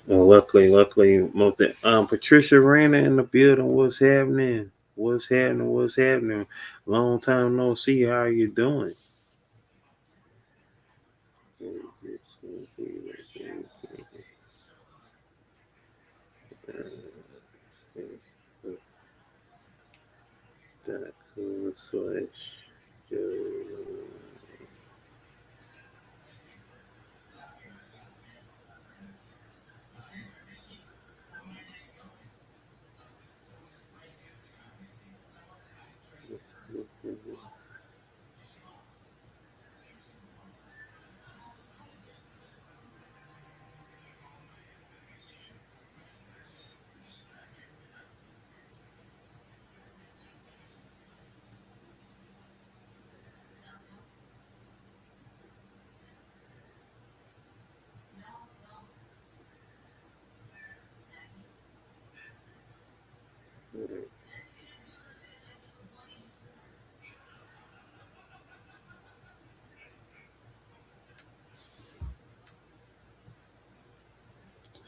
Well, luckily, most Patricia Rana in the building. What's happening? What's happening? What's happening? Long time no see. How you doing? Slash.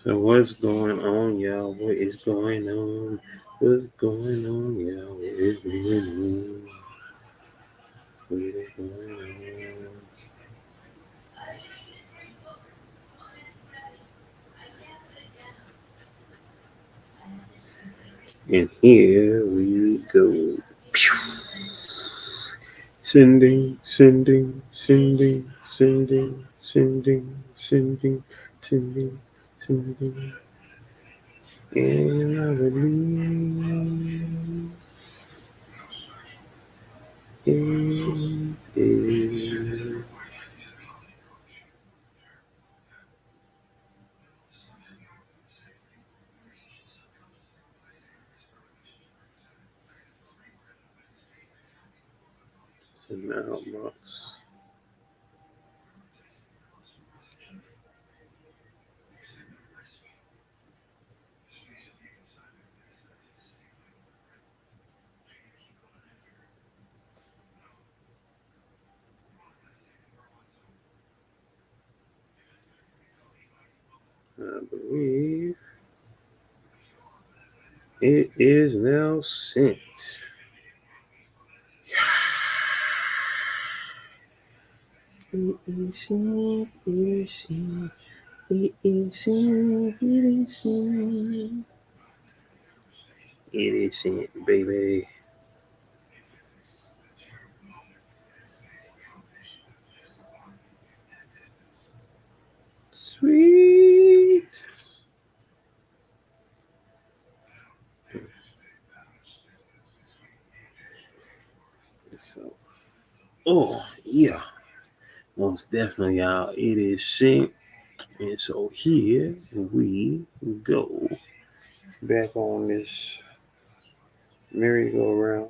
So what's going on, y'all? What is going on? What's going on, y'all? What is going on? What is going on? And here we go. Sending, sending, sending, sending, sending, sending, sending, sending. And I believe it is. So now, Max. I believe it is now sent. It is sent. It is sent. It is sent. It is sent. It is sent, baby. Sweet. So, oh yeah, most definitely, y'all. It is sent, and so here we go back on this merry-go-round.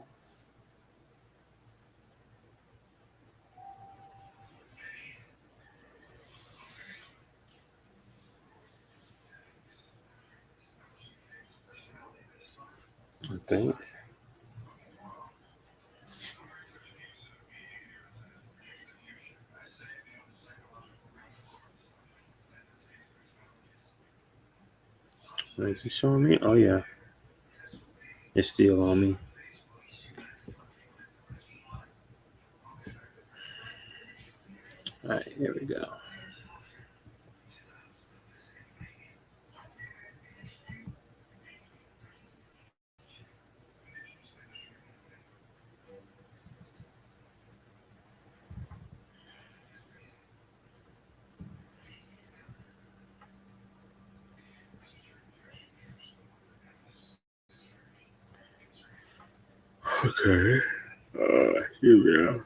I think. Is it showing me? Oh yeah, it's still on me. All right, here we go. Okay. Here we go.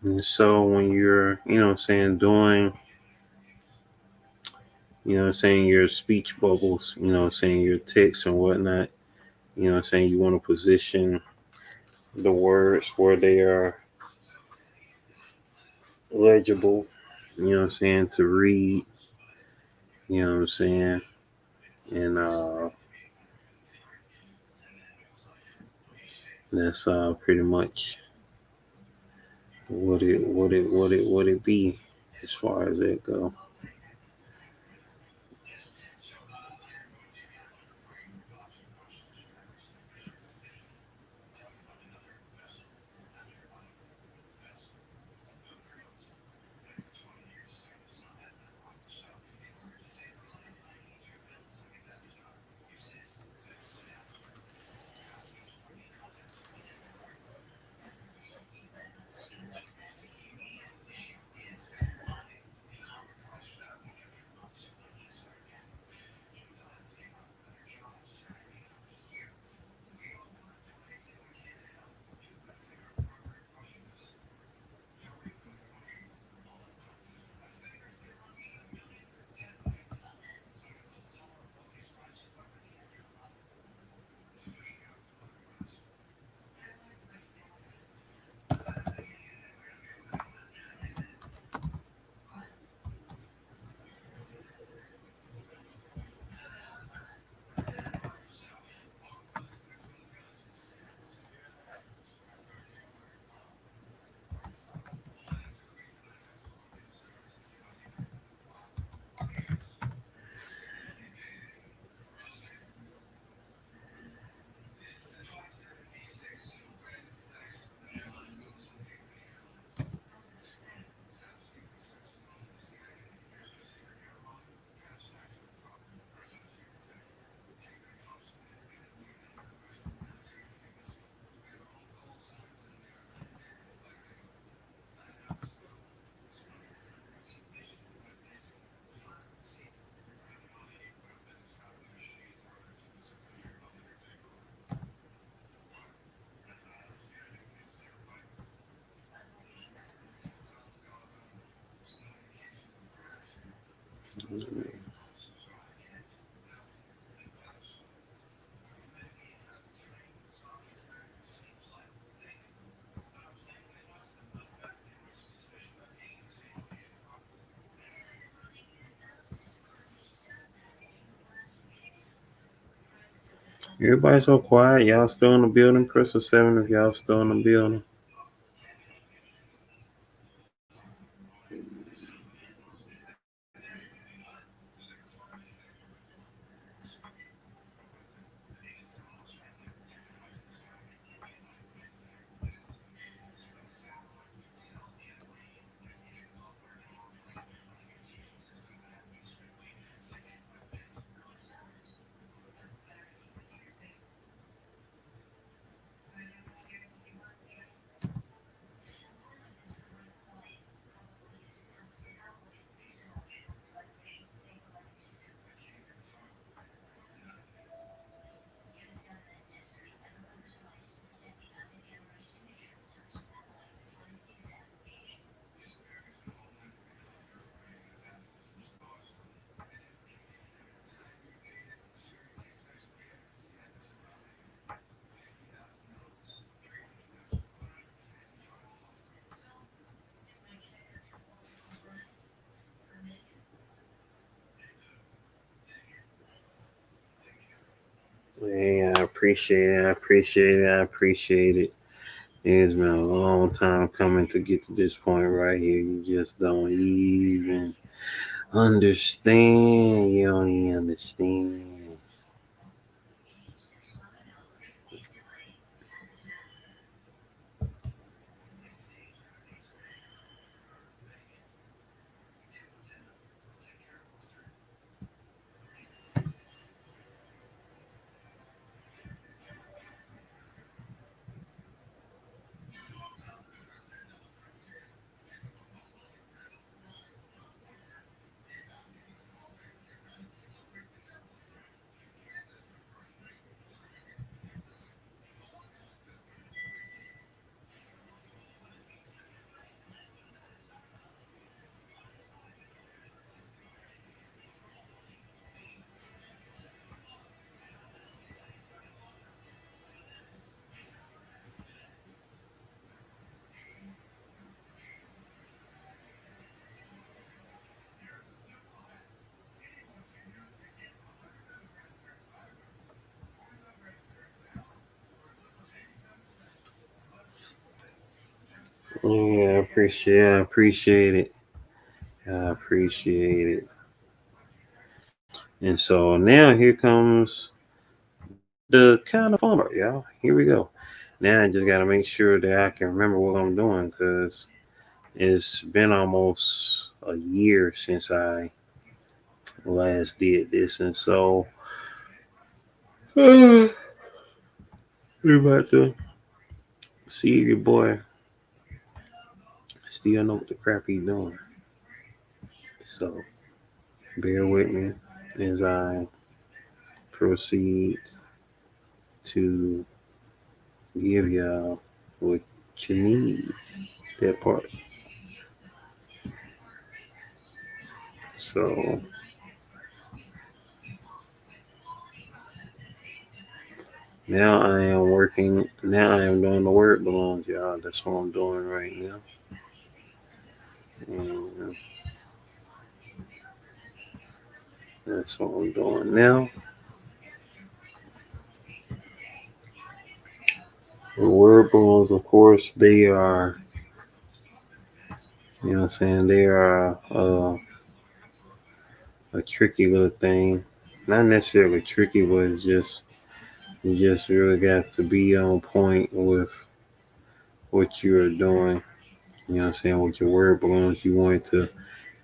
And so when you're, doing, your speech bubbles, your ticks and whatnot, you want to position the words where they are legible, to read, you know what I'm saying? And that's pretty much what it be as far as that go. Everybody so quiet. Y'all still in the building? Press a 7 if y'all still in the building. appreciate it. I appreciate it. I appreciate it. It's been a long time coming to get to this point right here. You just don't even understand. You don't even understand. Yeah, I appreciate. I appreciate it. I appreciate it. And so now here comes the kind of fun part, y'all. Here we go. Now I just gotta make sure that I can remember what I'm doing because it's been almost a year since I last did this, and so we're about to see if your boy still know what the crap he's doing. So bear with me as I proceed to give y'all what you need. That part. So now I am working. Now I am doing the word balloons, y'all. That's what I'm doing right now. And that's what I'm doing now. The word balloons, of course, they are. You know what I'm saying? They are a tricky little thing. Not necessarily tricky, but it's just you just really got to be on point with what you're doing. You know what I'm saying? With your word balloons, you want it to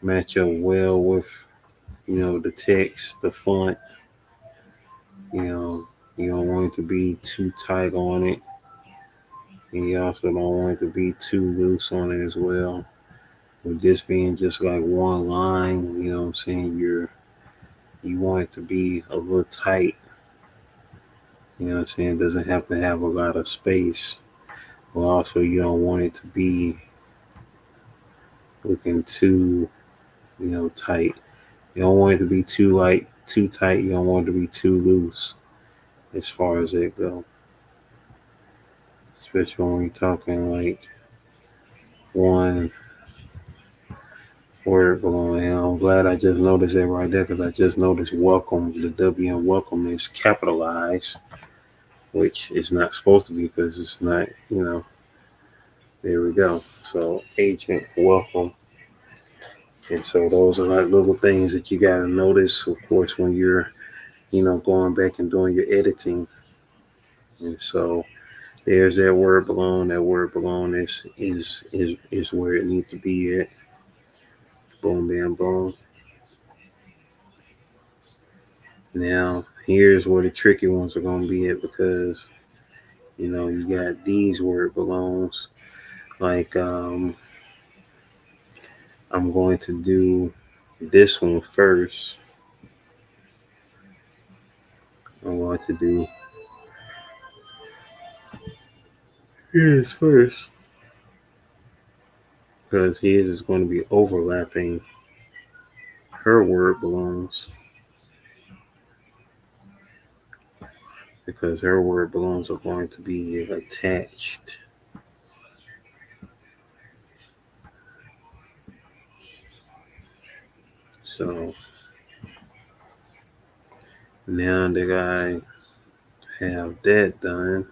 match up well with, the text, the font. You know, you don't want it to be too tight on it. And you also don't want it to be too loose on it as well. With this being just like one line, you know what I'm saying? You want it to be a little tight. You know what I'm saying? It doesn't have to have a lot of space. But also you don't want it to be looking too, tight. You don't want it to be too light, too tight. You don't want it to be too loose as far as it go. Especially when we're talking like one word balloon. And I'm glad I just noticed that right there because I just noticed welcome. The W in welcome is capitalized, which is not supposed to be because it's not, there we go. So agent welcome. And so those are like little things that you gotta notice, of course, when you're, going back and doing your editing. And so there's that word balloon. That word balloon is where it needs to be at. Boom, bam, boom. Now here's where the tricky ones are gonna be at because you got these word balloons. Like I'm going to do this one first. I'm going to do his first because his is going to be overlapping her word balloons because her word balloons are going to be attached. So now that I have that done.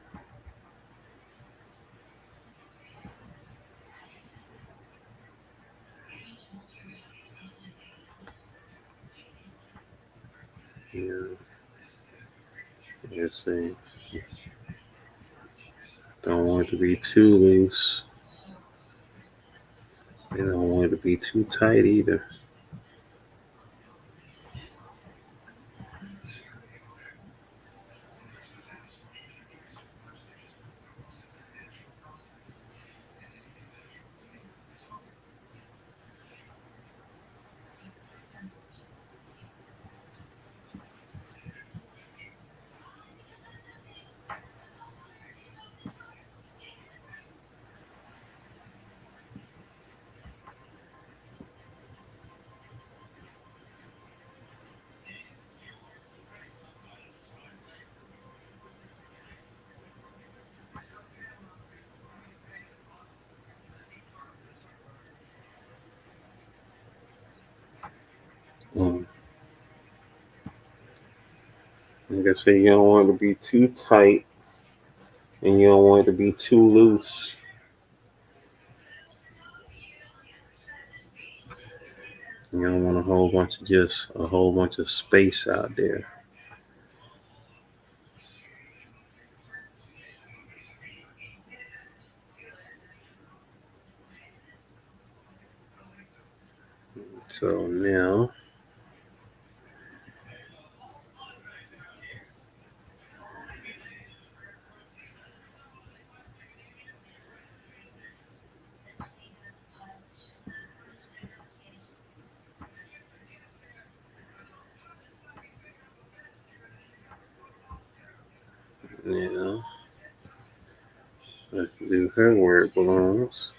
Yeah, let's see. Don't want it to be too loose. You don't want it to be too tight either. Um, like I say, you don't want it to be too tight, and you don't want it to be too loose. You don't want a whole bunch of space out there. So now, now let's do her where it belongs.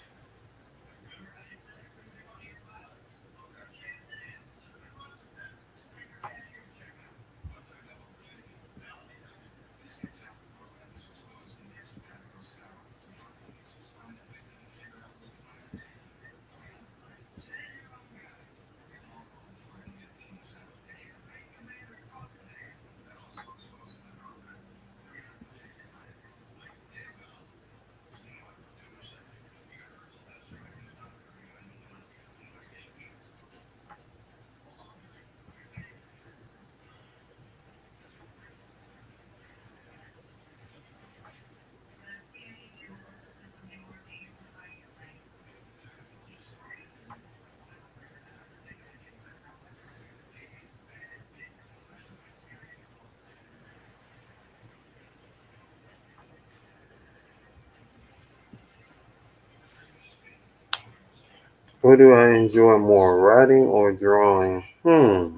What do I enjoy more, writing or drawing? Now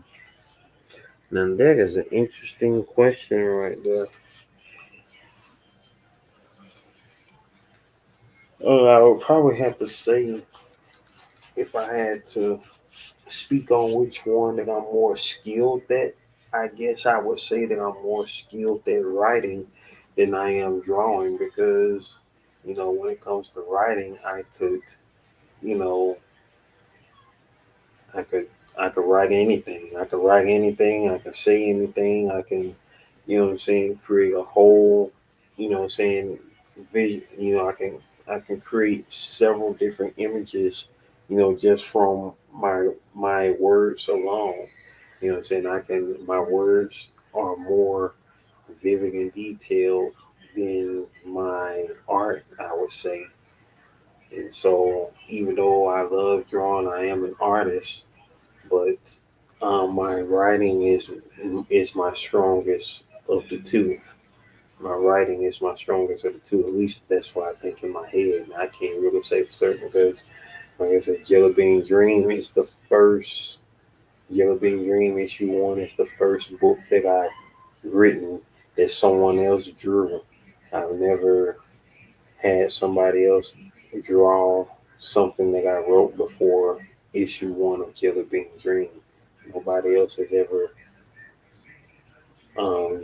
that is an interesting question right there. I would probably have to say, if I had to speak on which one that I'm more skilled at, I guess I would say that I'm more skilled at writing than I am drawing, because, when it comes to writing, you know, I could I could write anything. I could write anything. I can say anything. I can, create a whole, vision. I can create several different images, just from my words alone. I can my words are more vivid and detailed than my art, I would say. And so, even though I love drawing, I am an artist, but my writing is my strongest of the two. My writing is my strongest of the two. At least that's what I think in my head. I can't really say for certain, because, like I said, Jelly Bean Dream is the first. Jelly Bean Dream issue 1 is the first book that I've written that someone else drew. I've never had somebody else draw something that I wrote before issue 1 of Jelly Bean Dream. Nobody else has ever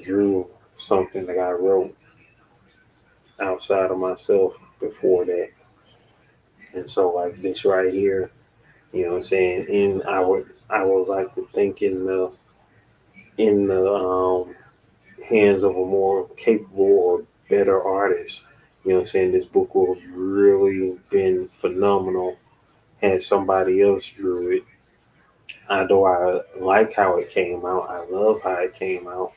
drew something that I wrote outside of myself before that. And so, like this right here, what I'm saying, and I would like to think in the hands of a more capable or better artist. You know what I'm saying? This book would have really been phenomenal had somebody else drew it. Although I like how it came out, I love how it came out,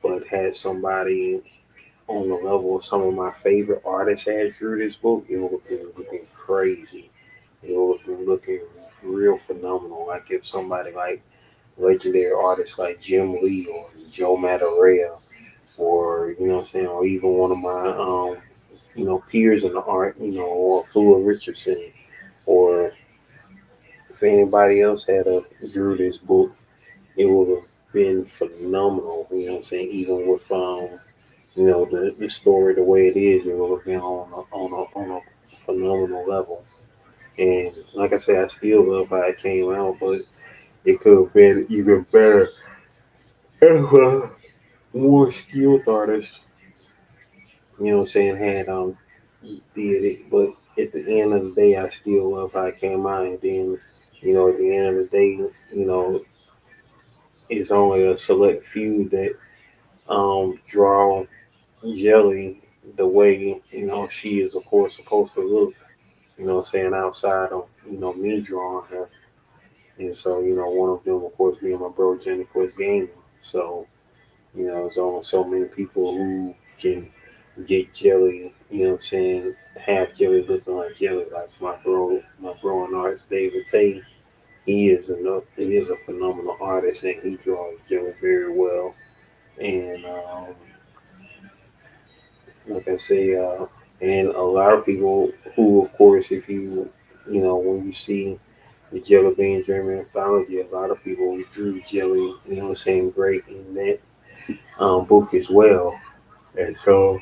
but had somebody on the level of some of my favorite artists had drew this book, it would have been looking crazy. It would have been looking real phenomenal. Like if somebody like legendary artists like Jim Lee or Joe Madureira, or you know what I'm saying, or even one of my peers in the art, or Flua Richardson, or if anybody else had a drew this book, it would have been phenomenal. You know what I'm saying? Even with the story the way it is, it would have been on a phenomenal level. And like I said, I still love how it came out, but it could have been even better if more skilled artists, you know what I'm saying, had did it. But at the end of the day, I still love how it came out. And then, at the end of the day, you know, it's only a select few that draw Jelly the way she is, of course, supposed to look. You know what I'm saying, outside of me drawing her. And so, one of them, of course, being my bro, Jenny Quest Gaming. So, there's only so many people who can get Jelly, you know what I'm saying, have Jelly looking like Jelly. Like my bro in arts, David Tay, he is a phenomenal artist and he draws Jelly very well. And like I say, and a lot of people who, of course, if when you see the Jelly Bean Dream Anthology, a lot of people drew Jelly, saying great in that book as well. And so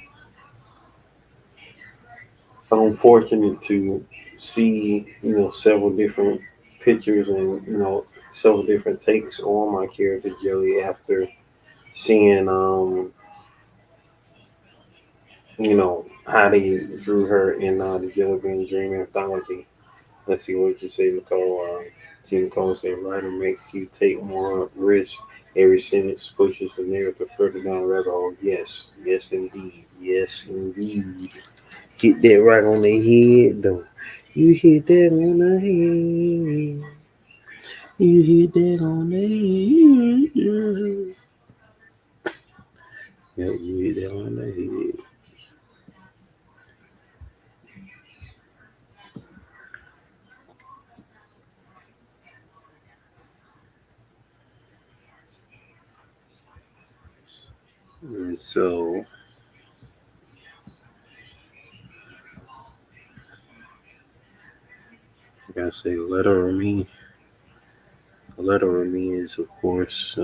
I'm fortunate to see, several different pictures and, several different takes on my character Jelly after seeing, how they drew her in the Jelly Bean Dream Anthology. Let's see what you say, Nicole. T. Nicole said, writer makes you take more risk. Every sentence pushes the narrative further down the rabbit hole. Yes, yes, indeed. Yes, indeed. Get that right on the head, though. You hit that on the head. You hit that on the head. Yeah, you hit that on the head. And so, I gotta say, letter of me. A letter of me is, of course,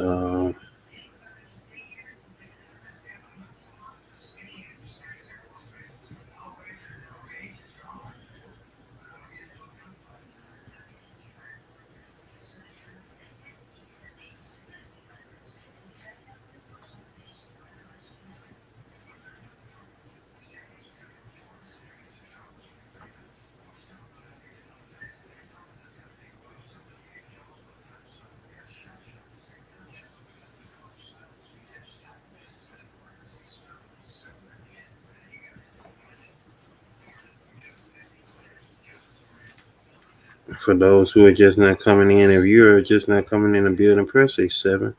for those who are just not coming in. If you're just not coming in the building, press a 7.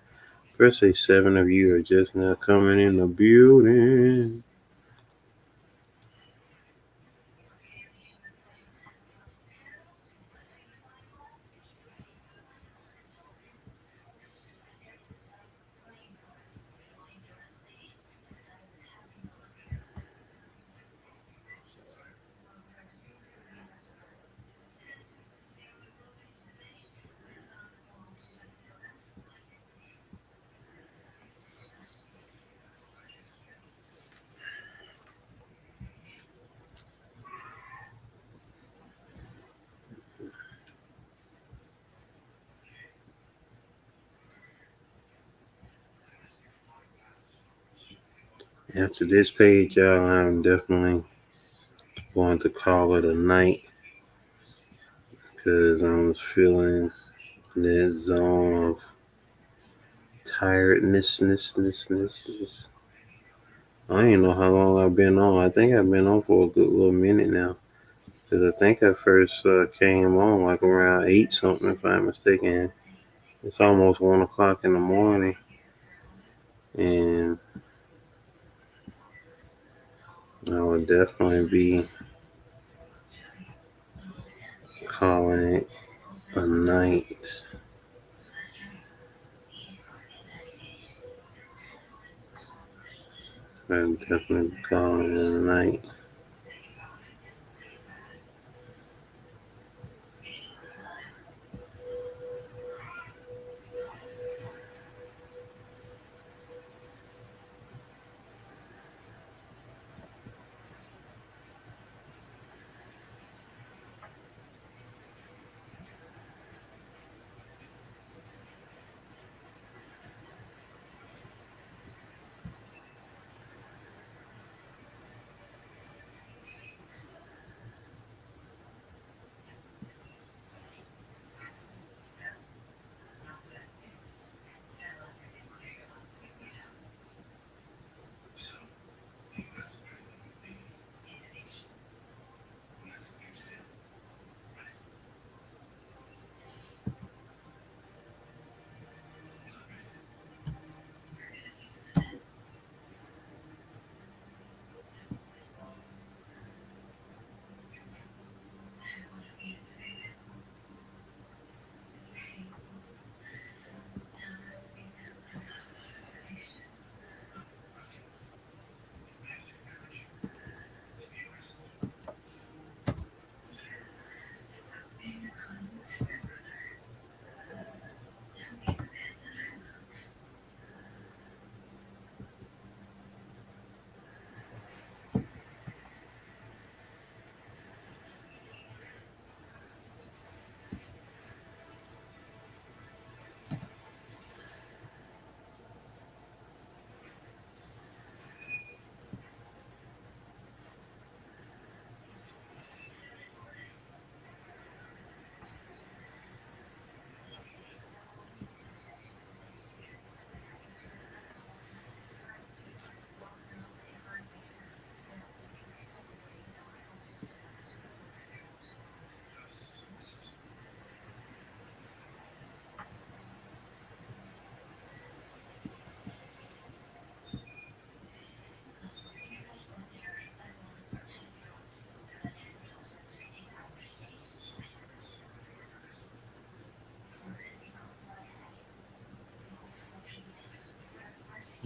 Press a 7 if you are just not coming in the building. After this page, y'all, I'm definitely going to call it a night because I'm feeling that zone of tiredness. I don't even know how long I've been on. I think I've been on for a good little minute now. Because I think I first came on like around 8 something, if I'm mistaken. It's almost 1 o'clock in the morning. And I would definitely be calling it a night. I'd definitely be calling it a night.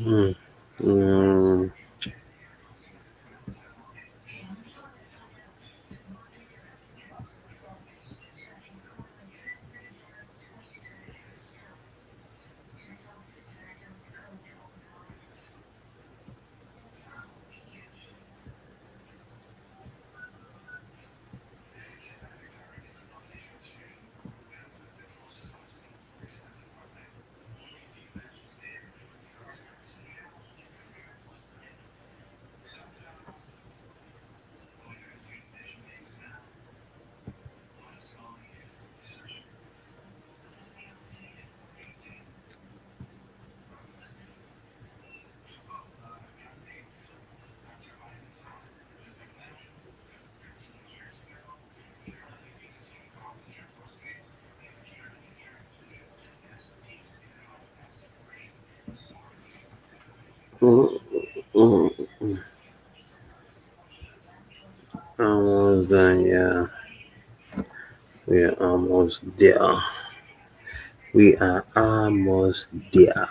Mm. Mm. Mm. Mm. Almost done, yeah. We're almost there. We are almost there.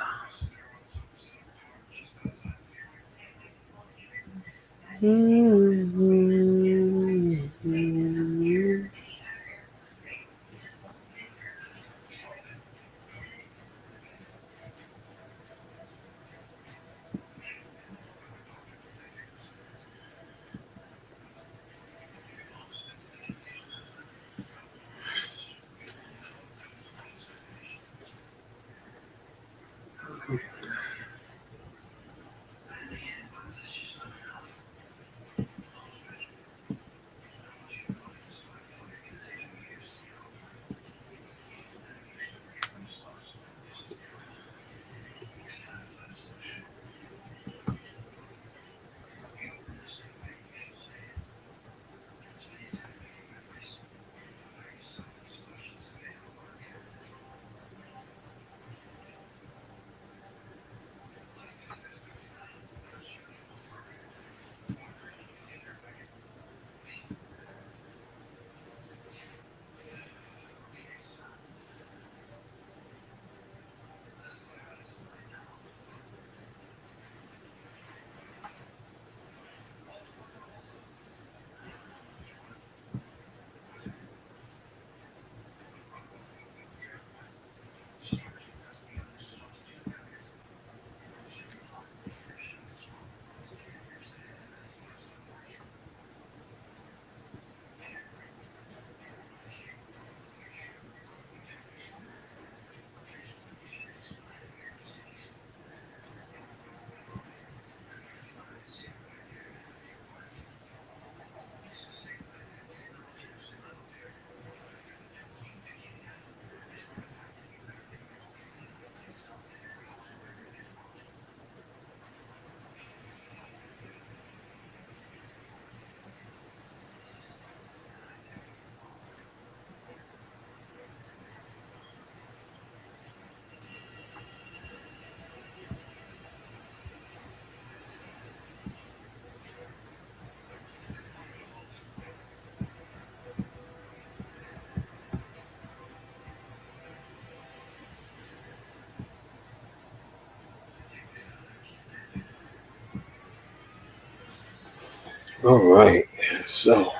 All right. So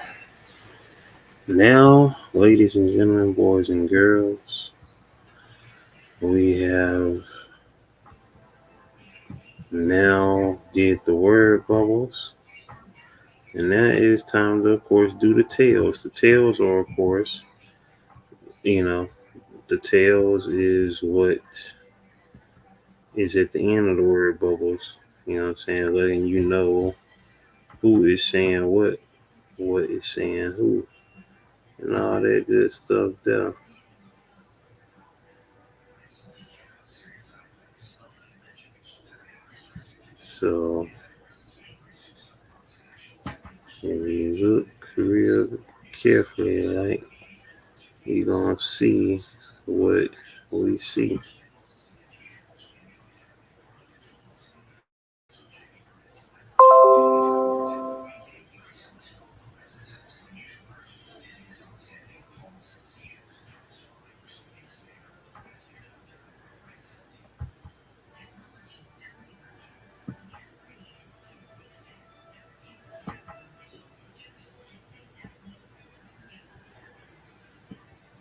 now, ladies and gentlemen, boys and girls, we have now did the word bubbles. And now it is time to, of course, do the tails. The tails are, of course, you know, the tails is what is at the end of the word bubbles. You know what I'm saying? Letting you know who is saying what is saying who, and all that good stuff there. So if you look real carefully, like you gonna see what we see.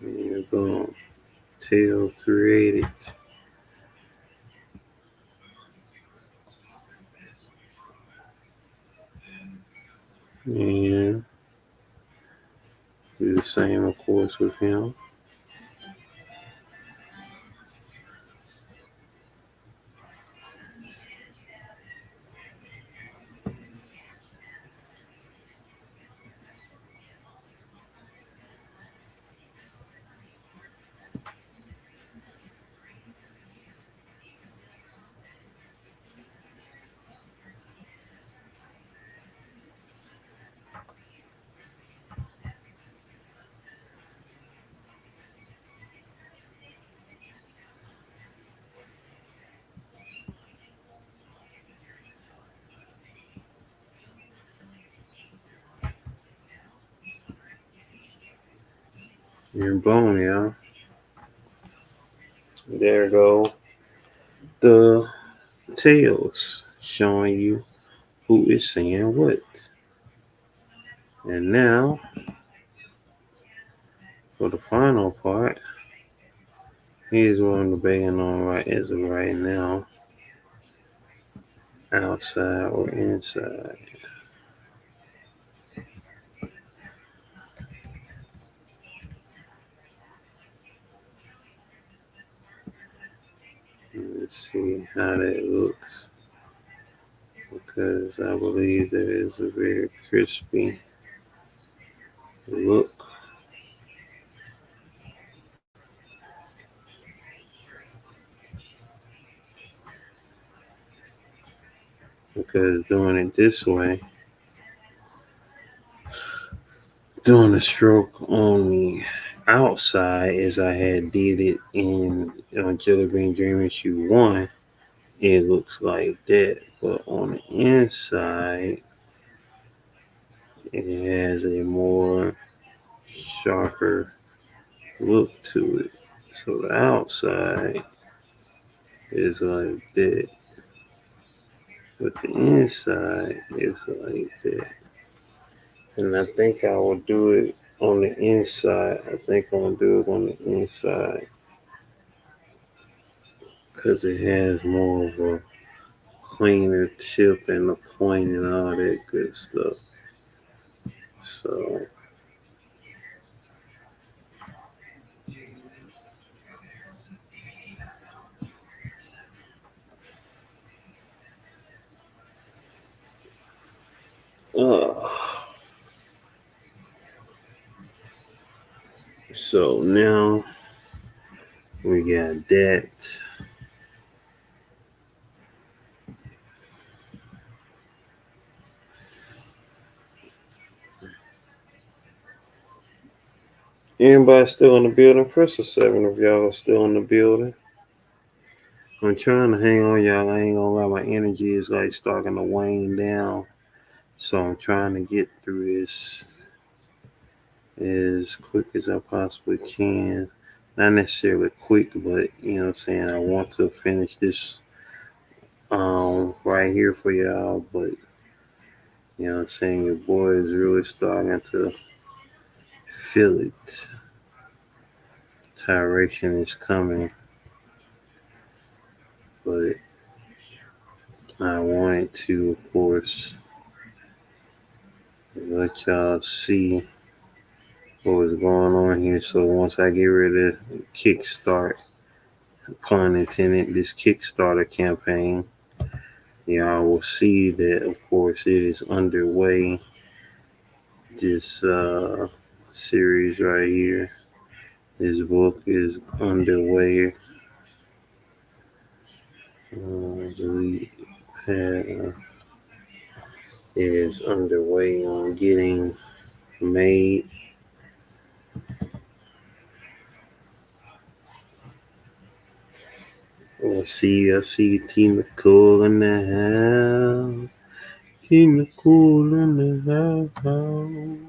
And you're gonna tell created. And do the same, of course, with him. You're blown, y'all. There go the tails showing you who is saying what. And now for the final part, here's what I'm debating on right as of right now, outside or inside. Let's see how that looks, because I believe there is a very crispy look. Because doing it this way, doing the stroke on the outside as I had did it in Jelly Bean Dream Issue 1, it looks like that. But on the inside, it has a more sharper look to it. So the outside is like that, but the inside is like that. And I think I will do it on the inside. I think I'm gonna do it on the inside because it has more of a cleaner tip and a point and all that good stuff. So, uh, so now we got that. Anybody still in the building? Press a 7 if y'all are still in the building. I'm trying to hang on, y'all. I ain't gonna lie, my energy is like starting to wane down. So I'm trying to get through this as quick as I possibly can. Not necessarily quick, but you know what I'm saying, I want to finish this right here for y'all, but You know what I'm saying? Your boy is really starting to feel it. Tiration is coming, but I wanted to, of course, let y'all see what was going on here. So once I get ready to kickstart, pun intended, this Kickstarter campaign, y'all will see that, of course, it is underway. This series right here, this book is underway. I believe is underway on getting made. I see Tina Cole in the house. Tina Cole in the house.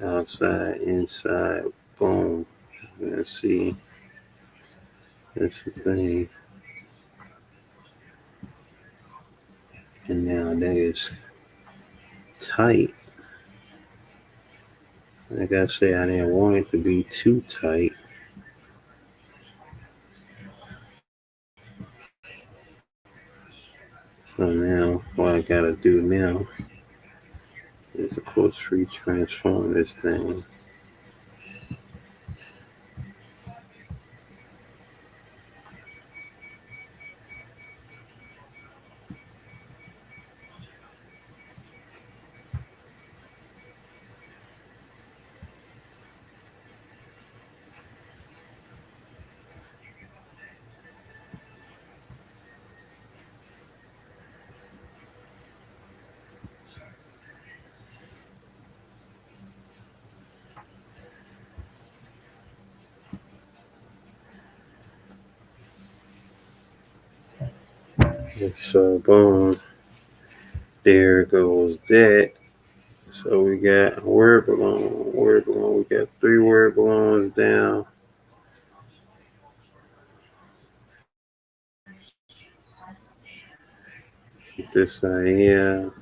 Outside, inside, boom. Let's see. That's the thing. And now that is tight. Like I say, I didn't want it to be too tight. So now, what I gotta do now is, of course, transform this thing. So, boom. There goes that. So we got word balloon, word balloon. We got 3 word balloons down. This side here.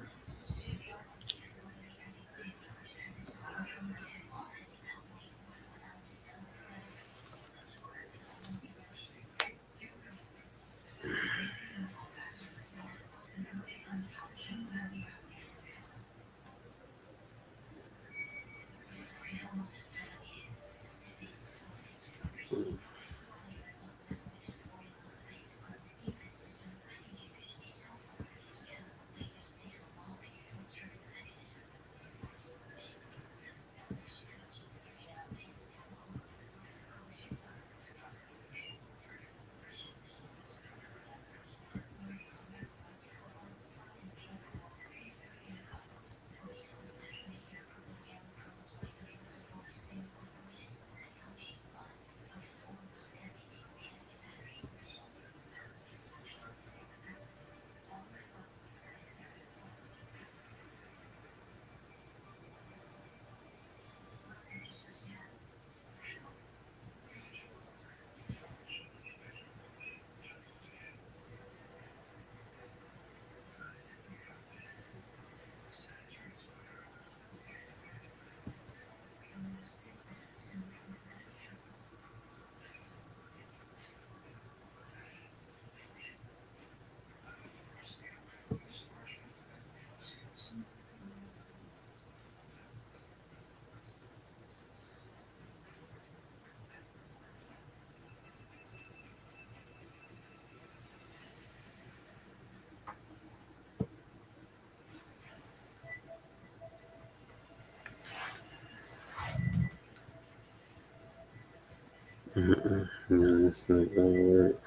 No, that's not gonna work.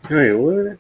Hey, what?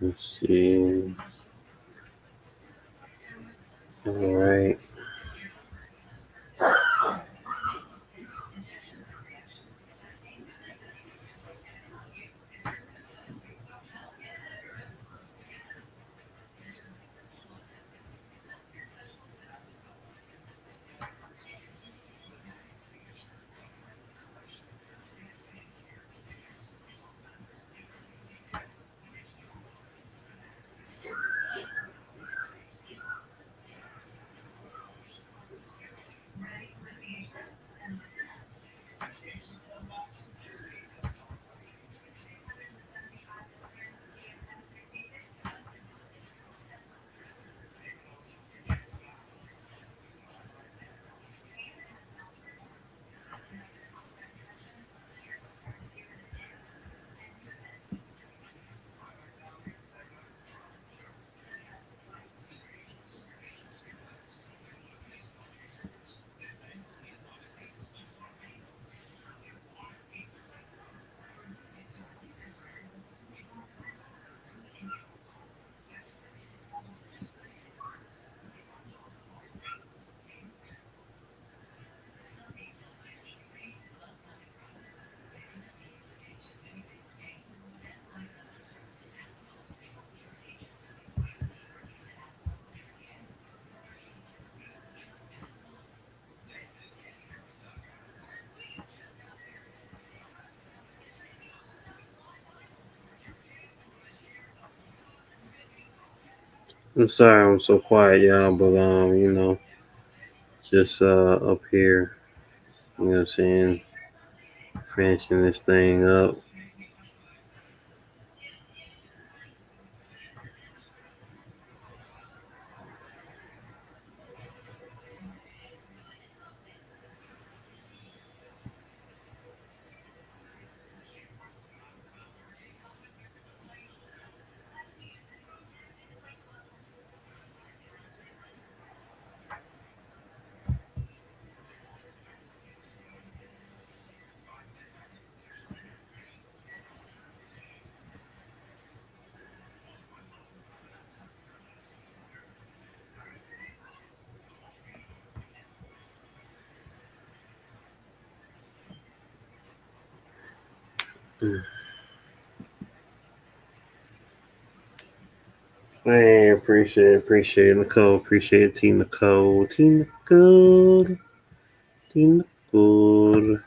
Let's see. All right. I'm sorry I'm so quiet, y'all, but just up here, you know what I'm saying, finishing this thing up. Man, appreciate Nicole, appreciate T Nicole, T Nicole, T Nicole.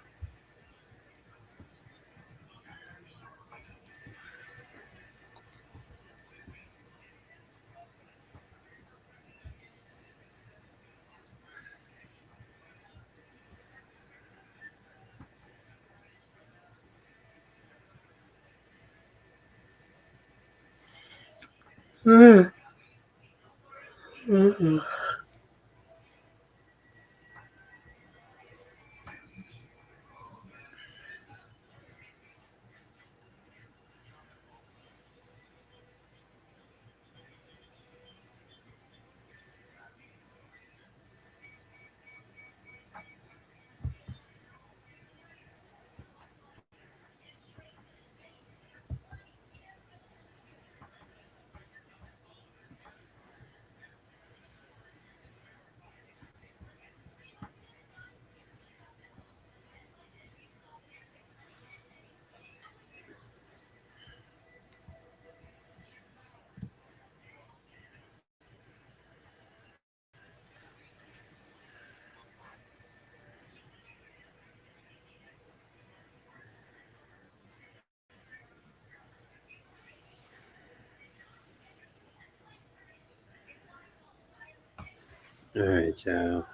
All right, y'all.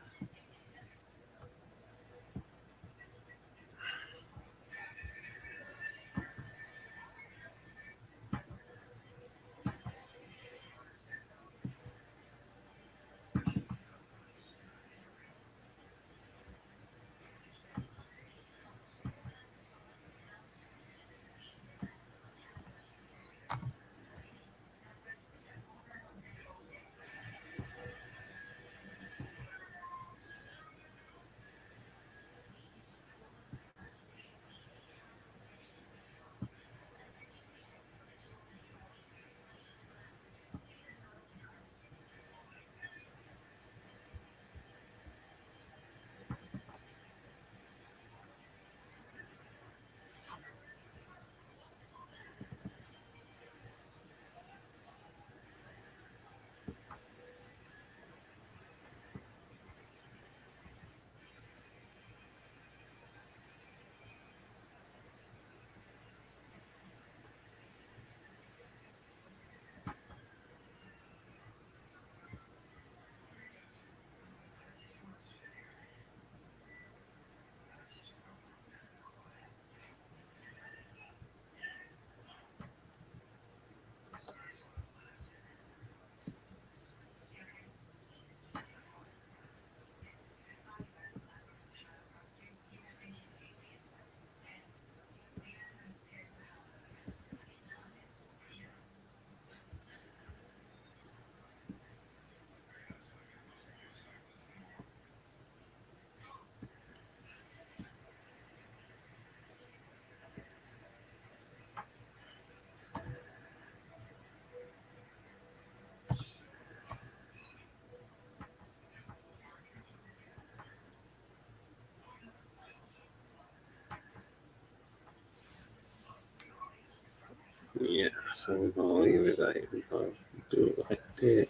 Yeah, so we're gonna leave it like we're gonna do it like that.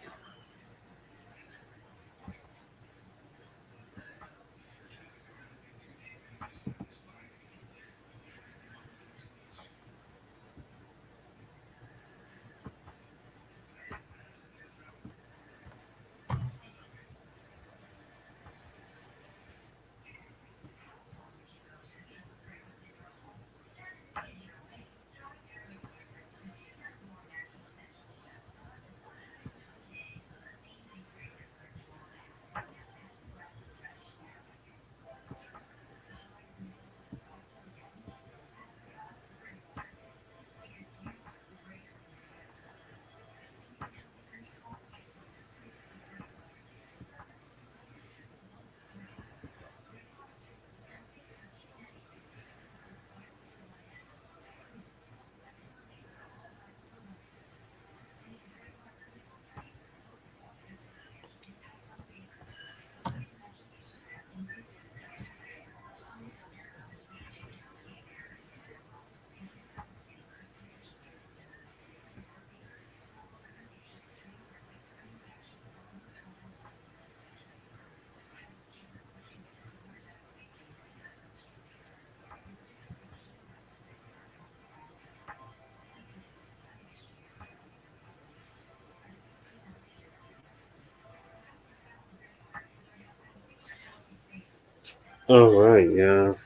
All right, y'all.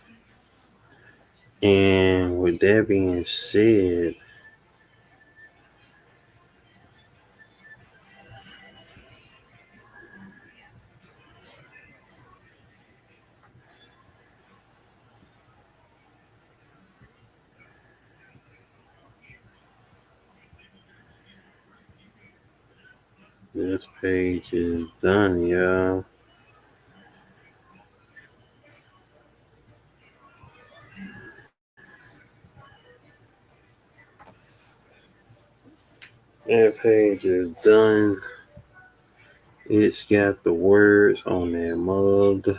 And with that being said, this page is done, y'all. That page is done. It's got the words on that mug.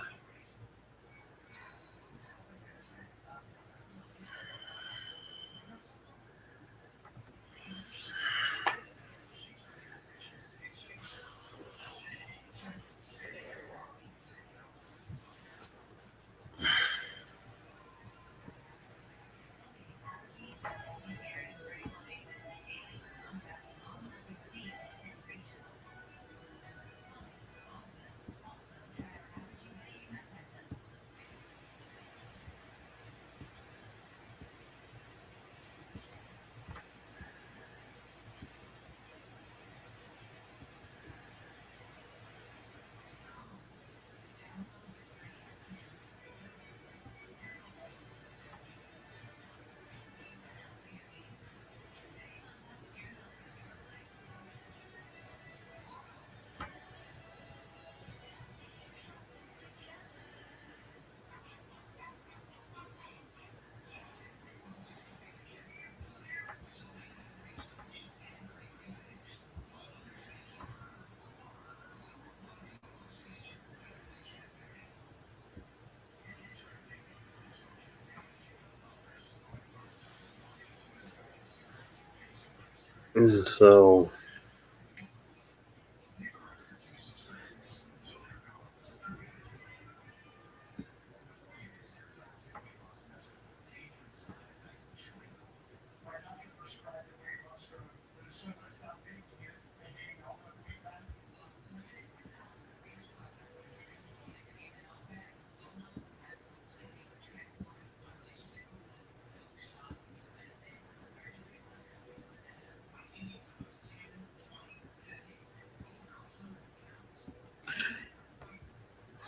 So,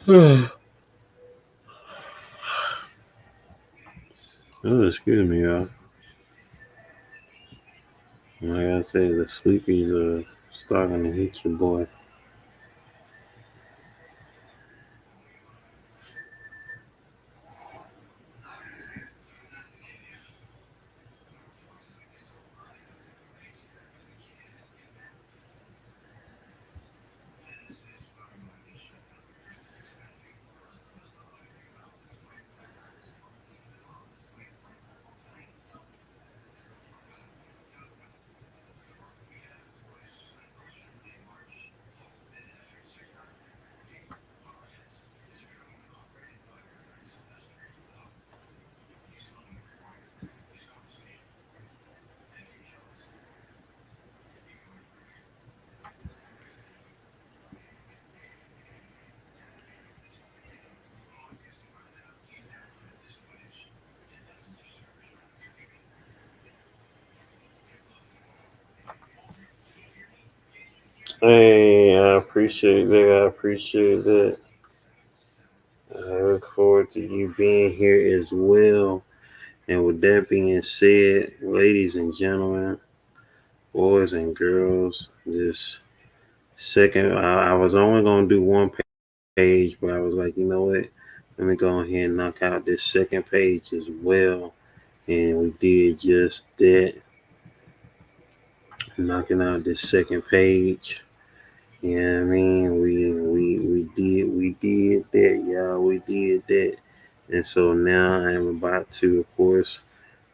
oh, excuse me, y'all. Like I said, the sleepies are starting to hit your boy. Hey, I appreciate that. I appreciate that. I look forward to you being here as well. And with that being said, ladies and gentlemen, boys and girls, this second, I was only going to do one page, but I was like, you know what? Let me go ahead and knock out this second page as well. And we did just that, knocking out this second page. Yeah, I mean, we did that, y'all. We did that, and so now I am about to, of course,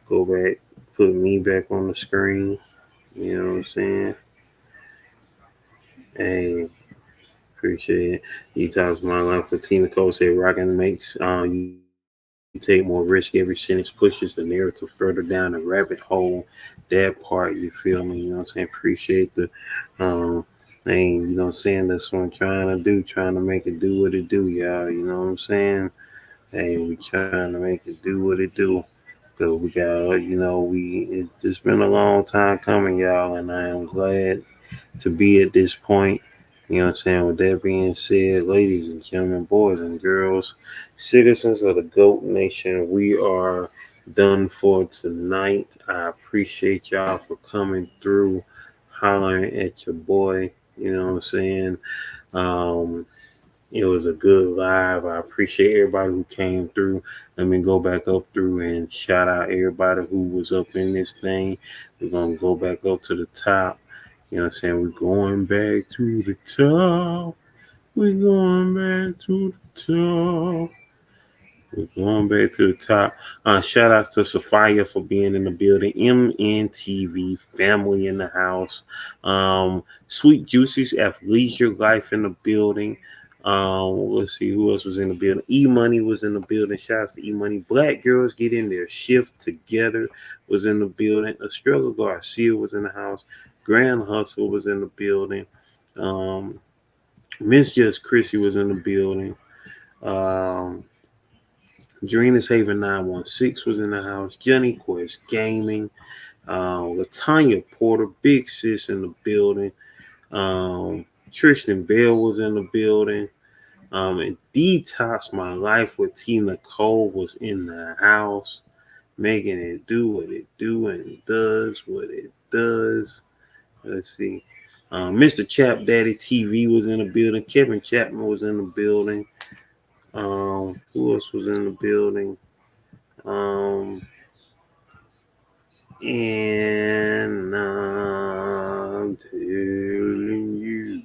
go back, put me back on the screen. You know what I'm saying? Hey, appreciate it. You talks my life. Tina Cole said, "Rockin' makes you take more risk. Every sentence pushes the narrative further down the rabbit hole." That part, you feel me? You know what I'm saying? Appreciate the, um, and you know what I'm saying. That's what I'm trying to do. Trying to make it do what it do, y'all. You know what I'm saying? Hey, we trying to make it do what it do. So we got, it's just been a long time coming, y'all, and I am glad to be at this point. You know what I'm saying? With that being said, ladies and gentlemen, boys and girls, citizens of the GOAT Nation, we are done for tonight. I appreciate y'all for coming through, hollering at your boy. You know what I'm saying? Um, it was a good live. I appreciate everybody who came through. Let me go back up through and shout out everybody who was up in this thing. We're gonna go back up to the top. You know what I'm saying? We're going back to the top. We're going back to the top. We're going back to the top. Shout outs to Sophia for being in the building. MNTV family in the house. Sweet Juicy's Athleisure Life in the building. Let's see who else was in the building. E Money was in the building. Shout outs to E Money. Black Girls Get in Their Shift Together was in the building. Estrella Garcia was in the house. Grand Hustle was in the building. Um, Miss Just Chrissy was in the building. Um, Drena's Haven 916 was in the house. Johnny Quest Gaming. Latanya Porter, Big Sis in the building. Tristan Bell was in the building. And Detox My Life with T. Nicole was in the house. Making it do what it do and it does what it does. Let's see. Mr. Chap Daddy TV was in the building. Kevin Chapman was in the building. Who else was in the building? Um, and I'm telling you.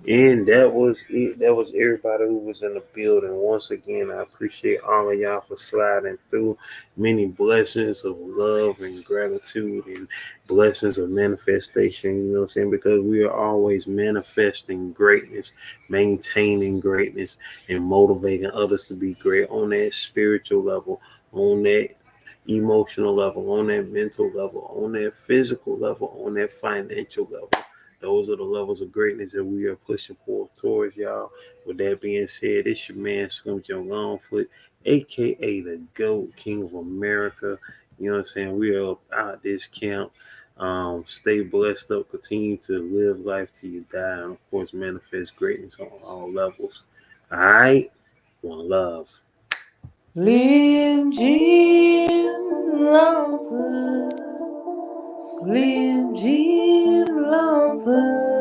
And that was it. That was everybody who was in the building. Once again, I appreciate all of y'all for sliding through. Many blessings of love and gratitude and blessings of manifestation. You know what I'm saying? Because we are always manifesting greatness, maintaining greatness, and motivating others to be great on that spiritual level, on that emotional level, on that mental level, on that physical level, on that financial level. Those are the levels of greatness that we are pushing forth towards y'all. With that being said, it's your man Slim Joe Longfoot, aka the GOAT King of America. You know what I'm saying? We are out this camp. Stay blessed up, continue to live life till you die, and of course manifest greatness on all levels. Alright? One love. Slim Jim Longford, Slim Jim Longford.